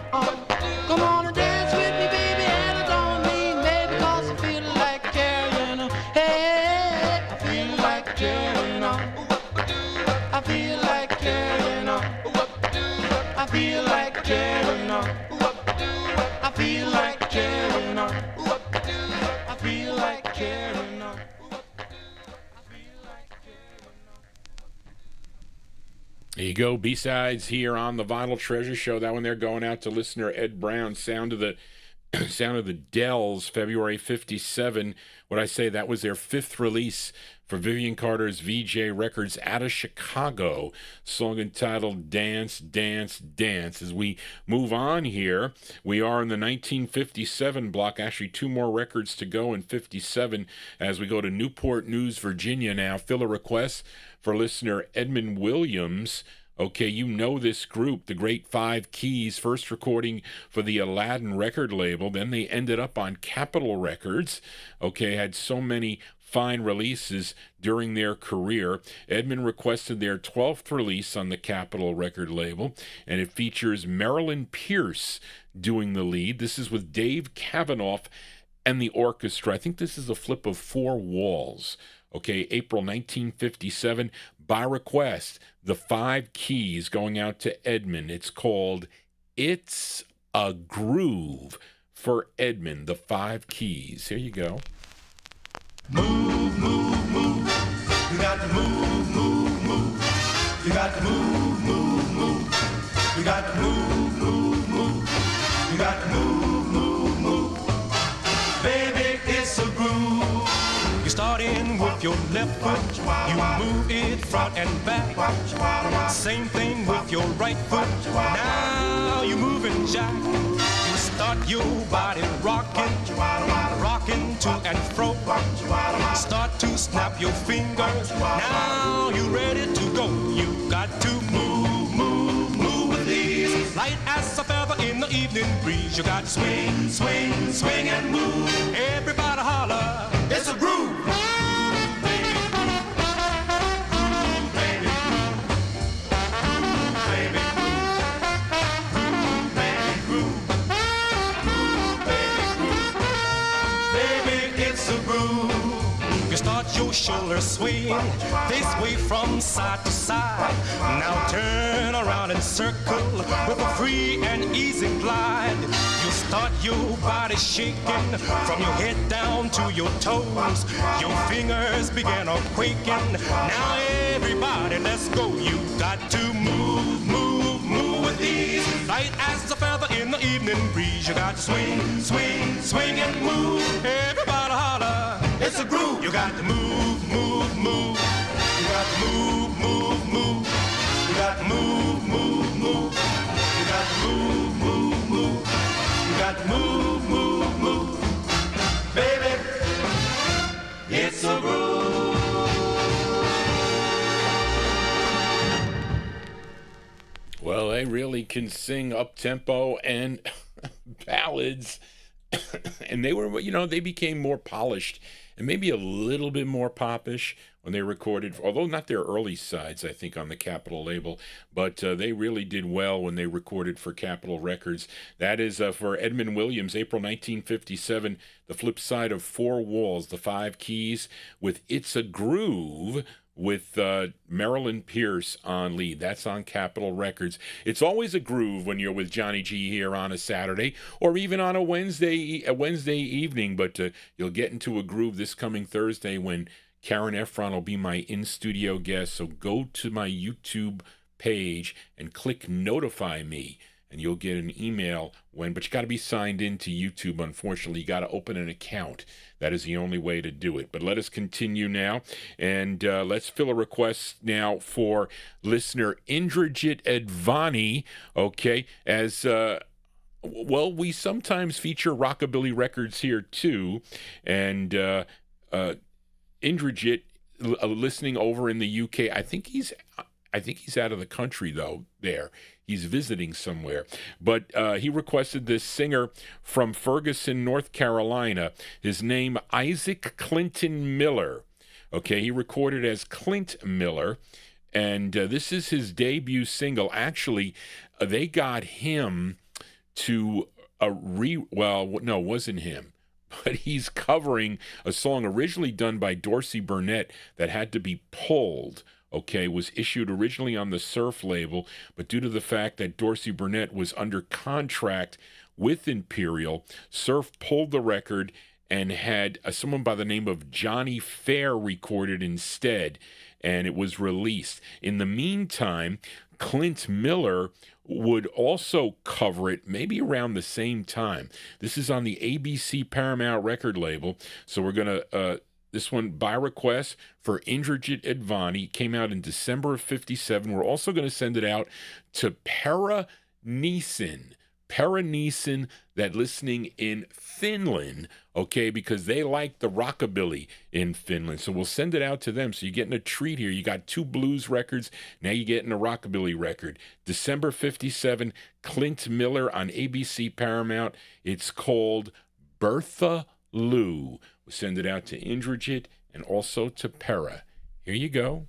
Come on and dance with me, baby, and I don't mean maybe, cause I feel like carrying on. Hey, I feel like carrying on. I feel like carrying on. I feel like carrying on. I feel like carrying on. I feel like carrying on. There you go, B-sides here on the Vinyltreasure Show. That one there going out to listener Ed Brown. Sound of the Sound of the Dells, February 57. What I say, that was their 5th release for Vivian Carter's VJ Records out of Chicago. Song entitled Dance, Dance, Dance. As we move on here, we are in the 1957 block. Actually, 2 more records to go in 57 as we go to Newport News, Virginia now. Fill a request for listener Edmund Williams. Okay, you know this group, the Great Five Keys, first recording for the Aladdin record label. Then they ended up on Capitol Records. Okay, had so many fine releases during their career. Edmund requested their 12th release on the Capitol record label, and it features Marilyn Pierce doing the lead. This is with Dave Cavanoff and the orchestra. I think this is a flip of 4 walls. Okay, April 1957, by request, the 5 Keys going out to Edmund. It's called It's a Groove for Edmund, the 5 Keys. Here you go. Move, move, move. You got to move, move, move. You got to move, move, move. You got to move, move, move. You got to move, move, move. Baby, it's a groove. You start in with your left foot, you move it front and back. Same thing with your right foot, now you're moving jack. You start your body rocking, rocking to and fro. Start to snap your fingers, now you're ready to go. You got to move, move, move with ease. Light as a feather in the evening breeze. You got to swing, swing, swing and move. Everybody holler, it's a groove. Your shoulders swing this way from side to side. Now turn around and circle with a free and easy glide. You start your body shaking from your head down to your toes. Your fingers begin a quaking. Now everybody, let's go. You got to move, move, move with ease. Light as a feather in the evening breeze. You got to swing, swing, swing and move. Everybody holler, it's a groove. You got to move, move, move. You got to move, move, move. You got to move, move, move. You got to move, move, move. You got to move, move, move. Baby, it's a groove. Well, they really can sing up-tempo and ballads. And they were, they became more polished and maybe a little bit more popish when they recorded, although not their early sides, I think, on the Capitol label, but they really did well when they recorded for Capitol Records. That is for Edmund Williams, April 1957, the flip side of 4 Walls, the 5 Keys, with It's a Groove, with Marilyn Pierce on lead. That's on Capitol Records. It's always a groove when you're with Johnny G here on a Saturday or even on a Wednesday evening, but you'll get into a groove this coming Thursday when Karen Efron will be my in-studio guest. So go to my YouTube page and click Notify Me, and you'll get an email but you got to be signed in to YouTube, unfortunately. You got to open an account. That is the only way to do it. But let us continue now, and let's fill a request now for listener Indrajit Advani, okay, as... well, we sometimes feature rockabilly records here, too, and Indrajit, listening over in the UK, I think he's out of the country, though, there. He's visiting somewhere. But he requested this singer from Ferguson, North Carolina. His name, Isaac Clinton Miller. Okay, he recorded as Clint Miller. And this is his debut single. Actually, they got him to no, it wasn't him. But he's covering a song originally done by Dorsey Burnett that had to be pulled. Okay, was issued originally on the Surf label, but due to the fact that Dorsey Burnett was under contract with Imperial, Surf pulled the record and had someone by the name of Johnny Fair recorded instead, and it was released. In the meantime, Clint Miller would also cover it maybe around the same time. This is on the ABC Paramount record label. So we're going to, this one by request for Indrajit Advani, came out in December of 57. We're also going to send it out to Para Neeson, that listening in Finland, okay, because they like the rockabilly in Finland. So we'll send it out to them. So you're getting a treat here. You got 2 blues records. Now you're getting a rockabilly record. December 57, Clint Miller on ABC Paramount. It's called Bertha Lou. We'll send it out to Indrajit and also to Para. Here you go.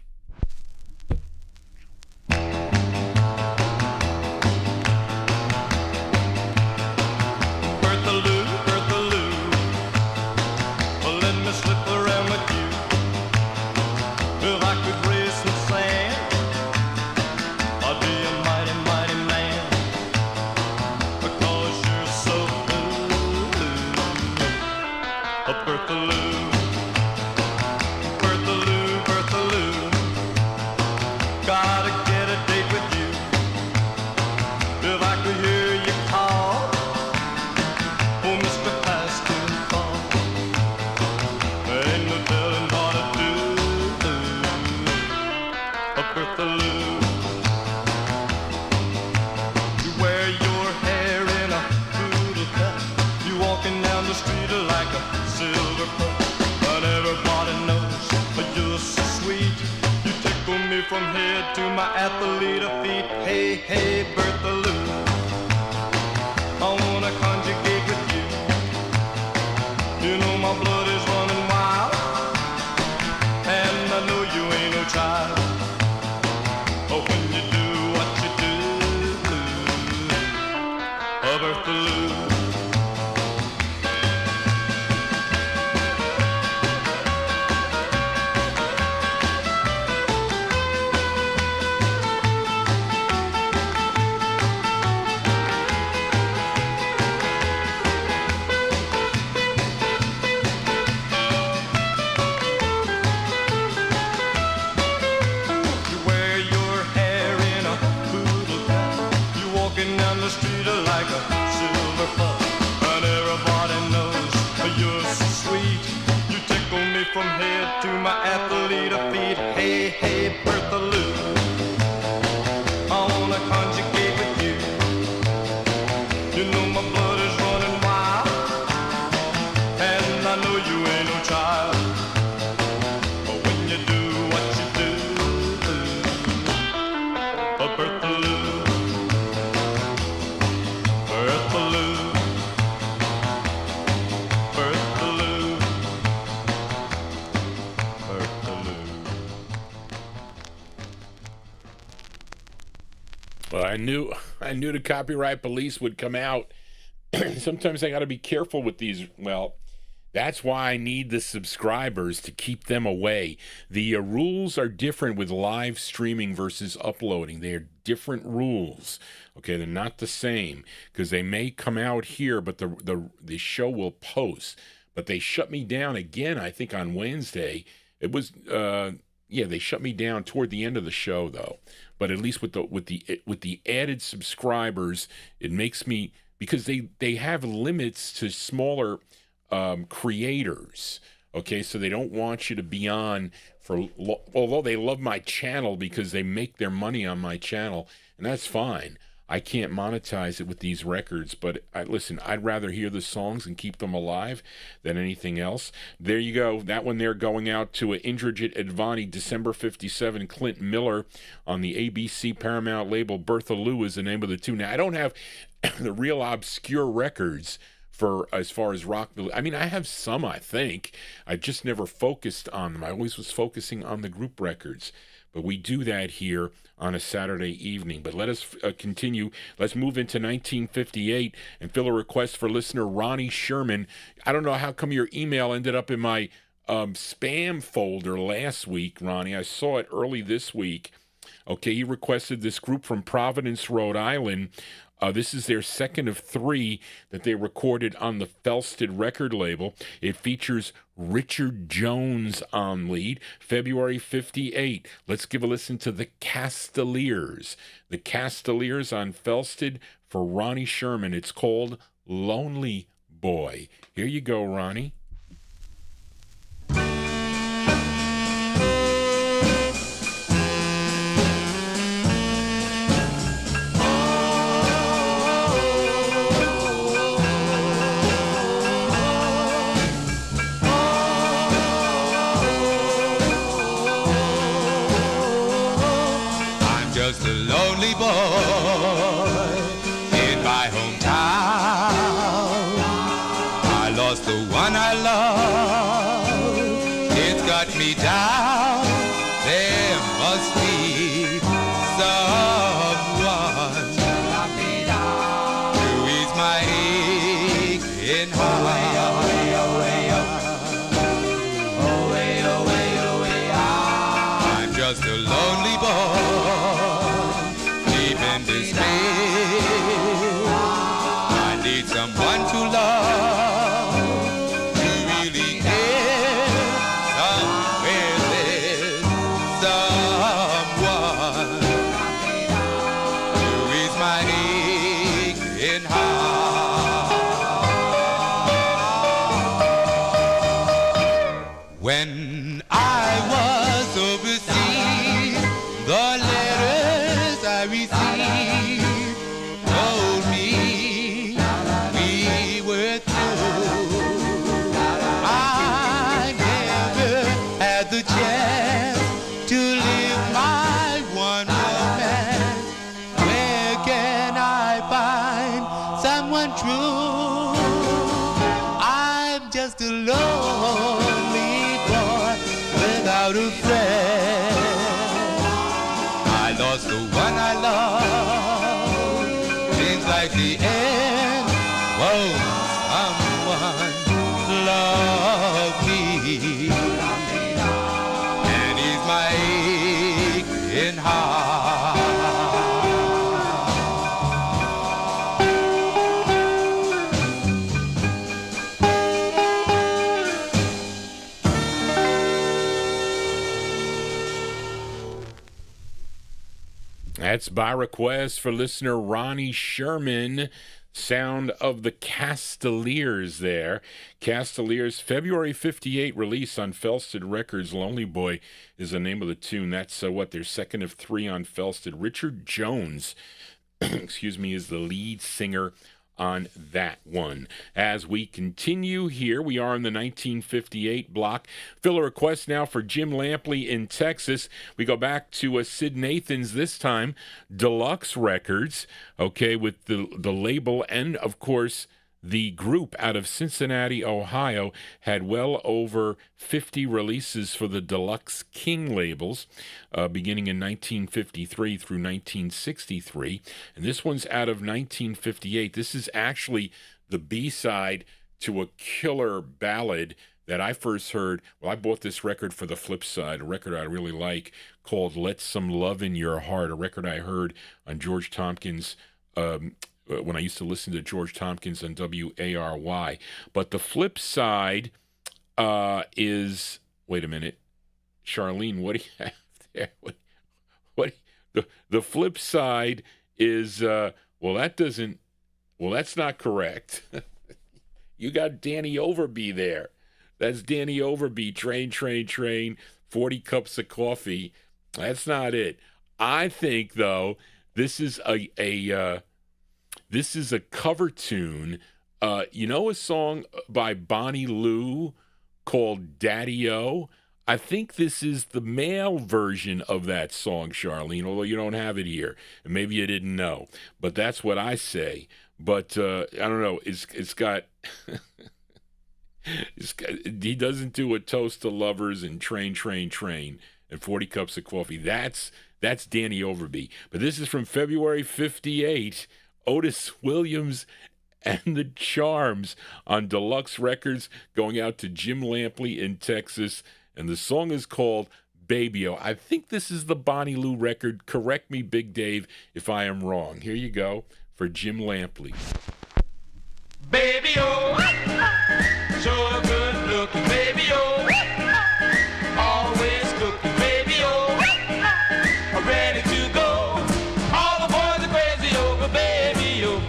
From head to my athlete of feet. Hey, hey, Bertha Lou, I wanna conjugate with you. You know my blood is running wild, and I know you ain't no child. But when you do what you do, Bertha Lou. From head to my athlete of feet. Hey, hey, Bertha Lou, I wanna conjugate with you. You know my blood is running wild, and I know you ain't no child. But when you do what you do, Bertha Lou, Bertha Lou, Bertha Lou. Well, I knew the copyright police would come out. Sometimes I got to be careful with these. Well, that's why I need the subscribers to keep them away. The rules are different with live streaming versus uploading. They are different rules. Okay, they're not the same because they may come out here, but the show will post. But they shut me down again, I think, on Wednesday. It was they shut me down toward the end of the show though. But at least with the added subscribers, it makes me, because they have limits to smaller creators. Okay, so they don't want you to be on for, although they love my channel because they make their money on my channel, and that's fine. I can't monetize it with these records, but listen, I'd rather hear the songs and keep them alive than anything else. There you go. That one there going out to Indrajit Advani, December 57, Clint Miller on the ABC Paramount label. Bertha Lou is the name of the tune. Now, I don't have the real obscure records for as far as rock. I mean, I have some, I think. I just never focused on them. I always was focusing on the group records. But we do that here on a Saturday evening. But let us continue. Let's move into 1958 and fill a request for listener Ronnie Sherman. I don't know how come your email ended up in my spam folder last week, Ronnie. I saw it early this week. Okay, he requested this group from Providence, Rhode Island. This is their second of 3 that they recorded on the Felsted record label. It features Richard Jones on lead, February 58. Let's give a listen to the Castelliers. The Castelliers on Felsted for Ronnie Sherman. It's called Lonely Boy. Here you go, Ronnie. Just a lonely boy in my hometown. I lost the one I love. It's got me down. There must be someone to ease my aching heart. I'm just a lonely boy. I need someone to love, to really care. Somewhere there's someone to ease my aching heart. When I was overseas, the letters I received told me we were through. I never had the chance to live my one romance. Where can I find someone true? I'm just a lonely boy without a friend. I lost the one I love. Seems like the end. Won't someone love me and ease my aching heart? That's by request for listener Ronnie Sherman. Sound of the Castelliers there. Castelliers, February 58 release on Felsted Records. Lonely Boy is the name of the tune. That's their second of 3 on Felsted. Richard Jones, excuse me, is the lead singer on that one. As we continue here, we are in the 1958 block. Fill a request now for Jim Lampley in Texas. We go back to Sid Nathan's this time, Deluxe Records, okay, with the label and, of course, the group out of Cincinnati, Ohio, had well over 50 releases for the Deluxe King labels, beginning in 1953 through 1963. And this one's out of 1958. This is actually the B-side to a killer ballad that I first heard. Well, I bought this record for the flip side, a record I really like called Let Some Love in Your Heart, a record I heard on George Tompkins' when I used to listen to George Tompkins on WARY. But the flip side is, wait a minute, Charlene, what do you have there? What the flip side is, that's not correct. You got Danny Overby there. That's Danny Overby, Train, 40 cups of coffee. That's not it. I think, though, this is this is a cover tune. You know a song by Bonnie Lou called Daddy-O? I think this is the male version of that song, Charlene, although you don't have it here. And maybe you didn't know. But that's what I say. But I don't know. It's got... he doesn't do a toast to lovers and train and 40 cups of coffee. That's Danny Overby. But this is from February 58. Otis Williams and the Charms on Deluxe Records, going out to Jim Lampley in Texas. And the song is called Baby-O. I think this is the Bonnie Lou record. Correct me, Big Dave, if I am wrong. Here you go for Jim Lampley. Baby-O, so good looking, baby-O, always cooking, baby-O, ready to go. All the boys are crazy over baby-O.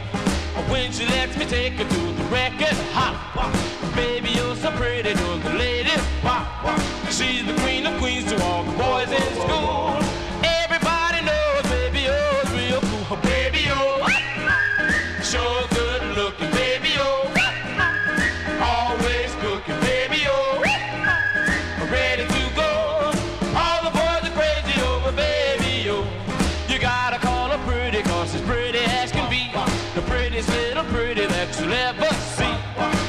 When she lets me take her to the record hop, baby-O so pretty, doing the ladies pop. She's the queen of queens to all the boys in school. Everybody knows baby-O's real cool. Baby-O, so good looking, baby-O, always cooking, baby-O, ready to go. All the boys are crazy over baby-O. You gotta call her pretty, cause she's pretty as can be. The prettiest little pretty that you'll ever see.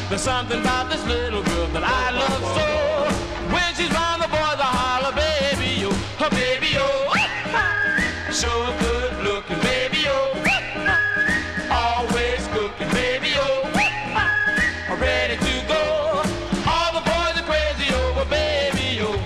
There's something about this little girl that I love so. When she's round the boys, I holler, baby-O, her baby-O, so good looking, baby-O, always cooking, baby-O, ready to go. All the boys are crazy over baby-O.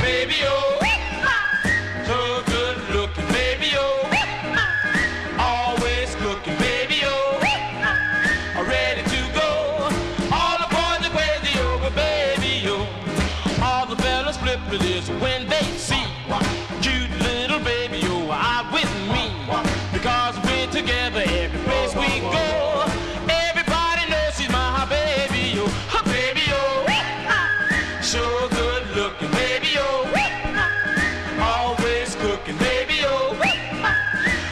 Baby-O, so good looking, baby-O, always cooking, baby-O, ready to go. All the boys are crazy over baby-O. All the fellas flip with this when they see cute little baby-O out with me. Because we're together every place we go. Everybody knows she's my baby-O, her baby-O, so good looking, baby-O, always cooking, baby-O,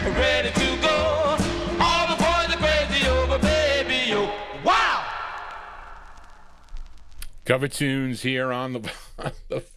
ready to go. All the boys are crazy over baby-O. Wow! Cover tunes here on the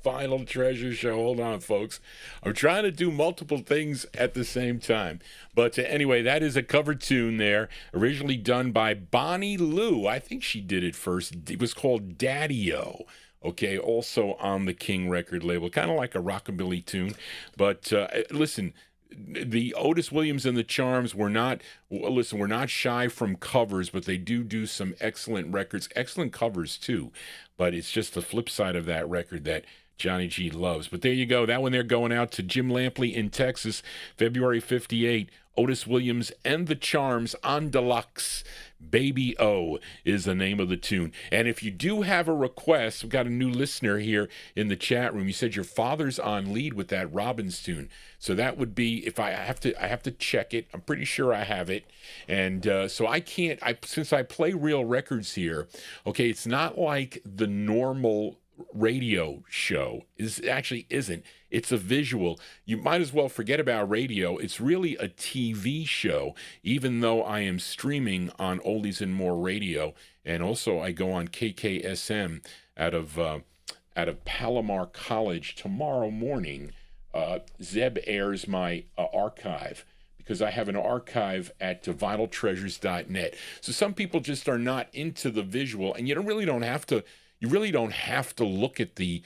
Vinyltreasure Show. Hold on, folks. I'm trying to do multiple things at the same time. But anyway, that is a cover tune there, originally done by Bonnie Lou. I think she did it first. It was called Daddy-O. Okay, also on the King record label, kind of like a rockabilly tune. But listen, the Otis Williams and the Charms were not, listen, we're not shy from covers, but they do some excellent records, excellent covers too. But it's just the flip side of that record that Johnny G loves. But there you go. That one there going out to Jim Lampley in Texas, February 58. Otis Williams and the Charms on Deluxe. Baby-O is the name of the tune. And if you do have a request, we've got a new listener here in the chat room. You said your father's on lead with that Robbins tune. So that would be, if I have to check it. I'm pretty sure I have it. And so I can't, since I play real records here, okay, it's not like the normal radio show. It actually isn't. It's a visual. You might as well forget about radio. It's really a TV show, even though I am streaming on Oldies and More Radio, and also I go on KKSM out of Palomar College tomorrow morning. Zeb airs my archive, because I have an archive at vinyltreasures.net. So some people just are not into the visual, and you really don't have to look at the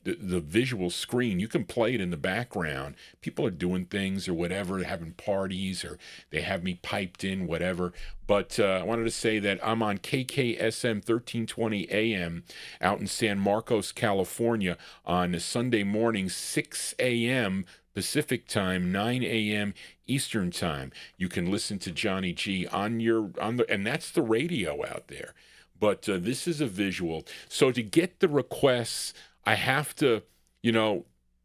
visual screen. You can play it in the background. People are doing things or whatever, having parties, or they have me piped in, whatever. But I wanted to say that I'm on KKSM 1320 AM out in San Marcos, California on Sunday morning, 6 a.m. Pacific time, 9 a.m. Eastern time. You can listen to Johnny G and that's the radio out there. But this is a visual. So to get the requests, I have to,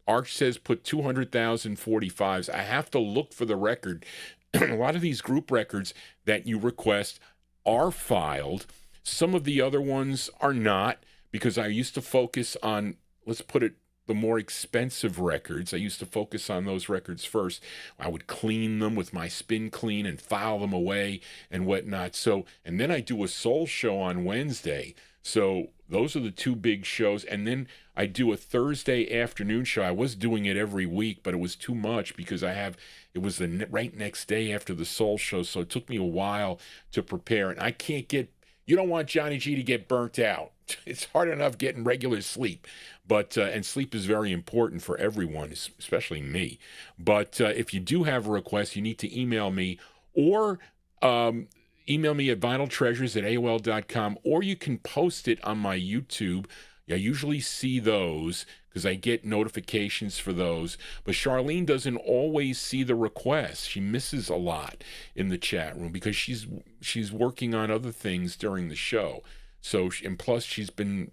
Arch says put 200,000 45s. I have to look for the record. A lot of these group records that you request are filed. Some of the other ones are not, because I used to focus on, let's put it the more expensive records. I used to focus on those records first. I would clean them with my spin clean and file them away and whatnot. So, and then I do a soul show on Wednesday. So those are the two big shows. And then I do a Thursday afternoon show. I was doing it every week, but it was too much because it was the right next day after the soul show. So it took me a while to prepare. And I can't you don't want Johnny G to get burnt out. It's hard enough getting regular sleep, but and sleep is very important for everyone, especially me. But if you do have a request, you need to email me or email me at vinyltreasures@aol.com, or you can post it on my YouTube. I usually see those because I get notifications for those. But Charlene doesn't always see the requests. She misses a lot in the chat room because she's working on other things during the show. So, and plus she's been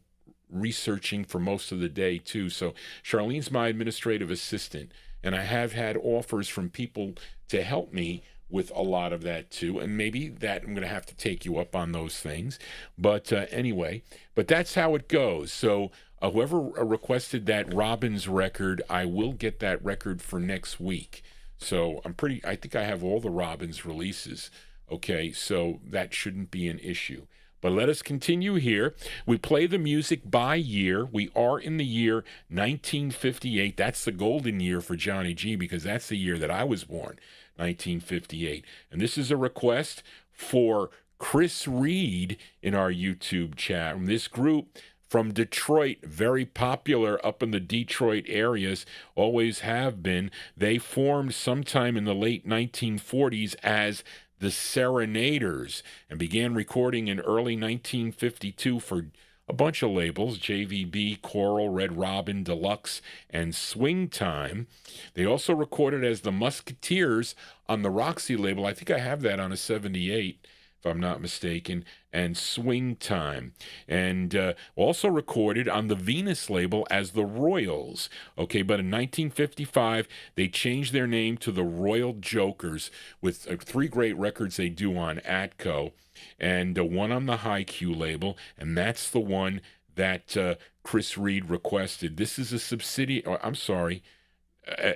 researching for most of the day too. So Charlene's my administrative assistant, and I have had offers from people to help me with a lot of that too, and maybe that I'm going to have to take you up on those things. But anyway, but that's how it goes. So whoever requested that Robbins record, I will get that record for next week. So I think I have all the Robbins releases. Okay, so that shouldn't be an issue. But let us continue here. We play the music by year. We are in the year 1958. That's the golden year for Johnny G because that's the year that I was born, 1958. And this is a request for Chris Reed in our YouTube chat. This group from Detroit, very popular up in the Detroit areas, always have been. They formed sometime in the late 1940s as the Serenaders and began recording in early 1952 for a bunch of labels: JVB, Coral, Red Robin, Deluxe, and Swing Time. They also recorded as the Musketeers on the Roxy label. I think I have that on a 78, if I'm not mistaken, and Swing Time. And also recorded on the Venus label as the Royals. Okay, but in 1955, they changed their name to the Royal Jokers with 3 great records they do on Atco, and one on the High Q label, and that's the one that Chris Reed requested. This is a subsidiary,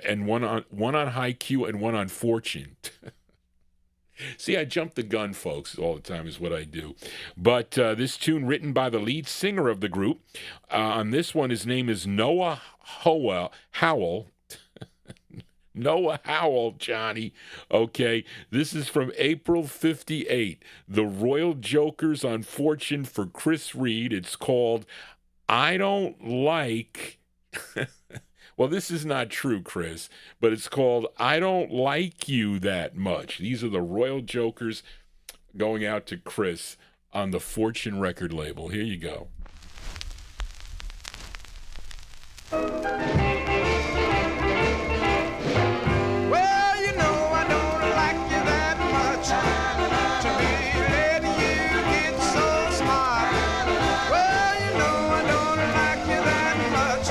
and one on High Q and one on Fortune. See, I jump the gun, folks, all the time is what I do. But this tune written by the lead singer of the group. On this one, his name is Noah Howell. Noah Howell, Johnny. Okay, this is from April 58. The Royal Jokers on Fortune for Chris Reed. It's called I Don't Like... Well, this is not true, Chris, but it's called I Don't Like You That Much. These are the Royal Jokers going out to Chris on the Fortune record label. Here you go. Well, you know I don't like you that much to be letting you get so smart. Well, you know I don't like you that much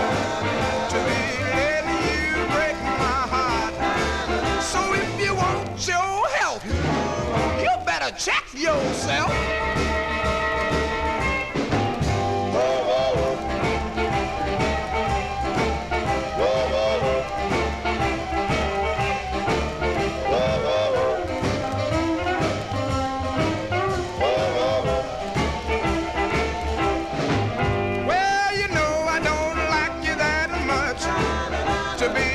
to be letting you break my heart. So if you want your help, you better check yourself. To be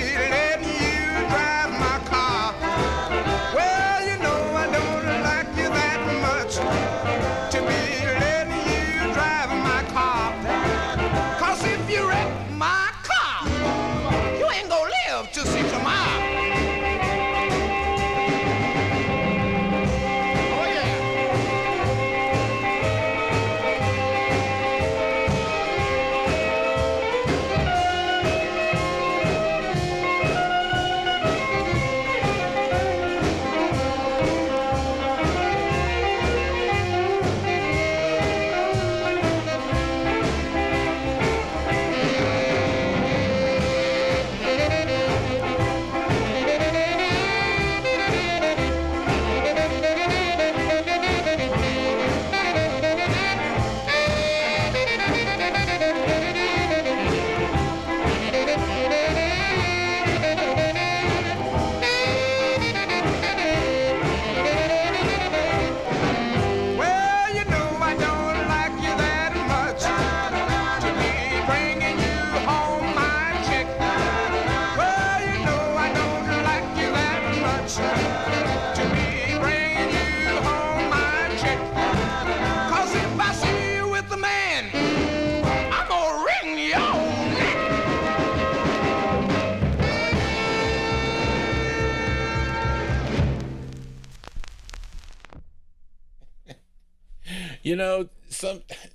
You know,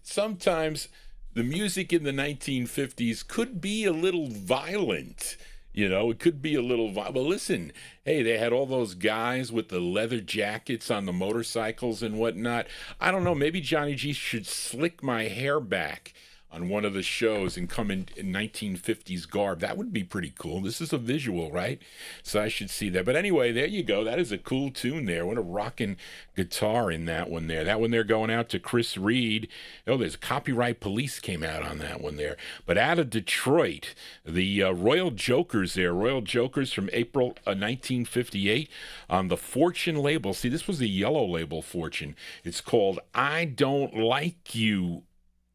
sometimes the music in the 1950s could be a little violent. You know, it could be a little violent. But listen, hey, they had all those guys with the leather jackets on the motorcycles and whatnot. I don't know, maybe Johnny G should slick my hair back on one of the shows and come in 1950s garb. That would be pretty cool. This is a visual, right? So I should see that. But anyway, there you go. That is a cool tune there. What a rocking guitar in that one there. That one there going out to Chris Reed. Oh, there's Copyright Police came out on that one there. But out of Detroit, the Royal Jokers there. Royal Jokers from April 1958 on the Fortune label. See, this was the yellow label Fortune. It's called I Don't Like You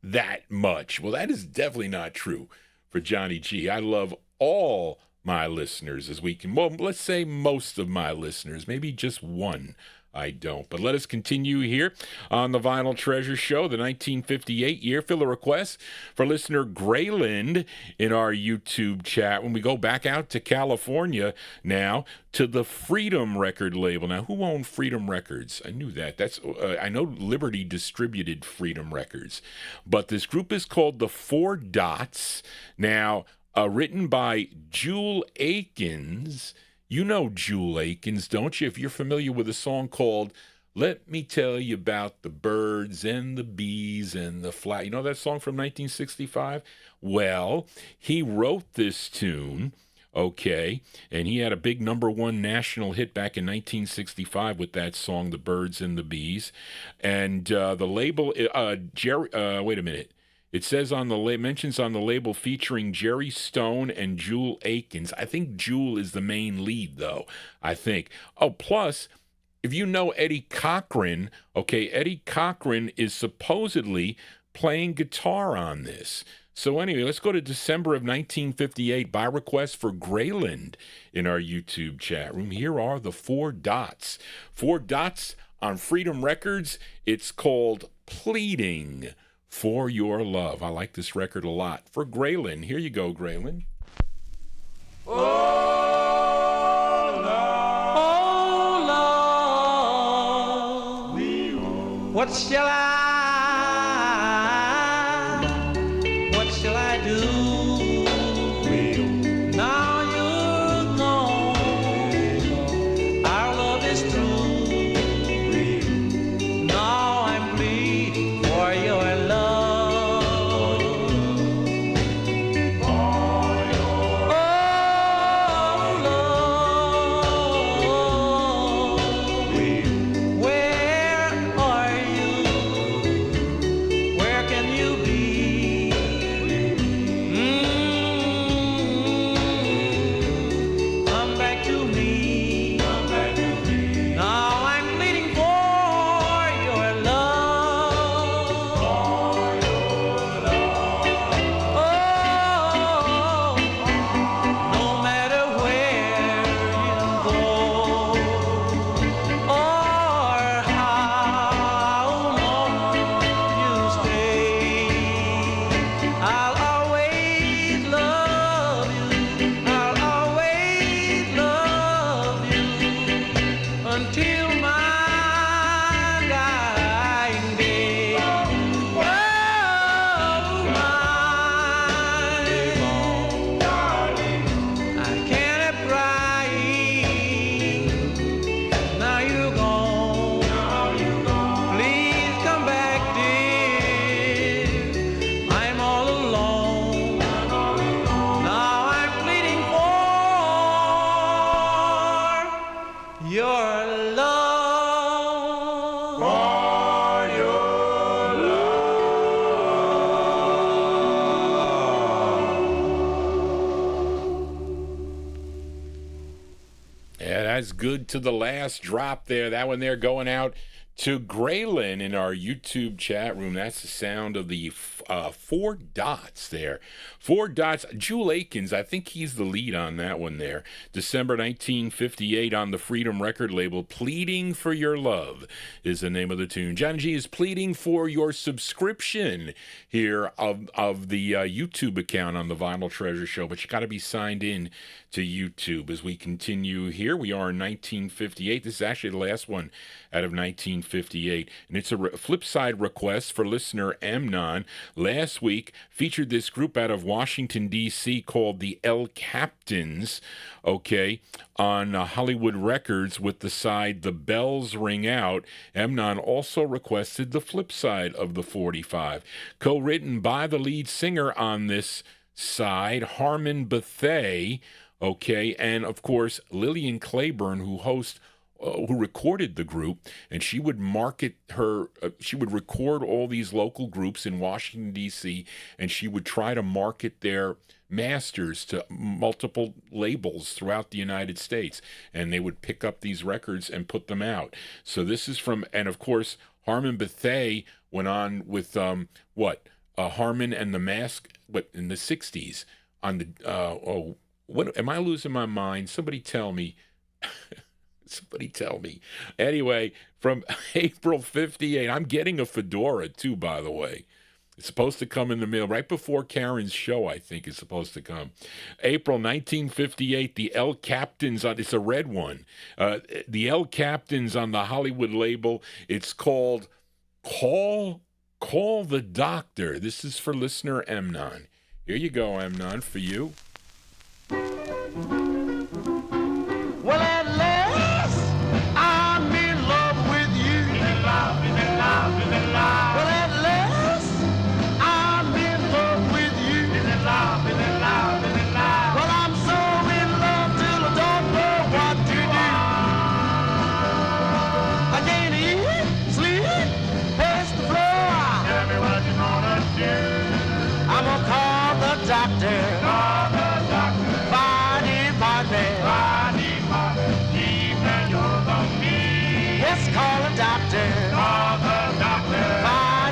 That Much. Well, that is definitely not true for Johnny G. I love all my listeners as we can. Well, let's say most of my listeners, maybe just one I don't. But let us continue here on the Vinyltreasure Show, the 1958 year. Fill a request for listener Grayland in our YouTube chat. When we go back out to California now to the Freedom record label. Now, who owned Freedom Records? I knew that. I know Liberty distributed Freedom Records. But this group is called the Four Dots. Now, written by Jewel Akins. You know Jewel Akins, don't you? If you're familiar with a song called Let Me Tell You About the Birds and the Bees and the Fly. You know that song from 1965? Well, he wrote this tune, okay, and he had a big #1 national hit back in 1965 with that song, The Birds and the Bees. And the label, wait a minute. It says mentions on the label featuring Jerry Stone and Jewel Akins. I think Jewel is the main lead, though, I think. Oh, plus, if you know Eddie Cochran, okay, Eddie Cochran is supposedly playing guitar on this. So anyway, let's go to December of 1958 by request for Grayland in our YouTube chat room. Here are the Four Dots. Four Dots on Freedom Records. It's called Pleading for Your Love. I like this record a lot. For Grayland, here you go, Grayland. Oh, Lord, what shall I do? Now you're gone, our love is through. Now I'm pleading for your love. Good to the last drop there. That one there going out to Grayland in our YouTube chat room. That's the sound of the Four Dots there. Four Dots. Jewel Akins, I think he's the lead on that one there. December 1958 on the Freedom record label. Pleading for Your Love is the name of the tune. Johnny G is pleading for your subscription here of the YouTube account on the Vinyltreasure Show, but you got to be signed in to YouTube as we continue here. We are in 1958. This is actually the last one out of 1958, and it's a flip side request for listener Amnon. Last week featured this group out of Washington, D.C. called the El Captains, okay, on Hollywood Records with the side The Bells Ring Out. Amnon also requested the flip side of the 45, co-written by the lead singer on this side, Harmon Bethea, okay, and of course Lillian Claiborne, who recorded the group, and she would market her, she would record all these local groups in Washington, D.C., and she would try to market their masters to multiple labels throughout the United States, and they would pick up these records and put them out. So this is from, and of course, Harmon Bethea went on with, Harmon and the Mask, in the 60s, on the, what, am I losing my mind? Somebody tell me. Somebody tell me. Anyway, from April 58, I'm getting a fedora too, by the way. It's supposed to come in the mail right before Karen's show, I think it's supposed to come. April 1958, the El Captains, it's a red one. The El Captains on the Hollywood label. It's called Call the Doctor. This is for listener Amnon. Here you go, Amnon, for you. Well, at last, I'm in love with you. In love. Well, at last, I'm in love with you. In love. Well, I'm so in love till I don't know what to do. I can't eat, sleep, pace the floor. Tell me what you gonna do. I'm gonna call the doctor. Call the doctor. Yes, call the doctor. Call the doctor. Fire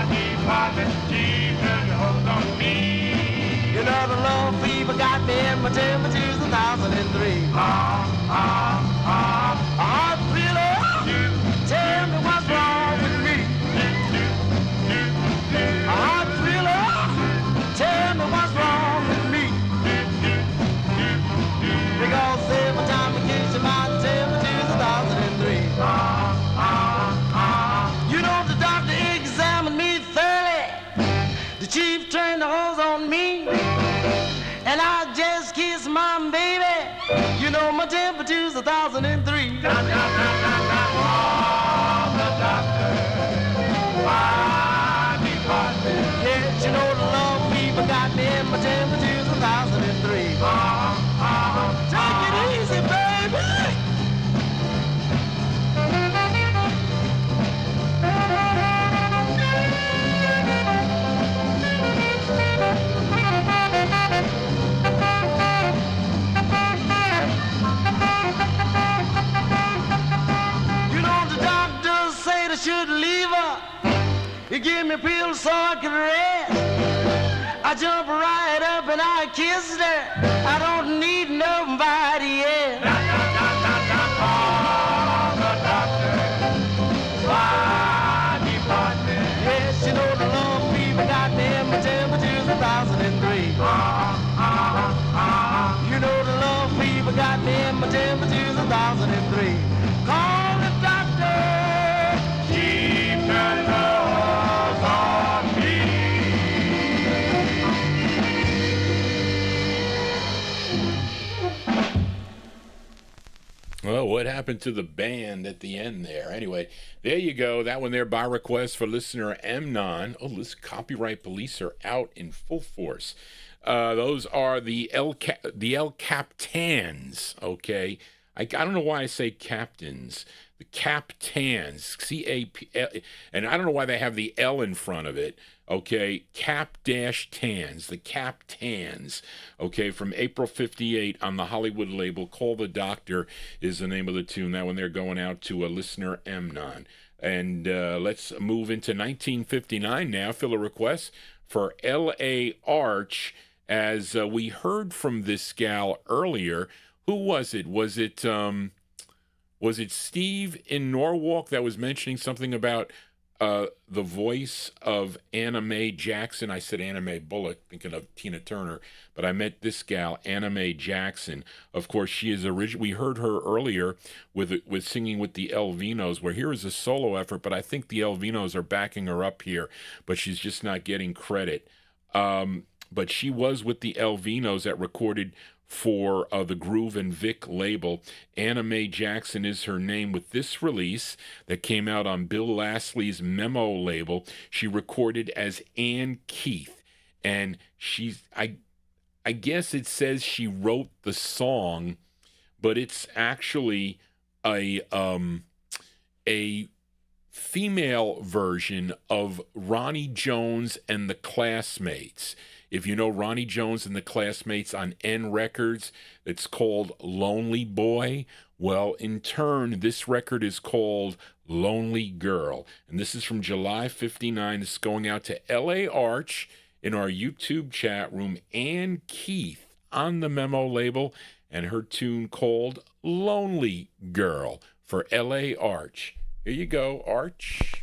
department. Keep your hold on me. You know the low fever got me in my temperature's 1003. Heart thriller. Tell me what's wrong with me. Heart thriller. Tell me what's wrong with me. Because every time I kiss you, my temperature's 1003. You know the doctor examined me thoroughly. The chief turned the hose on me, and I just kissed my baby. You know my temperature's 1003. The doctor, fire department. Yes, you know the love fever got me, and my temperature's 1003. Take it easy, baby. You know the doctors say they should leave her. He gave me pills so I could rest. I jumped right up and I kissed her. I don't need nobody else. Call the doctor. Fire department. Yes, you know the love fever got me and my temperature's 1003. You know the love fever got me and my temperature's 1003. Call the doctor. Keep your love on me. Well, what happened to the band at the end there? Anyway, there you go. That one there by request for listener Amnon. Oh, this copyright police are out in full force. Those are the El Captains, okay? I don't know why I say captains. The Captans, C-A-P, and I don't know why they have the L in front of it. Okay, Cap-Tans, the Captans. Okay, from April '58 on the Hollywood label. Call the Doctor is the name of the tune. That one they're going out to a listener Amnon. And let's move into 1959 now. Fill a request for L.A. Arch, as we heard from this gal earlier. Who was it? Was it Steve in Norwalk that was mentioning something about the voice of Anna Mae Jackson? I said Anna Mae Bullock, thinking of Tina Turner, but I meant this gal, Anna Mae Jackson. Of course, she is we heard her earlier with singing with the Elvinos, where here is a solo effort, but I think the Elvinos are backing her up here, but she's just not getting credit. But she was with the Elvinos that recorded for the Groove and Vic label. Anna Mae Jackson is her name. With this release that came out on Bill Lashley's Memo label, she recorded as Ann Keith, and I guess it says she wrote the song, but it's actually a female version of Ronnie Jones and the Classmates. If you know Ronnie Jones and the Classmates on N Records, it's called Lonely Boy. Well, in turn, this record is called Lonely Girl. And this is from July '59. It's going out to L.A. Arch in our YouTube chat room. Ann Keith on the Memo label, and her tune called Lonely Girl for L.A. Arch. Here you go, Arch.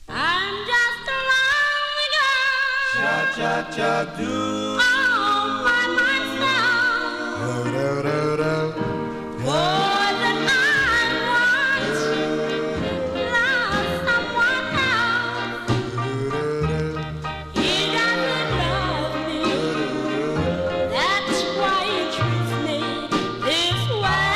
I'm just a lonely girl. Cha-cha-cha-do. All by myself. Do-do-do-do. More than I want. Love someone else. He doesn't love me. That's why he treats me this way.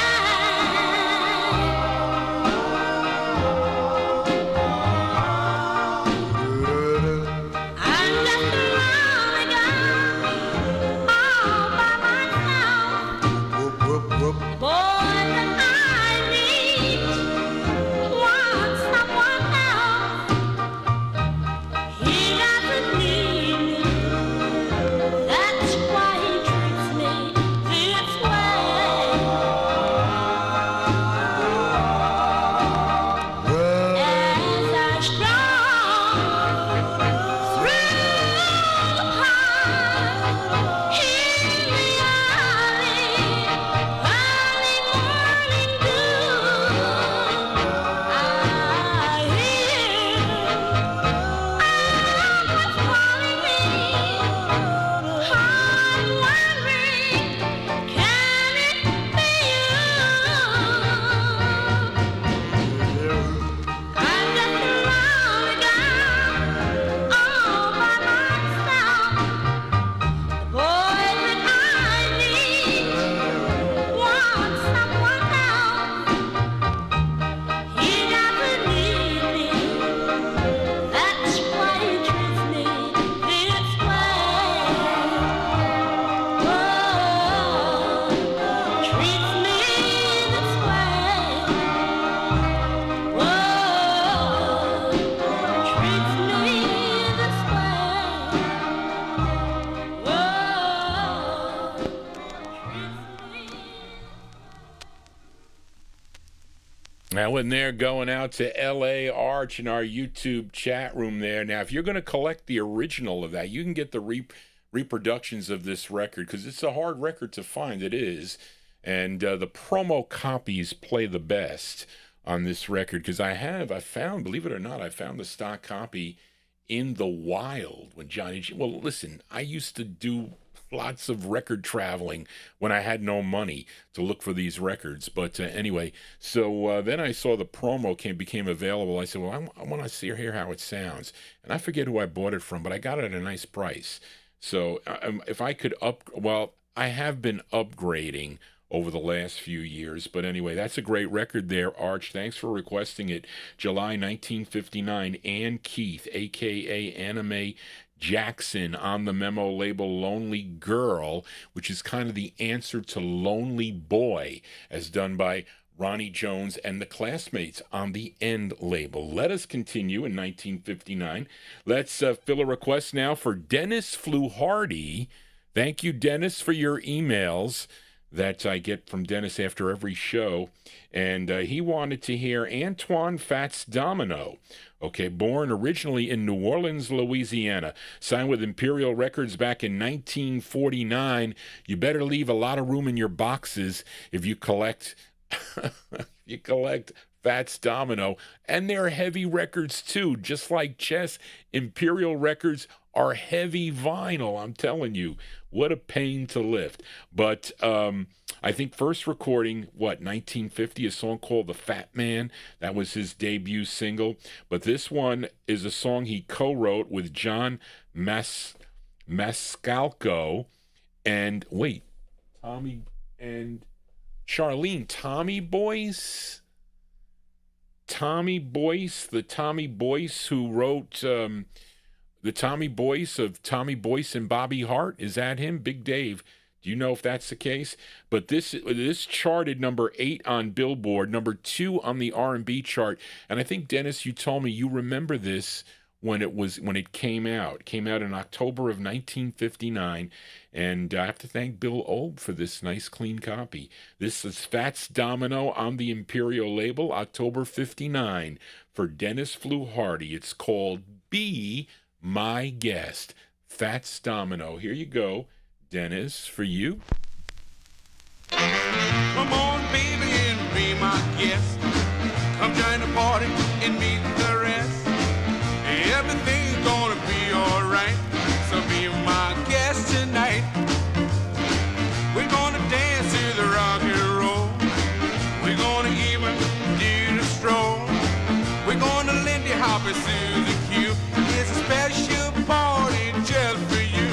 I'm just a lonely girl, all by myself. Whoop, whoop, whoop. More than I need, want someone else. He doesn't need me. That's why he treats me this way. Well, As I stroll through the park, here we are, early morning dew. I hear what's calling me. I'm wondering, can it be you? I'm just a lonely girl, all by myself. The boy that I need wants someone else. He doesn't need me. That's why he treats me this way. Whoa, treats me this way. Whoa, treats me this way. Whoa, treats me. Now, when they're going out to L.A. Arch in our YouTube chat room there. Now, if you're going to collect the original of that, you can get the reproductions of this record, because it's a hard record to find. It is. And the promo copies play the best on this record, because I found, believe it or not, I found the stock copy in the wild when Johnny G. Well, listen, I used to do lots of record traveling when I had no money to look for these records. But anyway, so then I saw the promo became available. I said, well, I want to hear how it sounds. And I forget who I bought it from, but I got it at a nice price. So if I could I have been upgrading over the last few years. But anyway, that's a great record there, Arch. Thanks for requesting it. July 1959, Ann Keith, a.k.a. Anna Mae Jackson on the Memo label Lonely Girl, which is kind of the answer to Lonely Boy, as done by Ronnie Jones and the Classmates on the End label. Let us continue in 1959. Let's fill a request now for Dennis Fluharty. Thank you, Dennis, for your emails that I get from Dennis after every show. And he wanted to hear Antoine Fats Domino. Okay, born originally in New Orleans, Louisiana, signed with Imperial Records back in 1949. You better leave a lot of room in your boxes if you collect Fats Domino. And they're heavy records too, just like Chess. Imperial Records are heavy vinyl, I'm telling you. What a pain to lift. But I think first recording, 1950, a song called The Fat Man. That was his debut single. But this one is a song he co-wrote with John Mascalco and, Tommy and Charlene. Tommy Boyce, the Tommy Boyce who wrote... the Tommy Boyce of Tommy Boyce and Bobby Hart. Is that him? Big Dave. Do you know if that's the case? But this charted number 8 on Billboard, number 2 on the R&B chart. And I think, Dennis, you told me you remember this when it came out. It came out in October of 1959. And I have to thank Bill Obe for this nice, clean copy. This is Fats Domino on the Imperial label, October 59, for Dennis Fluharty. It's called Be My Guest. Fats Domino. Here you go, Dennis, for you. Come on, baby, and be my guest. Come join the party and meet the rest. Everything's gonna be alright, so be my guest tonight. We're gonna dance to the rock and roll. We're gonna even do the stroll. We're gonna Lindy Hop and Susie Q. It's a special party just for you.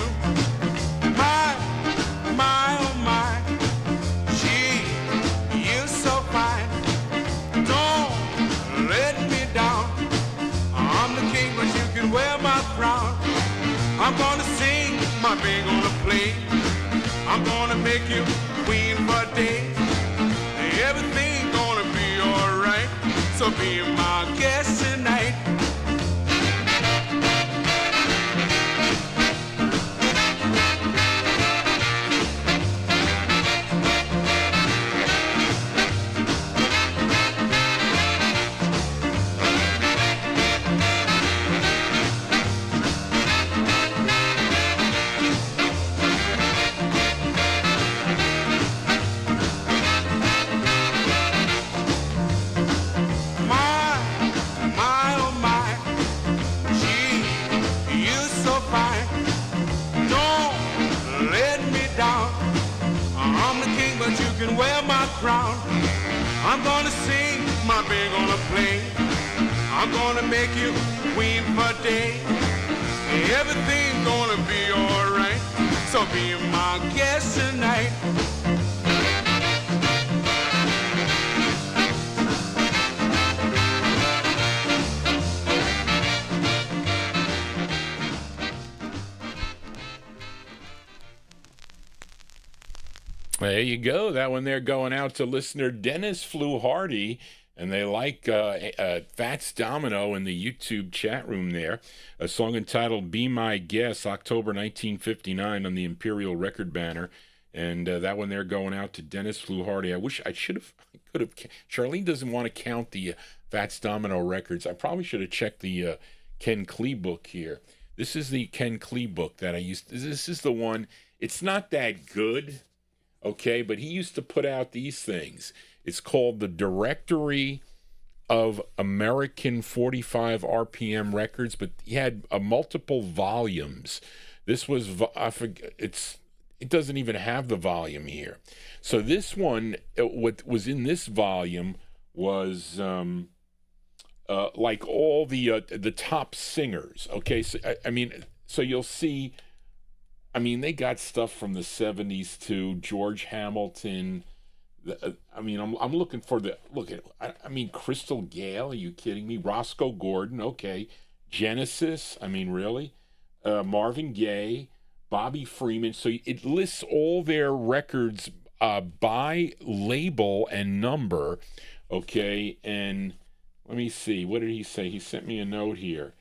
My, oh my, gee, you're so fine. Don't let me down. I'm the king, but you can wear my crown. I'm gonna sing, my band gonna play. I'm gonna make you queen for a day. Everything's gonna be alright, so be my guest tonight. I'm gonna sing, my band gonna play. I'm gonna make you queen for a day. Everything's gonna be alright, so be my guest tonight. There you go. That one there going out to listener Dennis Fluharty, and they like Fats Domino in the YouTube chat room there. A song entitled Be My Guest, October 1959 on the Imperial record banner. And that one there going out to Dennis Fluharty. I wish I could have. Charlene doesn't want to count the Fats Domino records. I probably should have checked the Ken Klee book here. This is the Ken Klee book that I used. This is the one. It's not that good. Okay, but he used to put out these things. It's called the Directory of American 45 RPM Records, but he had multiple volumes. This was, I forget, it doesn't even have the volume here. So this one, what was in this volume was like all the top singers. Okay, so I mean, so you'll see. I mean, they got stuff from the 70s too. George Hamilton. I mean, I'm looking for I mean, Crystal Gale. Are you kidding me? Roscoe Gordon. Okay. Genesis. I mean, really? Marvin Gaye, Bobby Freeman. So it lists all their records by label and number. Okay, and let me see. What did he say? He sent me a note here.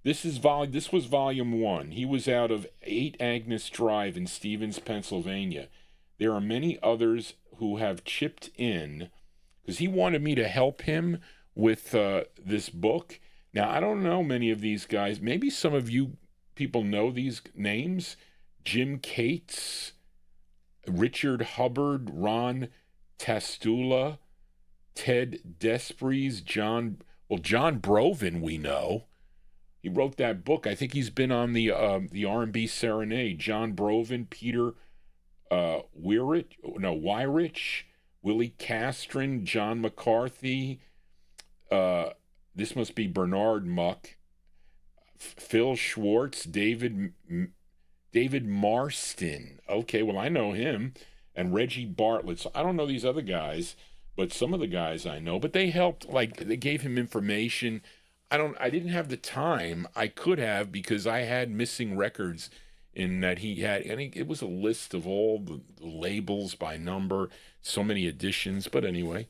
This was volume 1. He was out of 8 Agnes Drive in Stevens, Pennsylvania. There are many others who have chipped in because he wanted me to help him with this book. Now, I don't know many of these guys. Maybe some of you people know these names. Jim Cates, Richard Hubbard, Ron Tastula, Ted Despres, John Brovin we know. He wrote that book. I think he's been on the R&B Serenade. John Brovin, Peter Weirich, Willie Castron, John McCarthy. This must be Bernard Muck, Phil Schwartz, David Marston. Okay, well, I know him. And Reggie Bartlett. So I don't know these other guys, but some of the guys I know. But they helped, they gave him information. I didn't have the time. I could have because I had missing records in that he had. And it was a list of all the labels by number, so many editions. But anyway,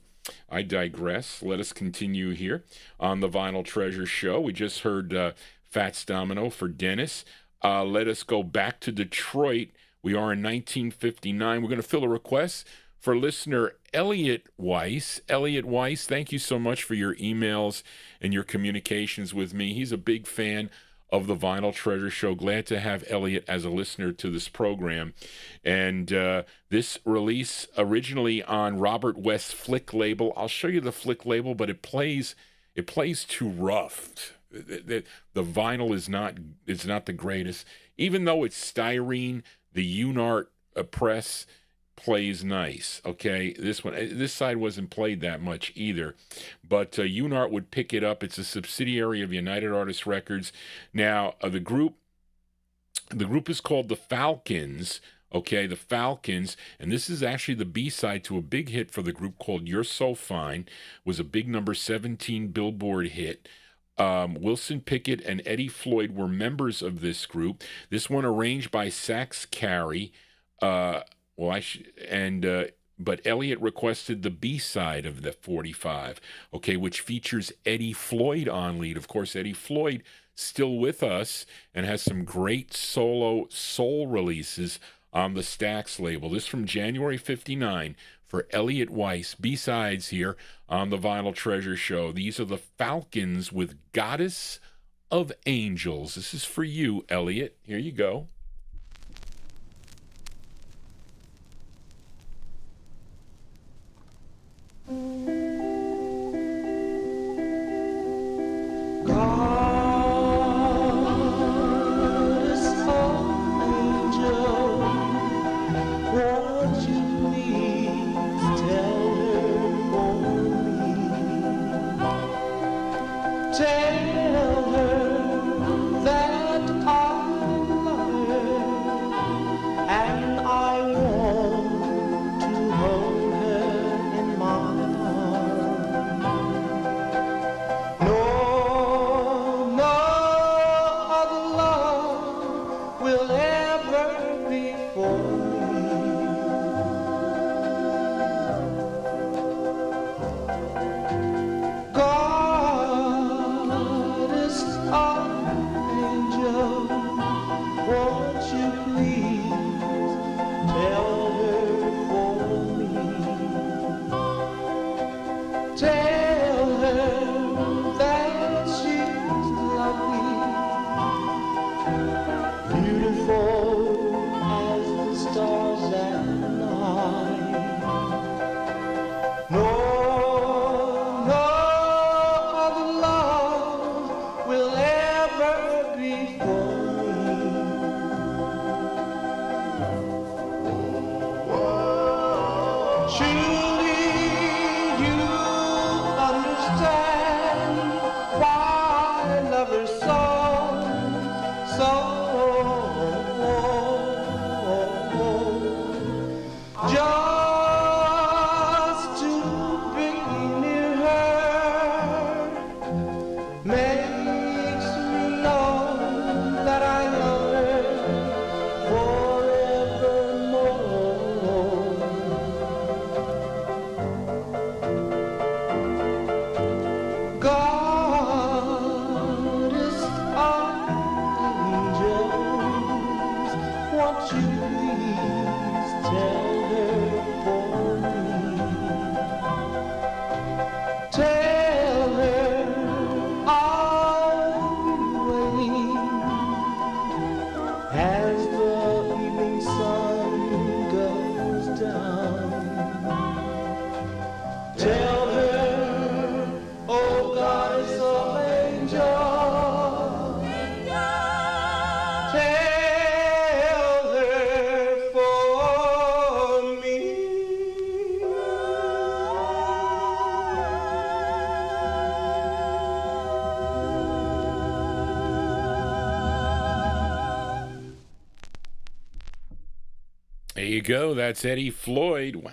I digress. Let us continue here on the Vinyltreasure Show. We just heard Fats Domino for Dennis. Let us go back to Detroit. We are in 1959. We're going to fill a request for listener Elliot Weiss. Elliot Weiss, thank you so much for your emails and your communications with me. He's a big fan of the Vinyltreasure Show. Glad to have Elliot as a listener to this program. And this release originally on Robert West's Flick label. I'll show you the Flick label, but it plays too rough. The vinyl is not the greatest. Even though it's styrene, the Unart press plays nice. Okay, this side wasn't played that much either, but Unart would pick it up. It's a subsidiary of United Artists Records. Now the group is called the Falcons. Okay, the Falcons, and this is actually the B-side to a big hit for the group called You're So Fine. Was a big number 17 Billboard hit. Wilson Pickett and Eddie Floyd were members of this group. This one arranged by Sax Carey. But Elliot requested the B-side of the 45, okay, which features Eddie Floyd on lead. Of course, Eddie Floyd still with us and has some great solo soul releases on the Stax label. This from January 59 for Elliot Weiss. B-sides here on the Vinyltreasure Show. These are the Falcons with Goddess of Angels. This is for you, Elliot. Here you go. Tell her, oh goddess of angels, tell her for me. There you go. That's Eddie Floyd. Wow,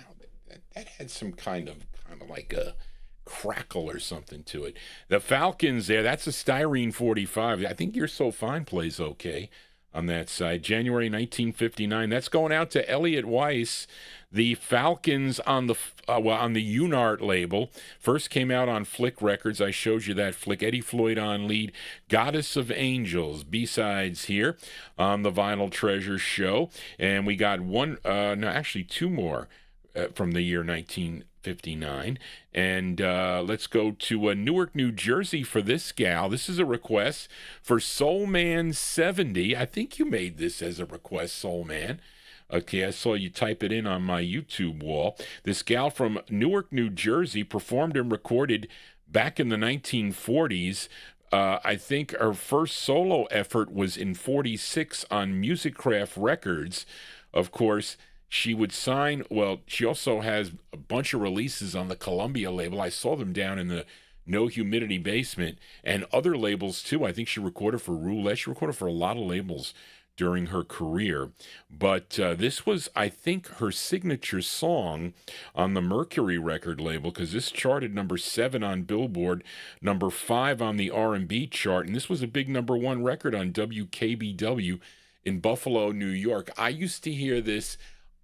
that had some kind of like a crackle or something to it. The Falcons there, that's a Styrene 45. I think You're So Fine plays okay on that side. January 1959. That's going out to Elliot Weiss. The Falcons on the Unart label first came out on Flick Records. I showed you that flick. Eddie Floyd on lead. Goddess of Angels B-sides here on the Vinyltreasure Show, and we got two more from the year 1959. And let's go to Newark, New Jersey for this gal. This is a request for Soul Man 70. I think you made this as a request, Soul Man. Okay, I saw you type it in on my YouTube wall. This gal from Newark, New Jersey performed and recorded back in the 1940s. I think her first solo effort was in 46 on Musicraft Records. Of course, she would sign, she also has a bunch of releases on the Columbia label. I saw them down in the No Humidity basement and other labels too. I think she recorded for Roulette. She recorded for a lot of labels during her career. But this was, I think, her signature song on the Mercury record label, because this charted number 7 on Billboard, number 5 on the R&B chart, and this was a big number 1 record on WKBW in Buffalo, New York. I used to hear this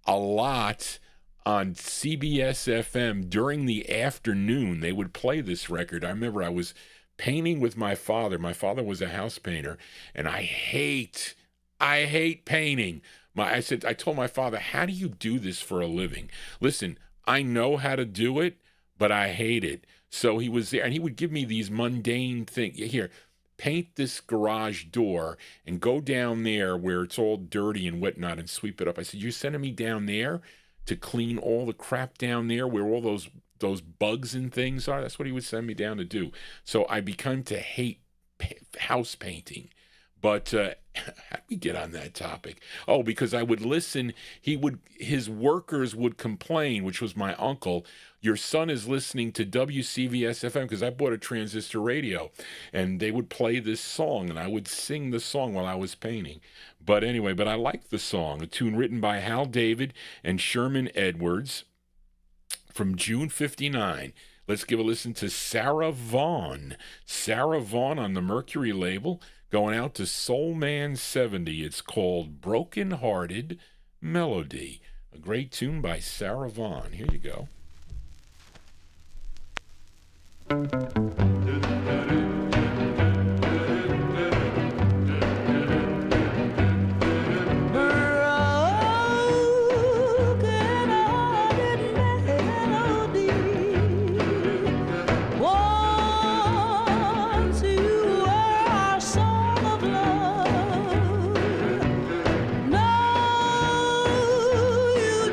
a lot on CBS FM during the afternoon. They would play this record. I remember I was painting with my father. My father was a house painter, and I hate painting. I told my father, how do you do this for a living? Listen, I know how to do it, but I hate it. So he was there, and he would give me these mundane things. Here, paint this garage door and go down there where it's all dirty and whatnot and sweep it up. I said, you're sending me down there to clean all the crap down there where all those bugs and things are? That's what he would send me down to do. So I began to hate house painting. But how did we get on that topic? Oh, because I would listen. His workers would complain, which was my uncle. Your son is listening to WCVS-FM, because I bought a transistor radio, and they would play this song, and I would sing the song while I was painting. But anyway, I liked the song. A tune written by Hal David and Sherman Edwards from June 59. Let's give a listen to Sarah Vaughan. Sarah Vaughan on the Mercury label, going out to Soul Man 70. It's called Broken Hearted Melody. A great tune by Sarah Vaughan. Here you go.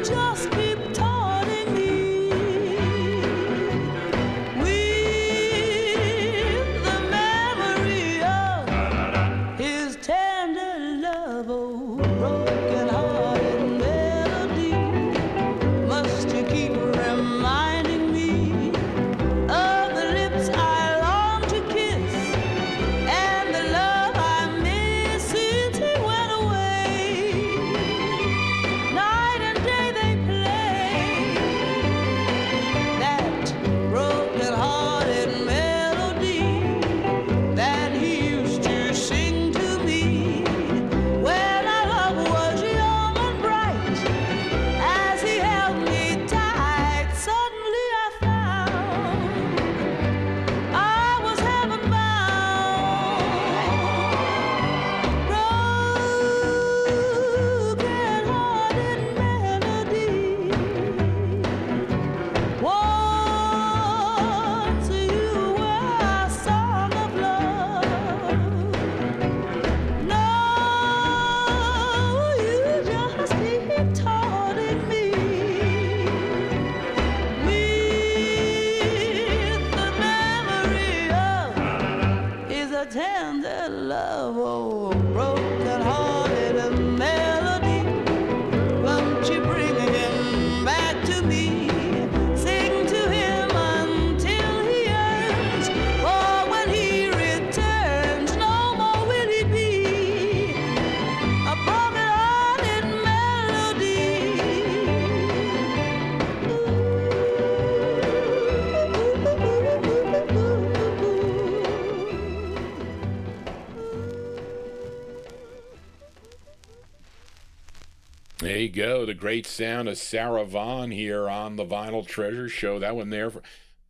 Just keep taunting me. We tender love, oh, broken-hearted melody. Won't you bring him back to me? Sing to him until he yearns. For when he returns, no more will he be a broken-hearted melody. There you go, the great sound of Sarah Vaughan here on the Vinyltreasure Show. That one there, for,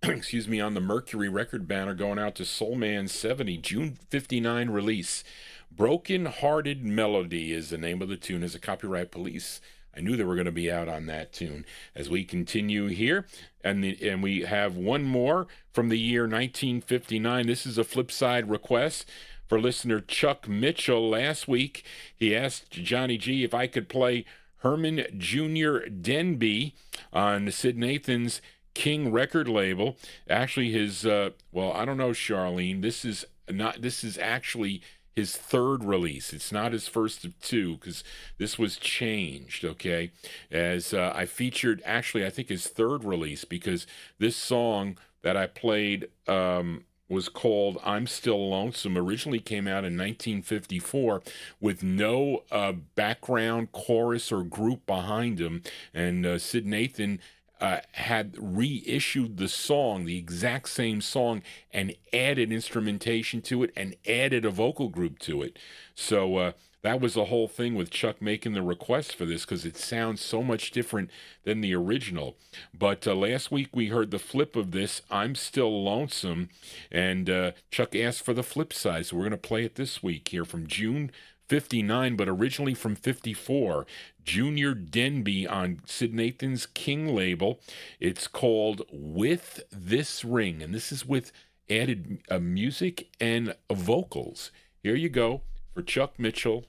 excuse me, on the Mercury record banner going out to Soul Man 70, June 59 release. Broken Hearted Melody is the name of the tune, as a Copyright Police. I knew they were going to be out on that tune. As we continue here, and we have one more from the year 1959. This is a flipside request for listener Chuck Mitchell. Last week, he asked Johnny G if I could play Herman Jr. Denby on Sid Nathan's King record label. Actually, his, well, I don't know, Charlene. This is actually his third release. It's not his first of two, because this was changed, okay? As I featured, actually, I think his third release, because this song that I played was called I'm Still Lonesome. Originally came out in 1954 with no background chorus or group behind him. And Sid Nathan had reissued the song, the exact same song, and added instrumentation to it and added a vocal group to it. So that was the whole thing with Chuck making the request for this, because it sounds so much different than the original. But last week we heard the flip of this, I'm Still Lonesome, and Chuck asked for the flip side, so we're going to play it this week here from June 59, but originally from 54. Junior Denby on Sid Nathan's King label. It's called With This Ring, and this is with added music and vocals. Here you go for Chuck Mitchell.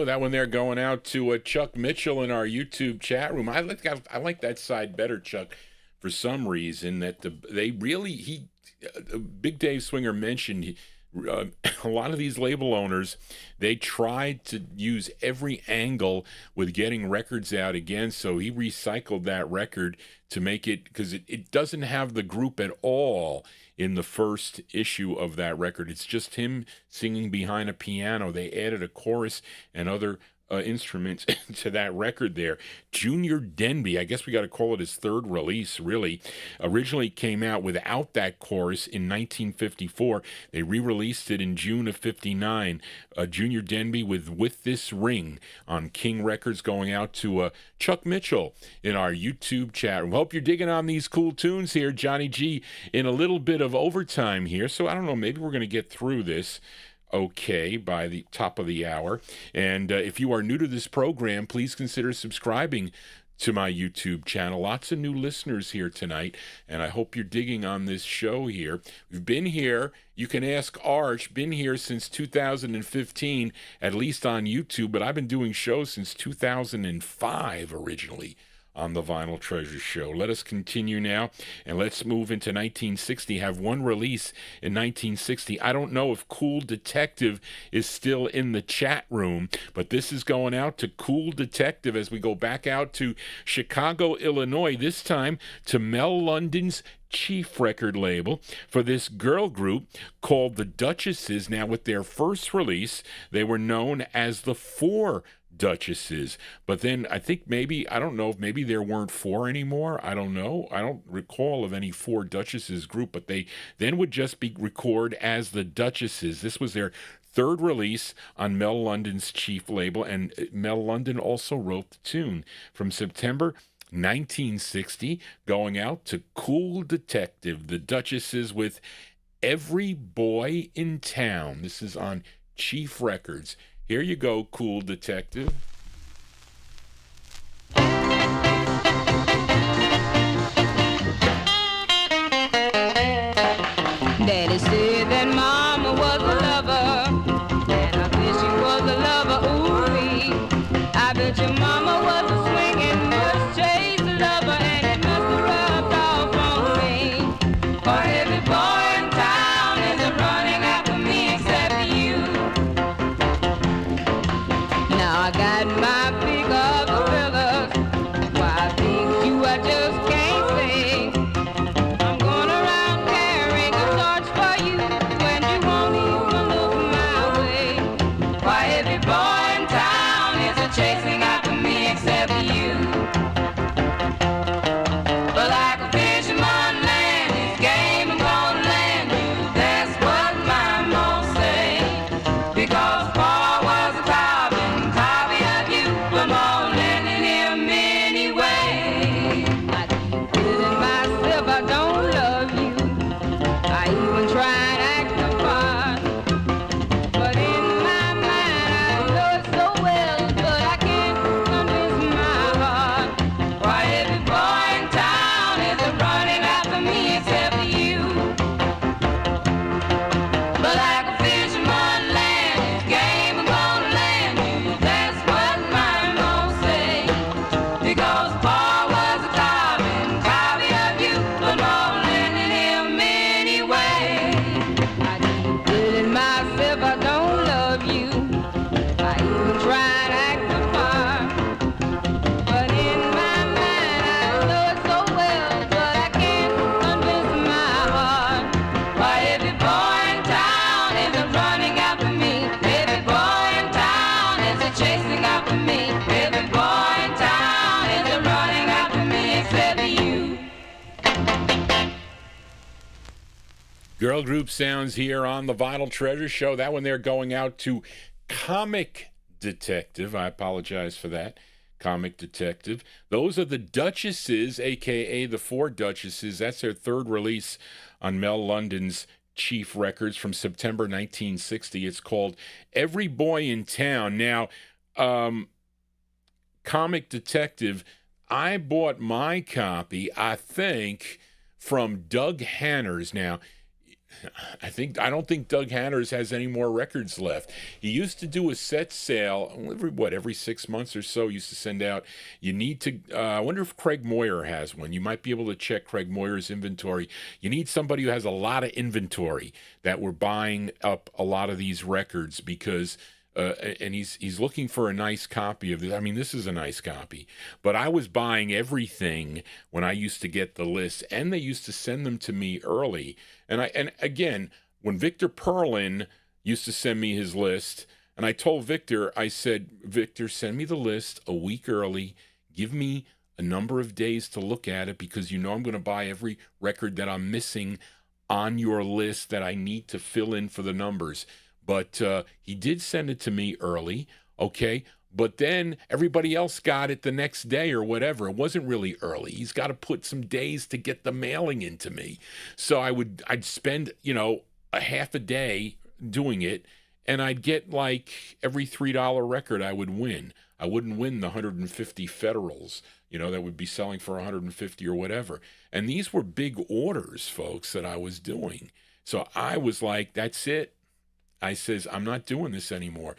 That one there going out to Chuck Mitchell in our YouTube chat room. I like that side better, Chuck, for some reason. That Big Dave Swinger mentioned a lot of these label owners, they tried to use every angle with getting records out again, so he recycled that record to make it, because it doesn't have the group at all in the first issue of that record. It's just him singing behind a piano. They added a chorus and other instruments to that record there. Junior Denby, I guess we got to call it his third release, really. Originally came out without that chorus in 1954. They re-released it in June of 59. Junior Denby with This Ring on King Records, going out to Chuck Mitchell in our YouTube chat. We hope you're digging on these cool tunes here. Johnny G in a little bit of overtime here, so I don't know, maybe we're going to get through this okay by the top of the hour. And if you are new to this program, please consider subscribing to my YouTube channel. Lots of new listeners here tonight, and I hope you're digging on this show here. We've been here, you can ask Arch, been here since 2015, at least on YouTube, but I've been doing shows since 2005 originally on the Vinyltreasure Show. Let us continue now, and let's move into 1960. Have one release in 1960. I don't know if Cool Detective is still in the chat room, but this is going out to Cool Detective as we go back out to Chicago, Illinois, this time to Mel London's Chief record label for this girl group called the Duchesses. Now, with their first release, they were known as the Four Duchesses, but then I think maybe, I don't know if maybe there weren't four anymore. I don't know. I don't recall of any Four Duchesses group, but they then would just be record as the Duchesses. This was their third release on Mel London's Chief label, and Mel London also wrote the tune. From September 1960, going out to Cool Detective, the Duchesses with Every Boy in Town. This is on Chief Records. Here you go, Cool Detective. Daddy said that Mama was a lover, and I bet she was a lover, ooh-wee. I bet your Mama was a swinging, bush chase lover, and it must have rubbed off on me. For every boy in town is a running after me except you. Now I got my pick of the fellas. Why things you I just can't say. I'm going around carrying a torch for you when you won't even look my way. Why every boy in town is a chasing after me except you. But like a fisherman land his game and gonna land you. That's what my mom say. Because Paul was a copy of you, but mom landed him anyway. I keep telling myself I don't love you. I even try and act the part, but in my mind I know it so well, but I can't convince my heart. Why every boy in town is a running after me except you. But like a fisherman land his game and gonna land you. That's what my mom say. Because Paul was a copy of you, but mom landed him anyway. I keep telling myself I don't love you. I even try and act the part, but in my mind I know it so well, but I can't convince my heart. Why every boy in town is a running after me. Every boy in town is a chasing after me. Every boy in town is a running after me except you. Girl group sounds here on the Vinyltreasure Show. That one there going out to Comic Detective. I apologize for that. Comic Detective. Those are the Duchesses, a.k.a. the Four Duchesses. That's their third release on Mel London's Chief Records from September 1960. It's called Every Boy in Town. Now, Comic Detective, I bought my copy, I think, from Doug Hanners. Now, I don't think Doug Hanners has any more records left. He used to do a set sale every 6 months or so. Used to send out. You need to. I wonder if Craig Moyer has one. You might be able to check Craig Moyer's inventory. You need somebody who has a lot of inventory that we're buying up a lot of these records because. And he's looking for a nice copy of this. I mean, this is a nice copy. But I was buying everything when I used to get the list, and they used to send them to me early. And again, when Victor Perlin used to send me his list, and I told Victor, I said, Victor, send me the list a week early. Give me a number of days to look at it because you know I'm going to buy every record that I'm missing on your list that I need to fill in for the numbers. But he did send it to me early, okay? But then everybody else got it the next day or whatever. It wasn't really early. He's got to put some days to get the mailing into me. So I'd spend, a half a day doing it, and I'd get like every $3 record I would win. I wouldn't win the 150 Federals, that would be selling for 150 or whatever. And these were big orders, folks, that I was doing. So I was like, that's it. I says, I'm not doing this anymore.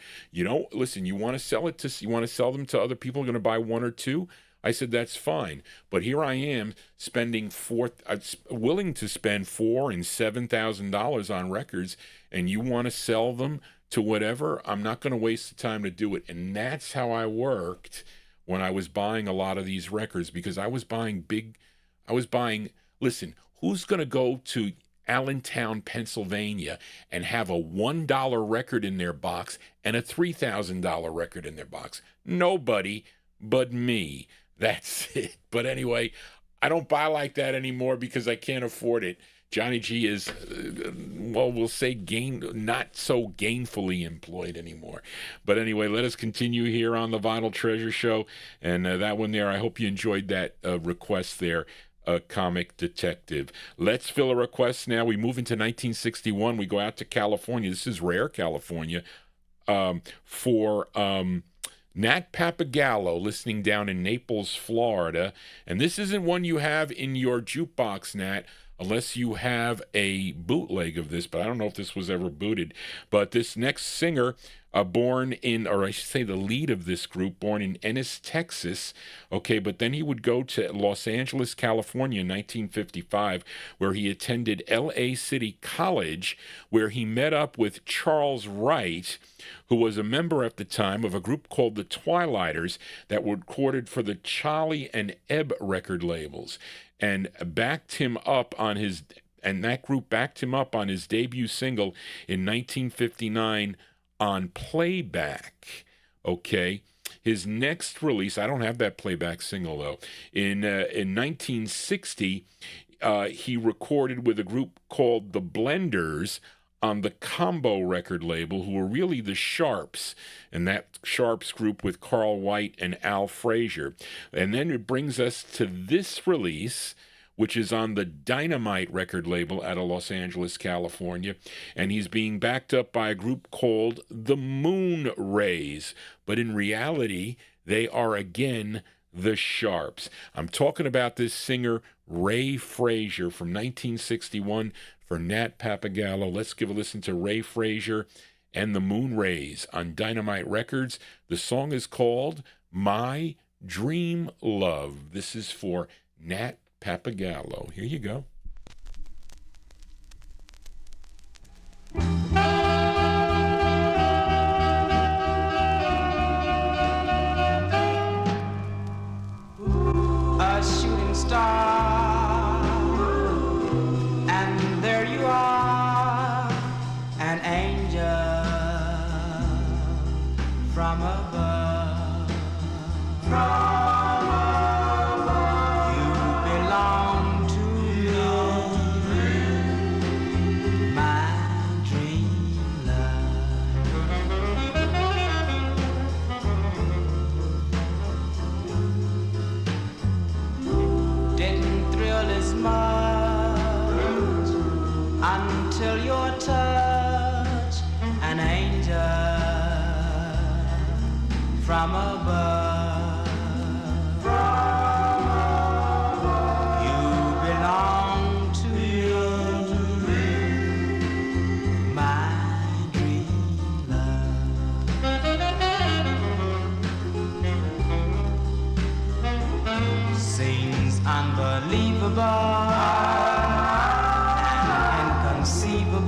Listen, you want to sell them to other people who are going to buy one or two? I said, that's fine. But here I am willing to spend $4,000 and $7,000 on records, and you want to sell them to whatever? I'm not going to waste the time to do it. And that's how I worked when I was buying a lot of these records, because I was buying, listen, who's going to go to Allentown, Pennsylvania, and have a $1 record in their box and a $3,000 record in their box? Nobody but me. That's it. But anyway, I don't buy like that anymore because I can't afford it. Johnny G is, we'll say not so gainfully employed anymore. But anyway, let us continue here on the Vinyltreasure Show. And that one there, I hope you enjoyed that request there. A comic detective. Let's fill a request now. We move into 1961. We go out to California. This is rare California for Nat Papagallo, listening down in Naples, Florida. And this isn't one you have in your jukebox, Nat, unless you have a bootleg of this, but I don't know if this was ever booted. But this next singer, born in, or I should say the lead of this group, born in Ennis, Texas, okay, but then he would go to Los Angeles, California in 1955, where he attended L.A. City College, where he met up with Charles Wright, who was a member at the time of a group called the Twilighters that were recorded for the Charlie and Ebb record labels, and that group backed him up on his debut single in 1959 on playback. Okay, his next release, I don't have that playback single though. In 1960, he recorded with a group called the Blenders on the Combo record label, who were really the Sharps, and that Sharps group with Carl White and Al Frasier. And then it brings us to this release, which is on the Dynamite record label out of Los Angeles, California, and he's being backed up by a group called the Moon Rays, but in reality, they are again the Sharps. I'm talking about this singer, Ray Frasier, from 1961 for Nat Papagallo. Let's give a listen to Ray Frasier and the Moon Rays on Dynamite Records. The song is called My Dream Love. This is for Nat Papagallo. Here you go. A shooting star, and there you are, an angel from above. You belong to me, my dream love. Didn't thrill as much until your touch, an angel from above. You belong to me, unbelievable and inconceivable.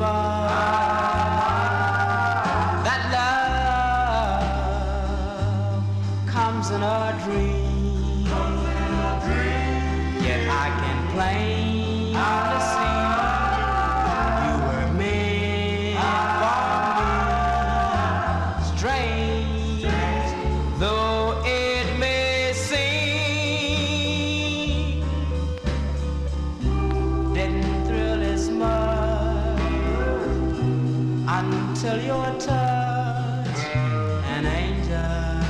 That love comes in a dream. Yet I can plainly see you were meant for me. Strange though it may seem, didn't thrill as much until your touch, an angel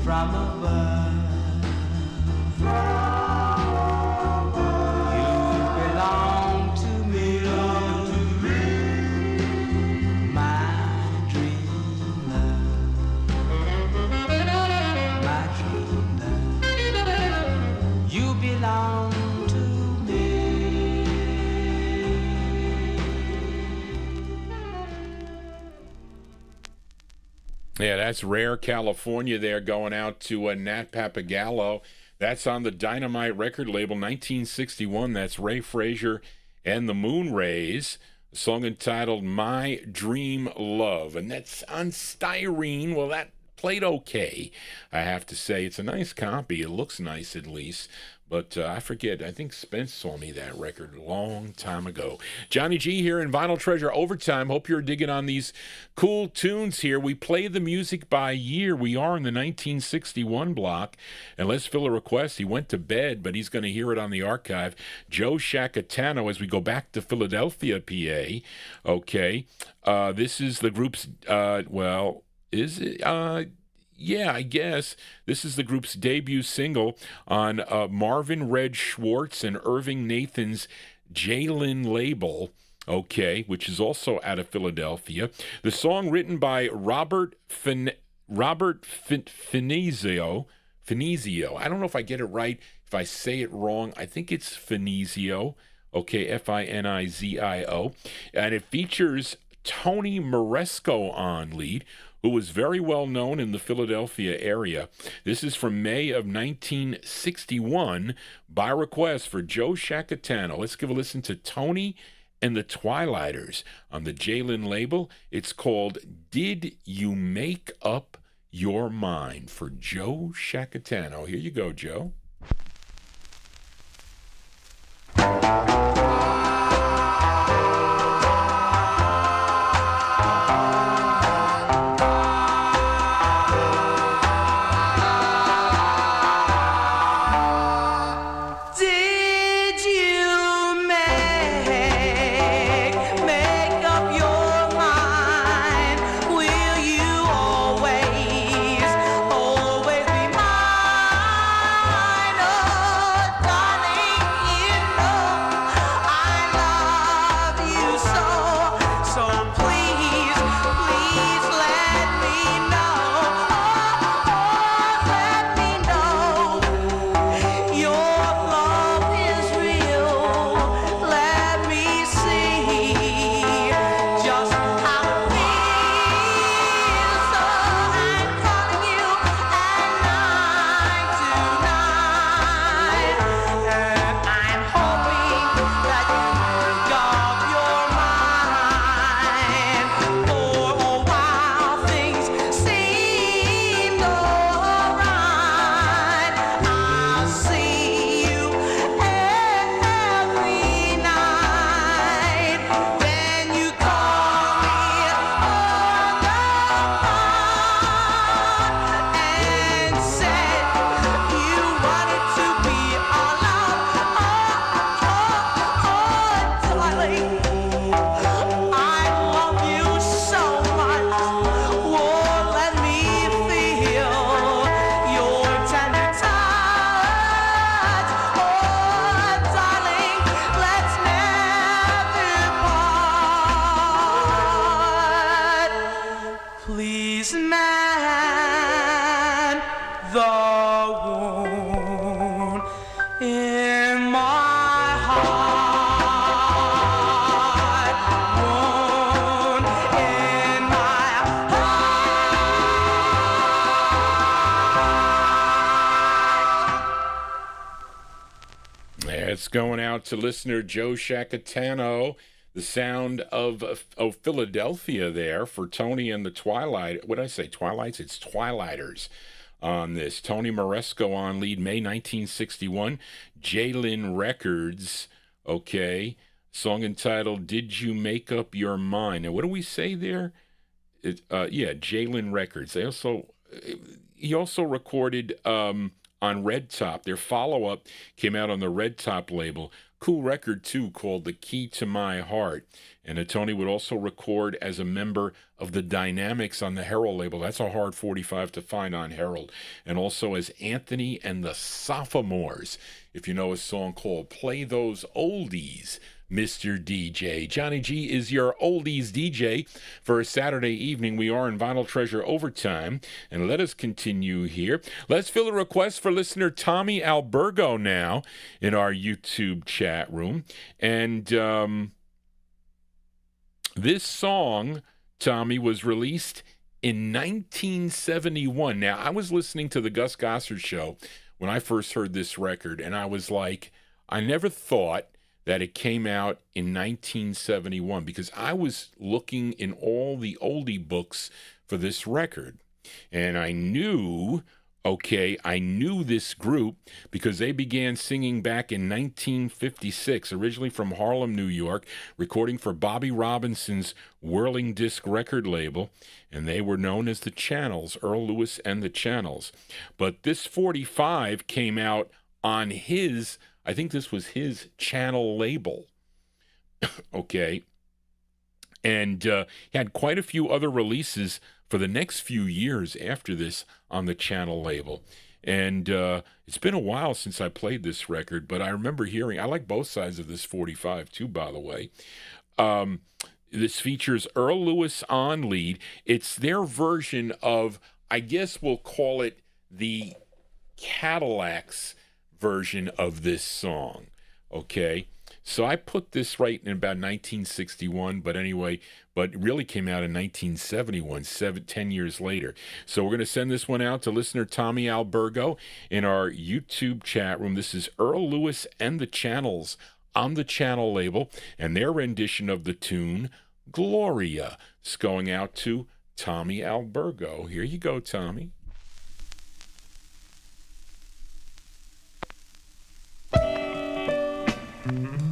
from above. You belong to me, my dream love, my dream love. You belong to me. Yeah, that's Rare California there, going out to Nat Papagallo. That's on the Dynamite record label, 1961. That's Ray Frasier and the Moon Rays, a song entitled My Dream Love. And that's on Styrene. Well, that played okay, I have to say. It's a nice copy. It looks nice, at least. But I forget. I think Spence sold me that record a long time ago. Johnny G here in Vinyl Treasure Overtime. Hope you're digging on these cool tunes here. We play the music by year. We are in the 1961 block. And let's fill a request. He went to bed, but he's going to hear it on the archive. Joe Shacatano, as we go back to Philadelphia, PA. Okay. This is the group's, is it? Yeah, I guess. This is the group's debut single on Marvin Red Schwartz and Irving Nathan's Jalen label, okay, which is also out of Philadelphia. The song written by Robert Finizio. I don't know if I get it right, if I say it wrong. I think it's Finizio, okay, Finizio. And it features Tony Moresco on lead, who was very well known in the Philadelphia area. This is from May of 1961 by request for Joe Shacatano. Let's give a listen to Tony and the Twilighters on the Jalen label. It's called Did You Make Up Your Mind for Joe Shacatano. Here you go, Joe. going out to listener Joe Shacatano, the sound of Philadelphia there for Tony and the Twilight. What did I say? Twilights? It's Twilighters on this. Tony Moresco on lead, May 1961. Jalen Records, okay. Song entitled Did You Make Up Your Mind? Now, what do we say there? Jalen Records. He also recorded on Red Top. Their follow-up came out on the Red Top label. Cool record, too, called The Key to My Heart. And Tony would also record as a member of the Dynamics on the Herald label. That's a hard 45 to find on Herald. And also as Anthony and the Sophomores, if you know a song called Play Those Oldies, Mr. DJ. Johnny G is your oldies DJ for a Saturday evening. We are in Vinyl Treasure Overtime, and let us continue here. Let's fill a request for listener Tommy Albergo now in our YouTube chat room. And this song, Tommy, was released in 1971. Now, I was listening to the Gus Gossard show when I first heard this record, and I was like, I never thought that it came out in 1971 because I was looking in all the oldie books for this record. And I knew this group because they began singing back in 1956, originally from Harlem, New York, recording for Bobby Robinson's Whirling Disc record label, and they were known as the Channels, Earl Lewis and the Channels. But this 45 came out on his, I think this was his Channel label, okay? And he had quite a few other releases for the next few years after this on the Channel label. And it's been a while since I played this record, but I remember hearing, I like both sides of this 45 too, by the way. This features Earl Lewis on lead. It's their version of, I guess we'll call it the Cadillacs version of this song, okay? So I put this right in about 1961, but anyway, but it really came out in 1971, 10 years later. So we're going to send this one out to listener Tommy Albergo in our YouTube chat room. This is Earl Lewis and the Channels on the Channel label, and their rendition of the tune, Gloria. It's going out to Tommy Albergo. Here you go, Tommy. Gloria.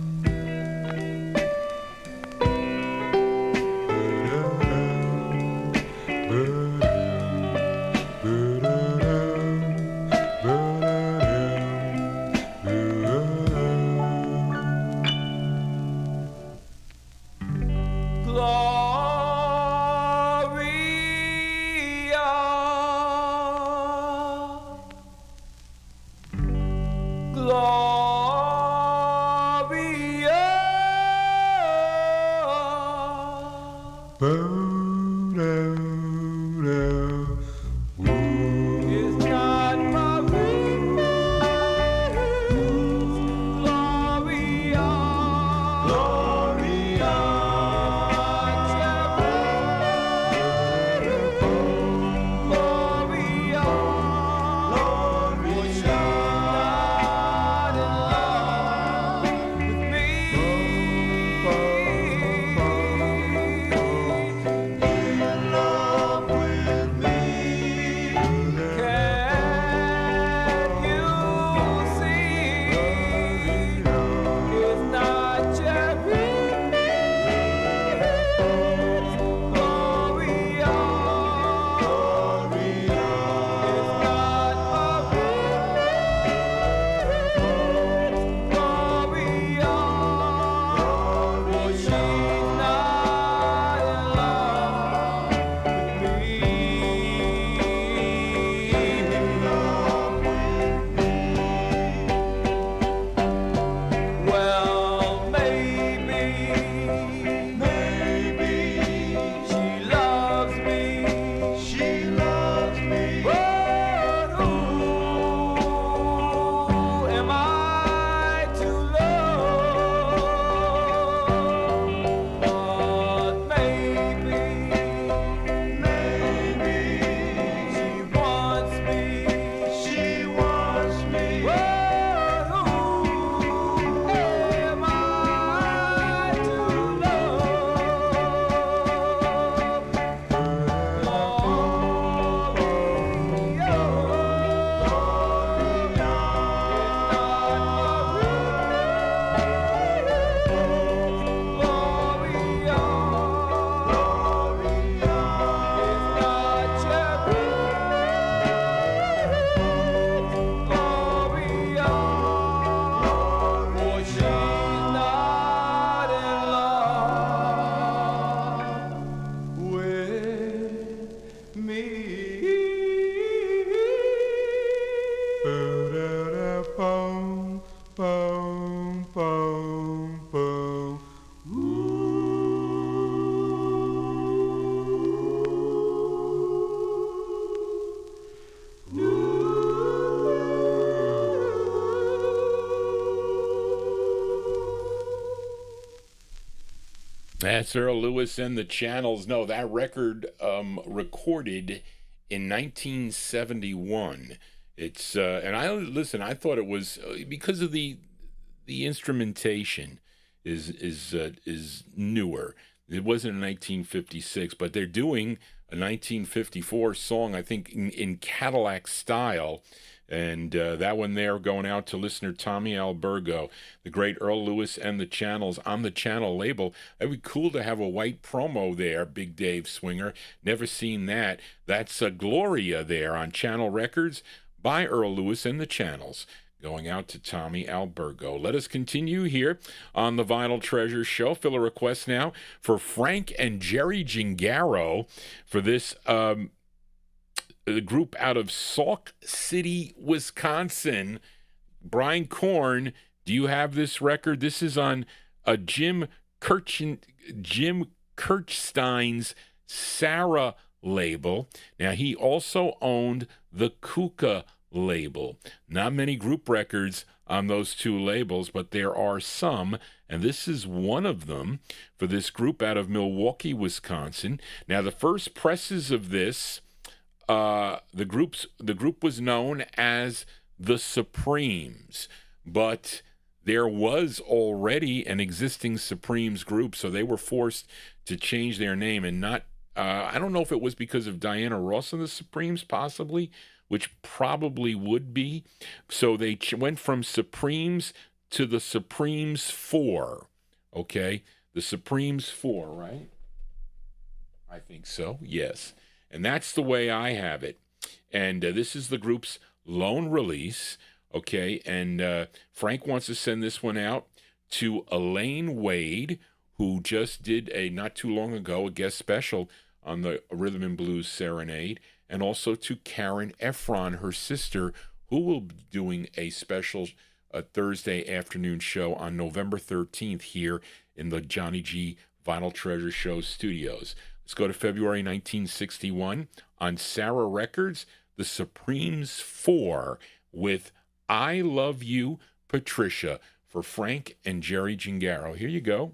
Boom, boom, boom, boom. That's Earl Lewis and the Channels. No, that record recorded in 1971. It's and I thought it was because of the instrumentation is newer. It wasn't in 1956, but they're doing a 1954 song, I think, in Cadillac style. And that one there going out to listener Tommy Albergo, the great Earl Lewis and the Channels on the Channel label. That'd be cool to have a white promo there, Big Dave Swinger. Never seen that. That's Gloria there on Channel Records by Earl Lewis and the Channels. Going out to Tommy Albergo. Let us continue here on the Vinyltreasure Show. Fill a request now for Frank and Jerry Gingaro for this the group out of Sauk City, Wisconsin. Brian Korn, do you have this record? This is on Jim Kirchstein's Sarah label. Now, he also owned the Kuka label. Not many group records on those two labels, but there are some, and this is one of them for this group out of Milwaukee, Wisconsin. Now, the first presses of this, the group was known as the Supremes, but there was already an existing Supremes group, so they were forced to change their name and not. I don't know if it was because of Diana Ross and the Supremes, possibly, which probably would be. So they went from Supremes to the Supremes 4. Okay, the Supremes 4, right? I think so. Yes. And that's the way I have it. And this is the group's lone release, okay? And Frank wants to send this one out to Elaine Wade, who just did not too long ago, a guest special on the Rhythm and Blues Serenade, and also to Karen Efron, her sister, who will be doing a special Thursday afternoon show on November 13th here in the Johnny G Vinyltreasure Show studios. Let's go to February 1961 on Sarah Records, the Supremes 4 with I Love You, Patricia for Frank and Jerry Gingaro. Here you go.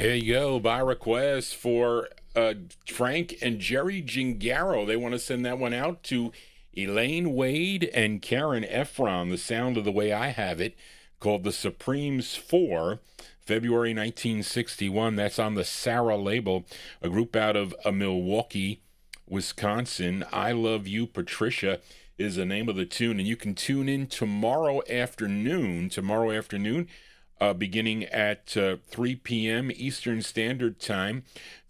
There you go, by request for Frank and Jerry Gingaro. They want to send that one out to Elaine Wade and Karen Efron, The Sound of the Way I Have It, called The Supremes 4, February 1961. That's on the Sarah label, a group out of Milwaukee, Wisconsin. I Love You, Patricia is the name of the tune, and you can tune in tomorrow afternoon, beginning at 3 p.m. Eastern Standard Time,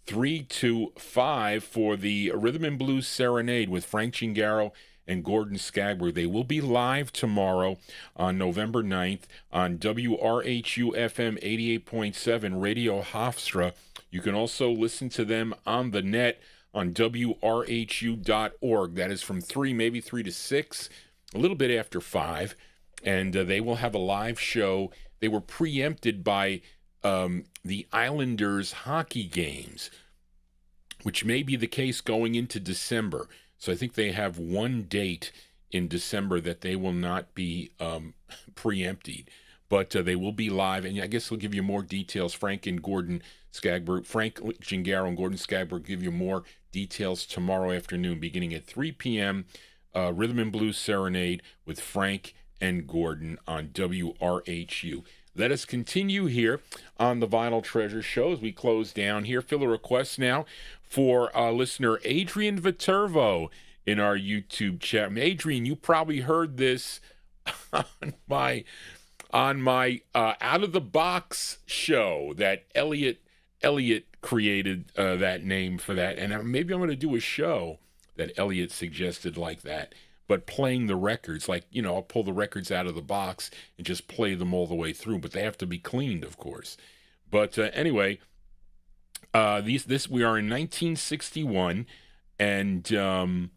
3 to 5 for the Rhythm and Blues Serenade with Frank Gingaro and Gordon Skagberg. They will be live tomorrow on November 9th on WRHU-FM 88.7 Radio Hofstra. You can also listen to them on the net on WRHU.org. That is from 3, maybe 3 to 6, a little bit after 5. And they will have a live show. They were preempted by the Islanders hockey games, which may be the case going into December. So I think they have one date in December that they will not be preempted. But they will be live, and I guess we'll give you more details. Frank Gingaro and Gordon Skagberg give you more details tomorrow afternoon, beginning at 3 p.m. Rhythm and Blues Serenade with Frank and Gordon on WRHU. Let us continue here on the Vinyltreasure Show as we close down here. Fill a request now for listener Adrian Viterbo in our YouTube chat. Adrian, you probably heard this on my Out of the Box show that Elliot created that name for that, and maybe I'm going to do a show that Elliot suggested like that. But playing the records, like, I'll pull the records out of the box and just play them all the way through. But they have to be cleaned, of course. But anyway, we are in 1961, and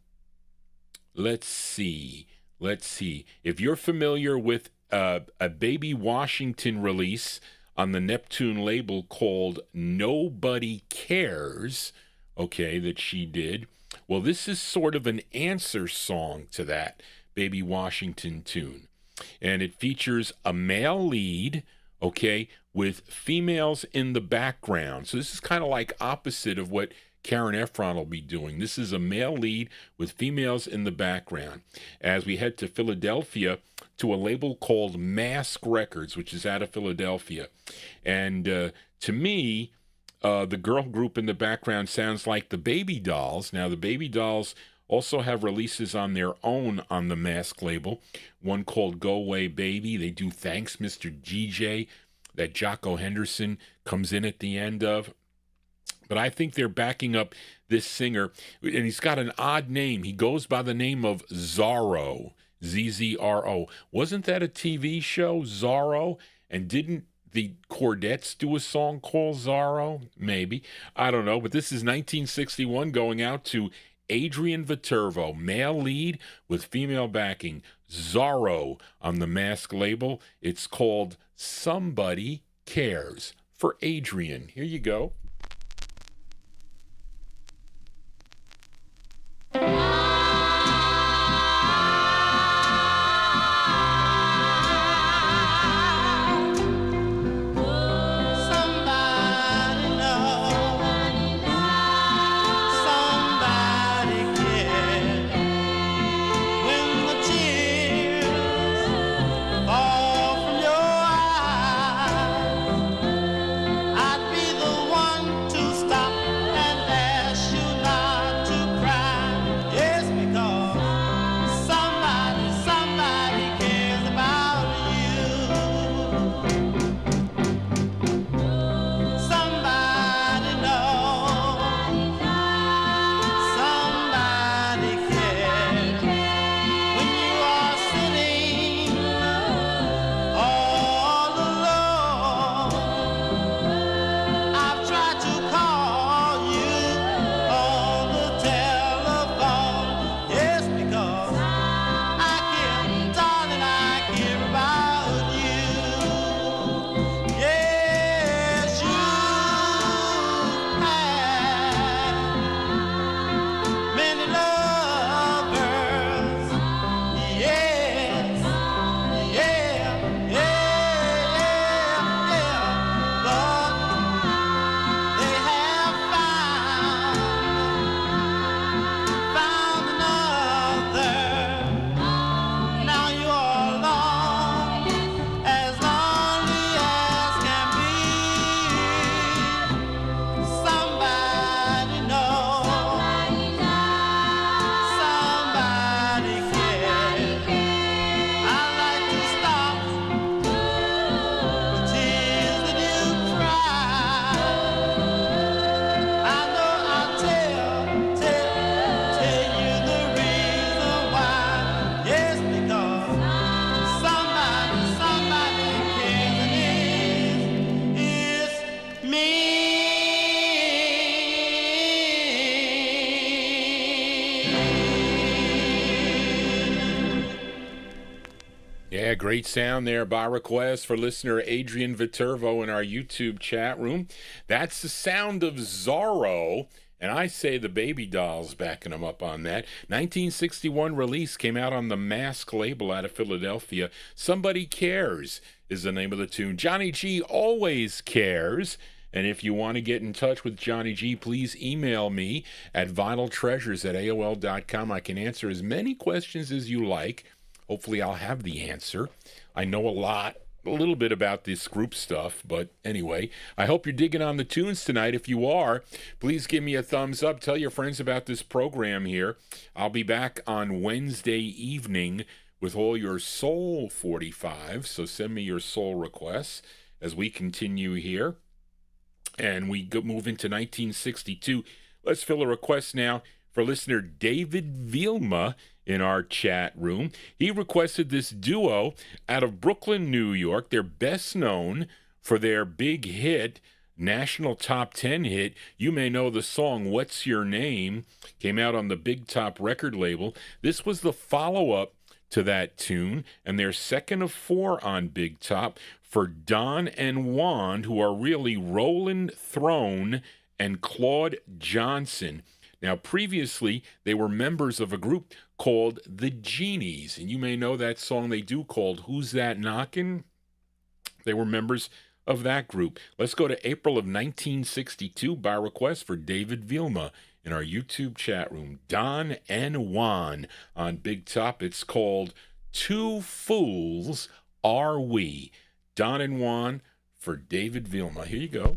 let's see. If you're familiar with a Baby Washington release on the Neptune label called Nobody Cares, that she did. Well, this is sort of an answer song to that Baby Washington tune. And it features a male lead, with females in the background. So this is kind of like opposite of what Karen Efron will be doing. This is a male lead with females in the background. As we head to Philadelphia to a label called Mask Records, which is out of Philadelphia. And to me, the girl group in the background sounds like the Baby Dolls. Now, the Baby Dolls also have releases on their own on the Mask label, one called Go Away Baby. They do Thanks Mr. GJ, that Jocko Henderson comes in at the end of. But I think they're backing up this singer, and he's got an odd name. He goes by the name of Zorro, Z-Z-R-O. Wasn't that a TV show, Zorro? And didn't the Chordettes do a song called Zorro? Maybe. I don't know. But this is 1961 going out to Adrian Viterbo, male lead with female backing. Zorro on the Mask label. It's called Somebody Cares for Adrian. Here you go. I'd be the one Yeah, great sound there by request for listener Adrian Viterbo in our YouTube chat room. That's the sound of Zorro, and I say the Baby Dolls backing them up on that. 1961 release, came out on the Mask label out of Philadelphia. Somebody Cares is the name of the tune. Johnny G always cares. And if you want to get in touch with Johnny G, please email me at vinyltreasures@aol.com. I can answer as many questions as you like. Hopefully I'll have the answer. I know a little bit about this group stuff, but anyway, I hope you're digging on the tunes tonight. If you are, please give me a thumbs up. Tell your friends about this program here. I'll be back on Wednesday evening with all your Soul 45, so send me your soul requests as we continue here. And we move into 1962. Let's fill a request now for listener David Vilma in our chat room. He requested this duo out of Brooklyn, New York. They're best known for their big hit, national top 10 hit. You may know the song What's Your Name? Came out on the Big Top record label. This was the follow-up to that tune, and they're second of 4 on Big Top for Don and Juan, who are really Roland Throne and Claude Johnson. Now, previously, they were members of a group called the Genies, and you may know that song they do called Who's That Knockin'? They were members of that group. Let's go to April of 1962 by request for David Vilma in our YouTube chat room. Don and Juan on Big Top. It's called Two Fools Are We. Don and Juan for David Vilma. Here you go.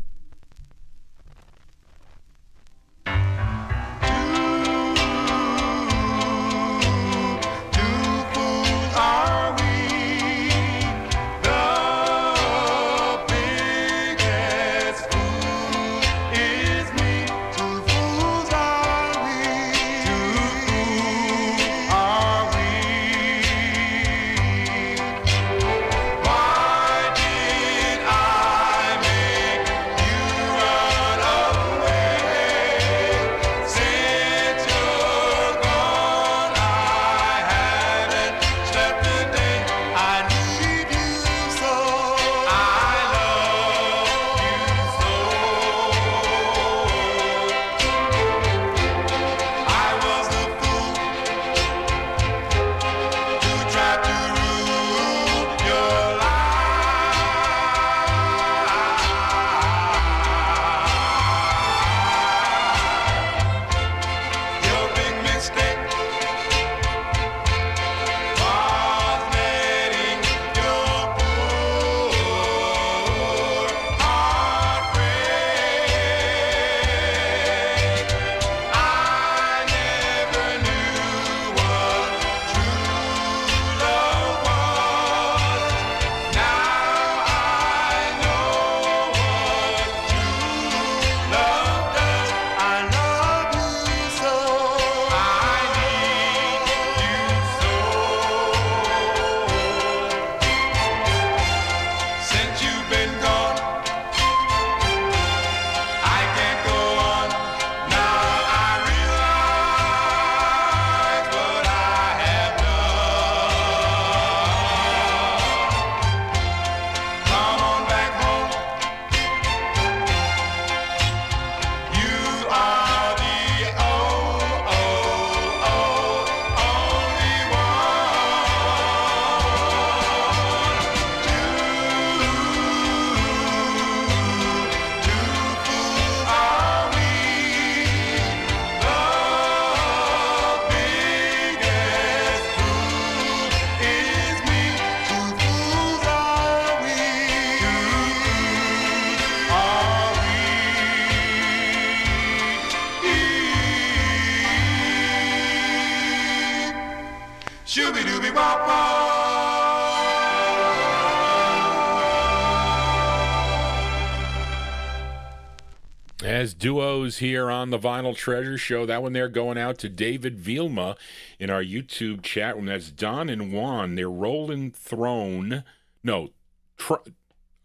As duos here on the Vinyltreasure Show, that one there going out to David Vilma in our YouTube chat room. That's Don and Juan. They're Rolling Throne. No,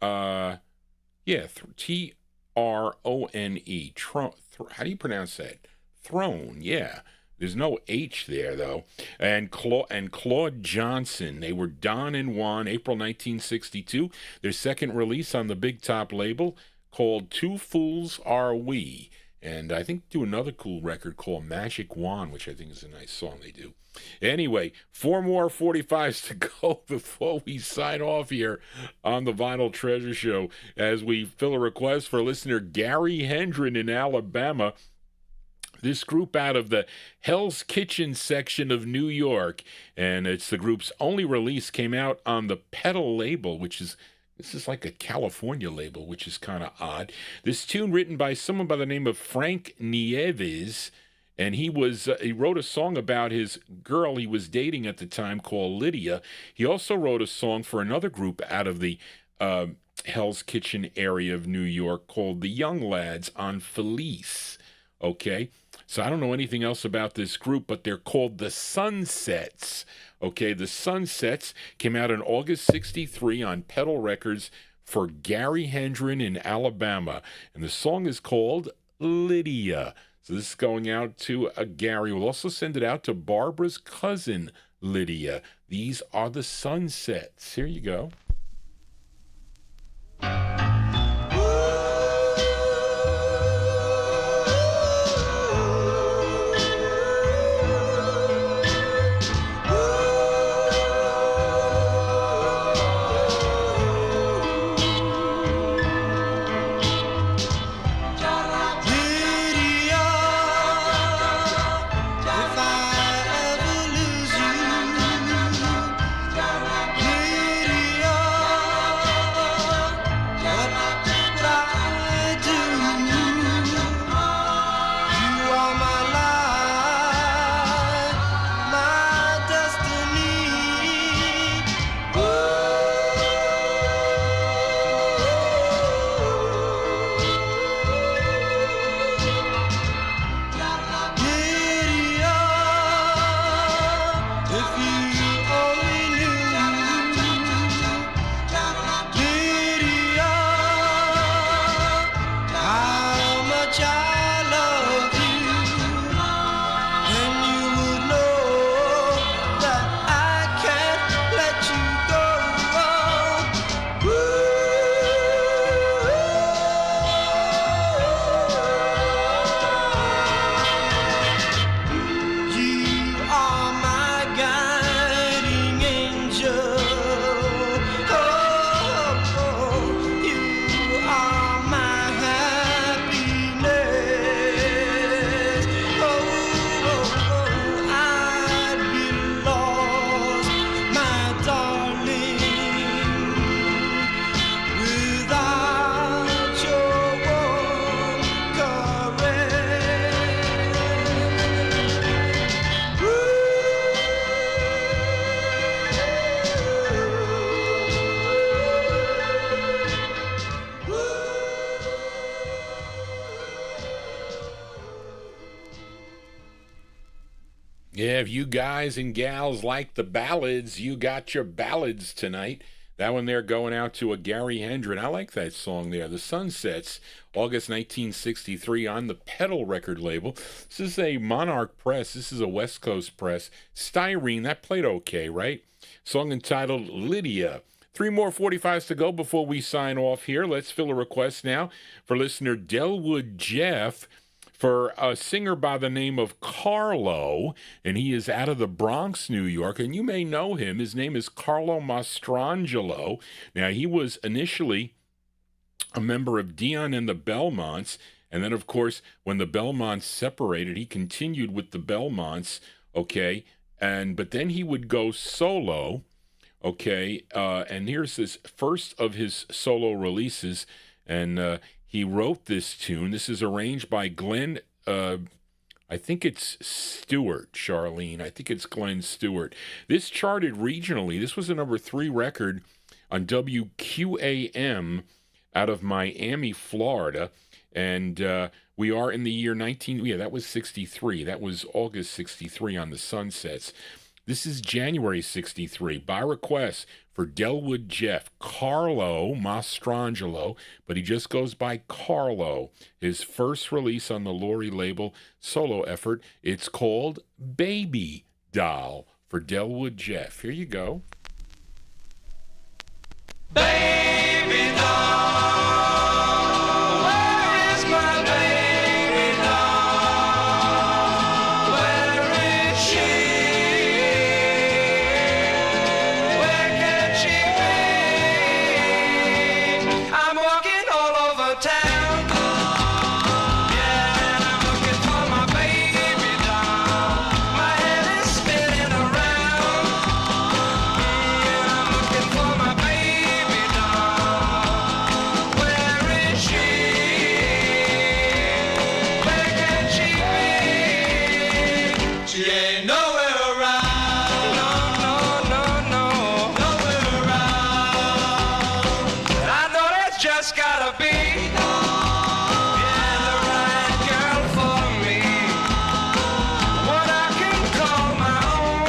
T-R-O-N-E. How do you pronounce that? Throne, yeah. There's no H there, though. And Claude Johnson. They were Don and Juan, April 1962. Their second release on the Big Top label called Two Fools Are We. And I think do another cool record called Magic Wand, which I think is a nice song they do. Anyway, 4 more 45s to go before we sign off here on the Vinyltreasure Show as we fill a request for listener Gary Hendren in Alabama. This group out of the Hell's Kitchen section of New York, and it's the group's only release, came out on the Pedal label, this is like a California label, which is kind of odd. This tune written by someone by the name of Frank Nieves, and he wrote a song about his girl he was dating at the time called Lydia. He also wrote a song for another group out of the Hell's Kitchen area of New York called The Young Lads on Felice. Okay, so I don't know anything else about this group, but they're called the Sunsets. Okay, the Sunsets came out in August 63 on Pedal Records for Gary Hendren in Alabama. And the song is called Lydia. So this is going out to Gary. We'll also send it out to Barbara's cousin, Lydia. These are the Sunsets. Here you go. Yeah, if you guys and gals like the ballads, you got your ballads tonight. That one there going out to a Gary Hendren. I like that song there. The Sunsets, August 1963 on the Pedal record label. This is a Monarch press. This is a West Coast press. Styrene, that played okay, right? Song entitled Lydia. 3 more 45s to go before we sign off here. Let's fill a request now for listener Delwood Jeff for a singer by the name of Carlo, and he is out of the Bronx, New York, and you may know him. His name is Carlo Mastrangelo. Now, he was initially a member of Dion and the Belmonts, and then, of course, when the Belmonts separated, he continued with the Belmonts, okay, but then he would go solo, okay, and here's this first of his solo releases, and he wrote this tune. This is arranged by Glenn, I think it's Stewart, Charlene. I think it's Glenn Stewart. This charted regionally. This was a number 3 record on WQAM out of Miami, Florida. And we are in the year that was 63. That was August 63 on the Sunsets. This is January 63. By request for Delwood Jeff, Carlo Mastrangelo, but he just goes by Carlo. His first release on the Laurie label, solo effort. It's called Baby Doll for Delwood Jeff. Here you go. Baby doll, where is my baby doll? Where is she? Where can she be? I'm walking all over town. Yeah, and I'm looking for my baby doll. My head is spinning around. Yeah, I'm looking for my baby doll. Where is she? Where can she be? She ain't nowhere around. No, no, no, no. Nowhere around. And I know that's just gotta be. Yeah, the right girl for me. What I can call my own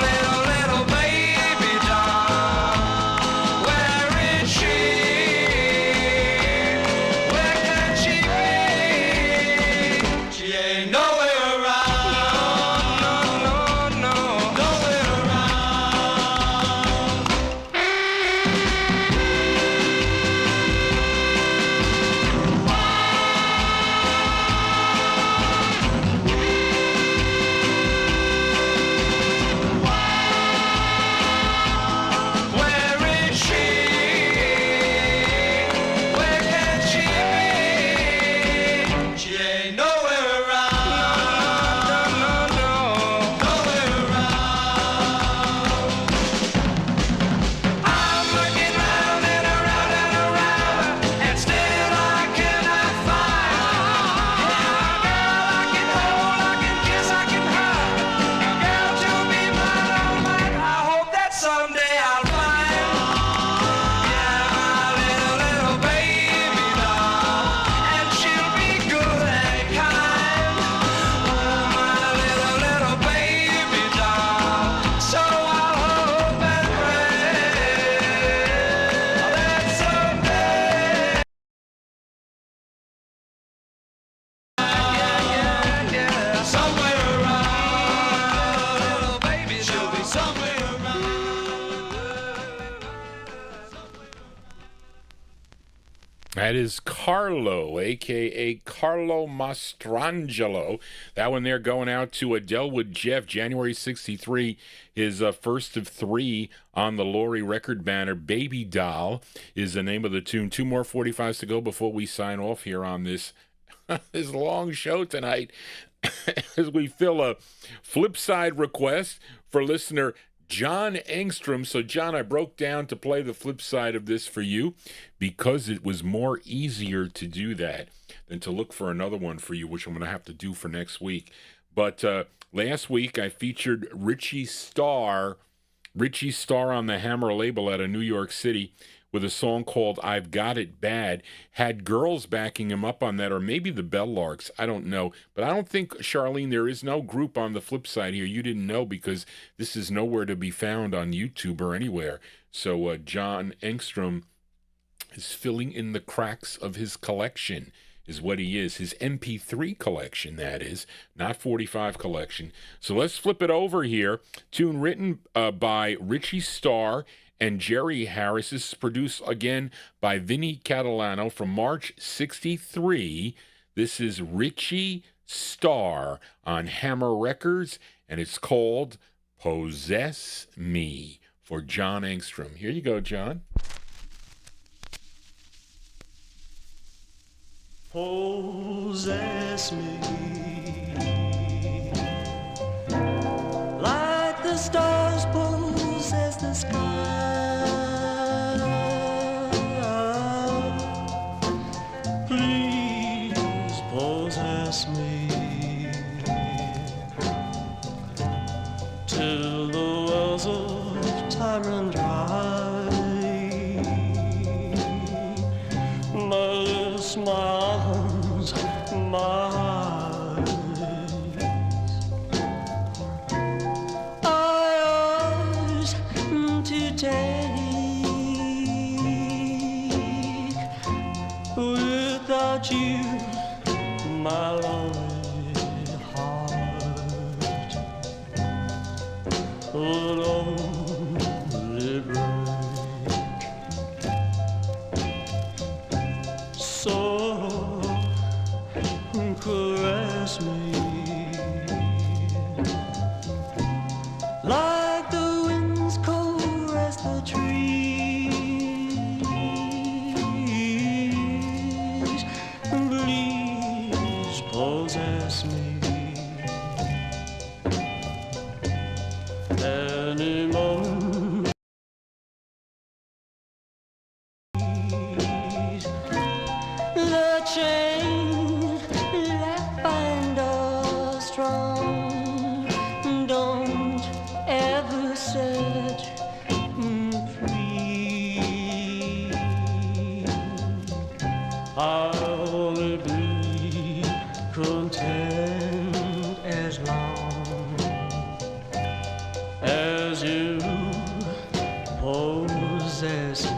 little baby doll. Where is she? Where can she be? She ain't nowhere around. No, no, no, nowhere around. Where is she? Where can she be? She ain't nowhere around. No, no, no, nowhere around. I'm looking round and around and around, and still I cannot find a girl I can hold, I can kiss, I can hug, a girl to be mine, all mine. I hope that someday I'll find, yeah, my little baby doll, and she'll be good and kind. Oh, my little baby doll. So I'll hope and pray that someday, yeah, somewhere around, little baby, she'll be somewhere around. That is Carlo, a.k.a. Carlo Mastrangelo. That one there going out to Delwood Jeff, January 63, his first of three on the Laurie record banner. Baby Doll is the name of the tune. Two more 45s to go before we sign off here on this, this long show tonight as we fill a flip side request for listener John Engstrom. So, John, I broke down to play the flip side of this for you because it was more easier to do that than to look for another one for you, which I'm going to have to do for next week. But last week I featured Richie Starr on the Hammer label out of New York City with a song called I've Got It Bad. Had girls backing him up on that, or maybe the Bellarks, I don't know. But I don't think, Charlene, there is no group on the flip side here. You didn't know because this is nowhere to be found on YouTube or anywhere. So John Engstrom is filling in the cracks of his collection, is what he is. His MP3 collection, that is, not 45 collection. So let's flip it over here. Tune written by Richie Starr and Jerry Harris. This is produced again by Vinny Catalano from March 63. This is Richie Starr on Hammer Records, and it's called Possess Me for John Engstrom. Here you go, John. Possess me like the stars possess the sky. Please possess me till the wells of time run dry. My lips, my arms, my eyes, without you, my lonely heart would only break. So caress me like the winds caress the trees. Please possess me. Any moment, the chain that bind us strong, don't ever set free. I'll only be content as long as you possess me.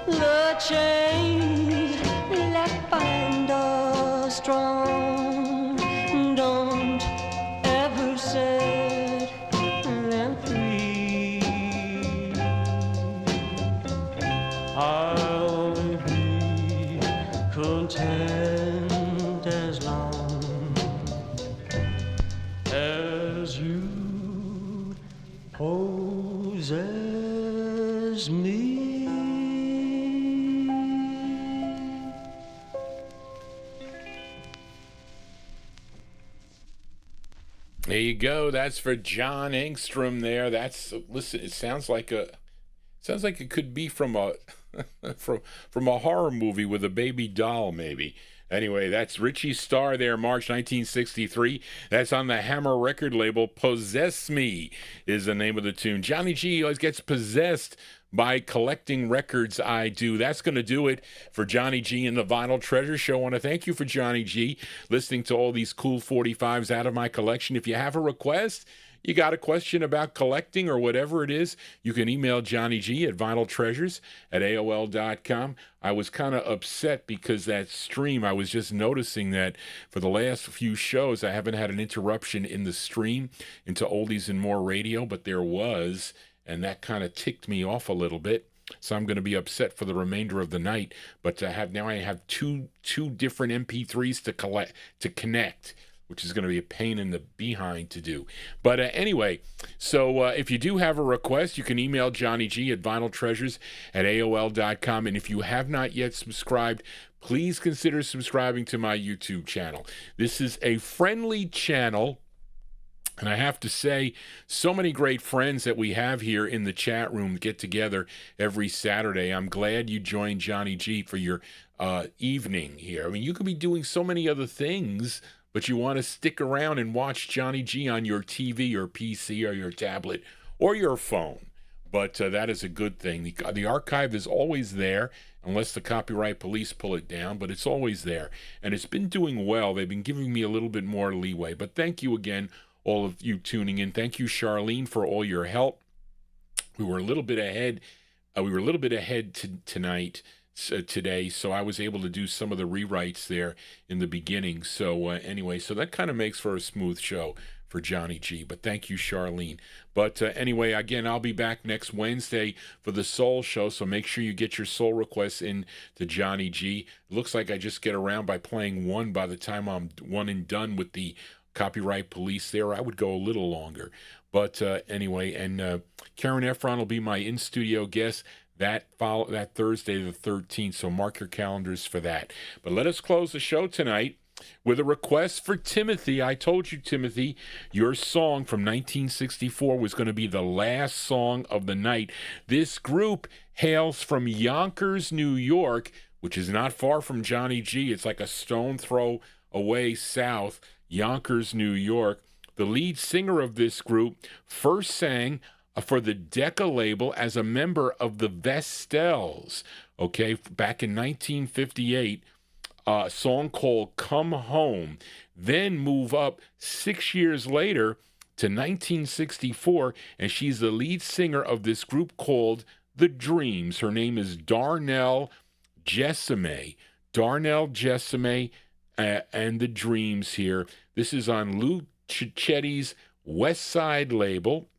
The chains that bind us strong, don't ever set them free. I'll only be content as long as you possess me. There you go. That's for John Engstrom there. Listen, it sounds like it could be from a from a horror movie with a baby doll, maybe. Anyway, that's Richie Starr there, March 1963. That's on the Hammer record label. Possess Me is the name of the tune. Johnny G always gets possessed by collecting records. I do. That's going to do it for Johnny G and the Vinyltreasure Show. I want to thank you for Johnny G listening to all these cool 45s out of my collection. If you have a request, you got a question about collecting or whatever it is, you can email Johnny G at vinyltreasures@aol.com. I was kind of upset because that stream, I was just noticing that for the last few shows, I haven't had an interruption in the stream into Oldies and More Radio, but there was, and that kind of ticked me off a little bit. So I'm going to be upset for the remainder of the night. But I have two different MP3s to connect, which is going to be a pain in the behind to do. But anyway, so if you do have a request, you can email Johnny G at vinyltreasures@aol.com. And if you have not yet subscribed, please consider subscribing to my YouTube channel. This is a friendly channel. And I have to say, so many great friends that we have here in the chat room get together every Saturday. I'm glad you joined Johnny G for your evening here. I mean, you could be doing so many other things, but you want to stick around and watch Johnny G on your TV or PC or your tablet or your phone. But that is a good thing. The archive is always there, unless the copyright police pull it down, but it's always there. And it's been doing well. They've been giving me a little bit more leeway. But thank you again, all of you tuning in. Thank you, Charlene, for all your help. We were a little bit ahead. Tonight, today, so I was able to do some of the rewrites there in the beginning. So anyway, so that kind of makes for a smooth show for Johnny G. But thank you, Charlene. But anyway, again, I'll be back next Wednesday for the Soul Show, so make sure you get your soul requests in to Johnny G. It looks like I just get around by playing one by the time I'm one and done with the copyright police there. I would go a little longer. But anyway, and Karen Efron will be my in-studio guest that Thursday the 13th, so mark your calendars for that. But let us close the show tonight with a request for Timothy. I told you, Timothy, your song from 1964 was going to be the last song of the night. This group hails from Yonkers, New York, which is not far from Johnny G. It's like a stone throw away south, Yonkers, New York. The lead singer of this group first sang for the Decca label as a member of the Vestels, okay, back in 1958, a song called Come Home. Then move up 6 years later to 1964, and she's the lead singer of this group called The Dreams. Her name is Darnell Jessame, Darnell Jessame, and the Dreams here. This is on Lou Cicchetti's West Side label,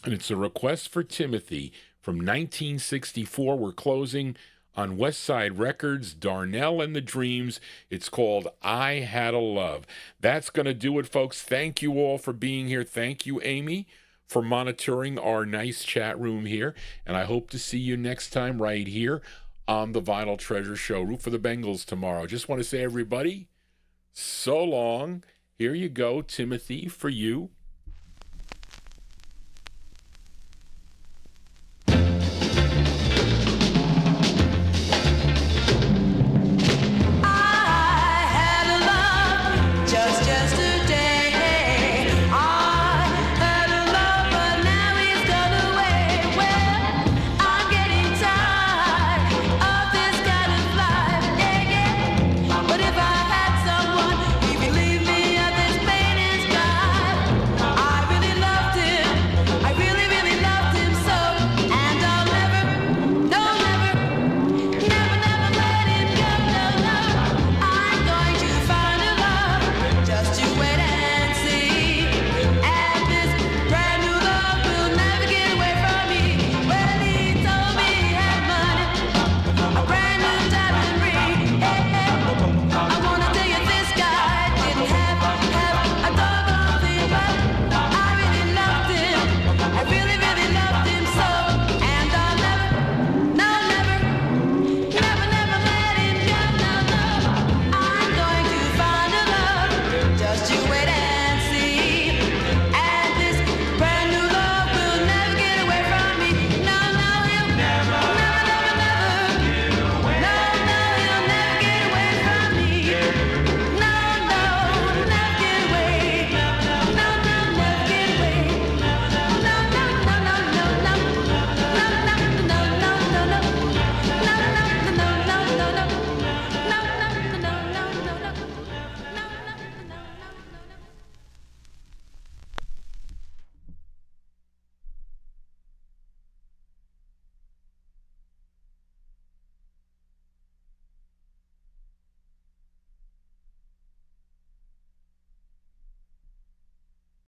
and it's a request for Timothy from 1964. We're closing on West Side Records, Darnell and the Dreams. It's called I Had a Love. That's going to do it, folks. Thank you all for being here. Thank you, Amy, for monitoring our nice chat room here. And I hope to see you next time right here on the Vinyltreasure Show. Root for the Bengals tomorrow. Just want to say, everybody, so long. Here you go, Timothy, for you.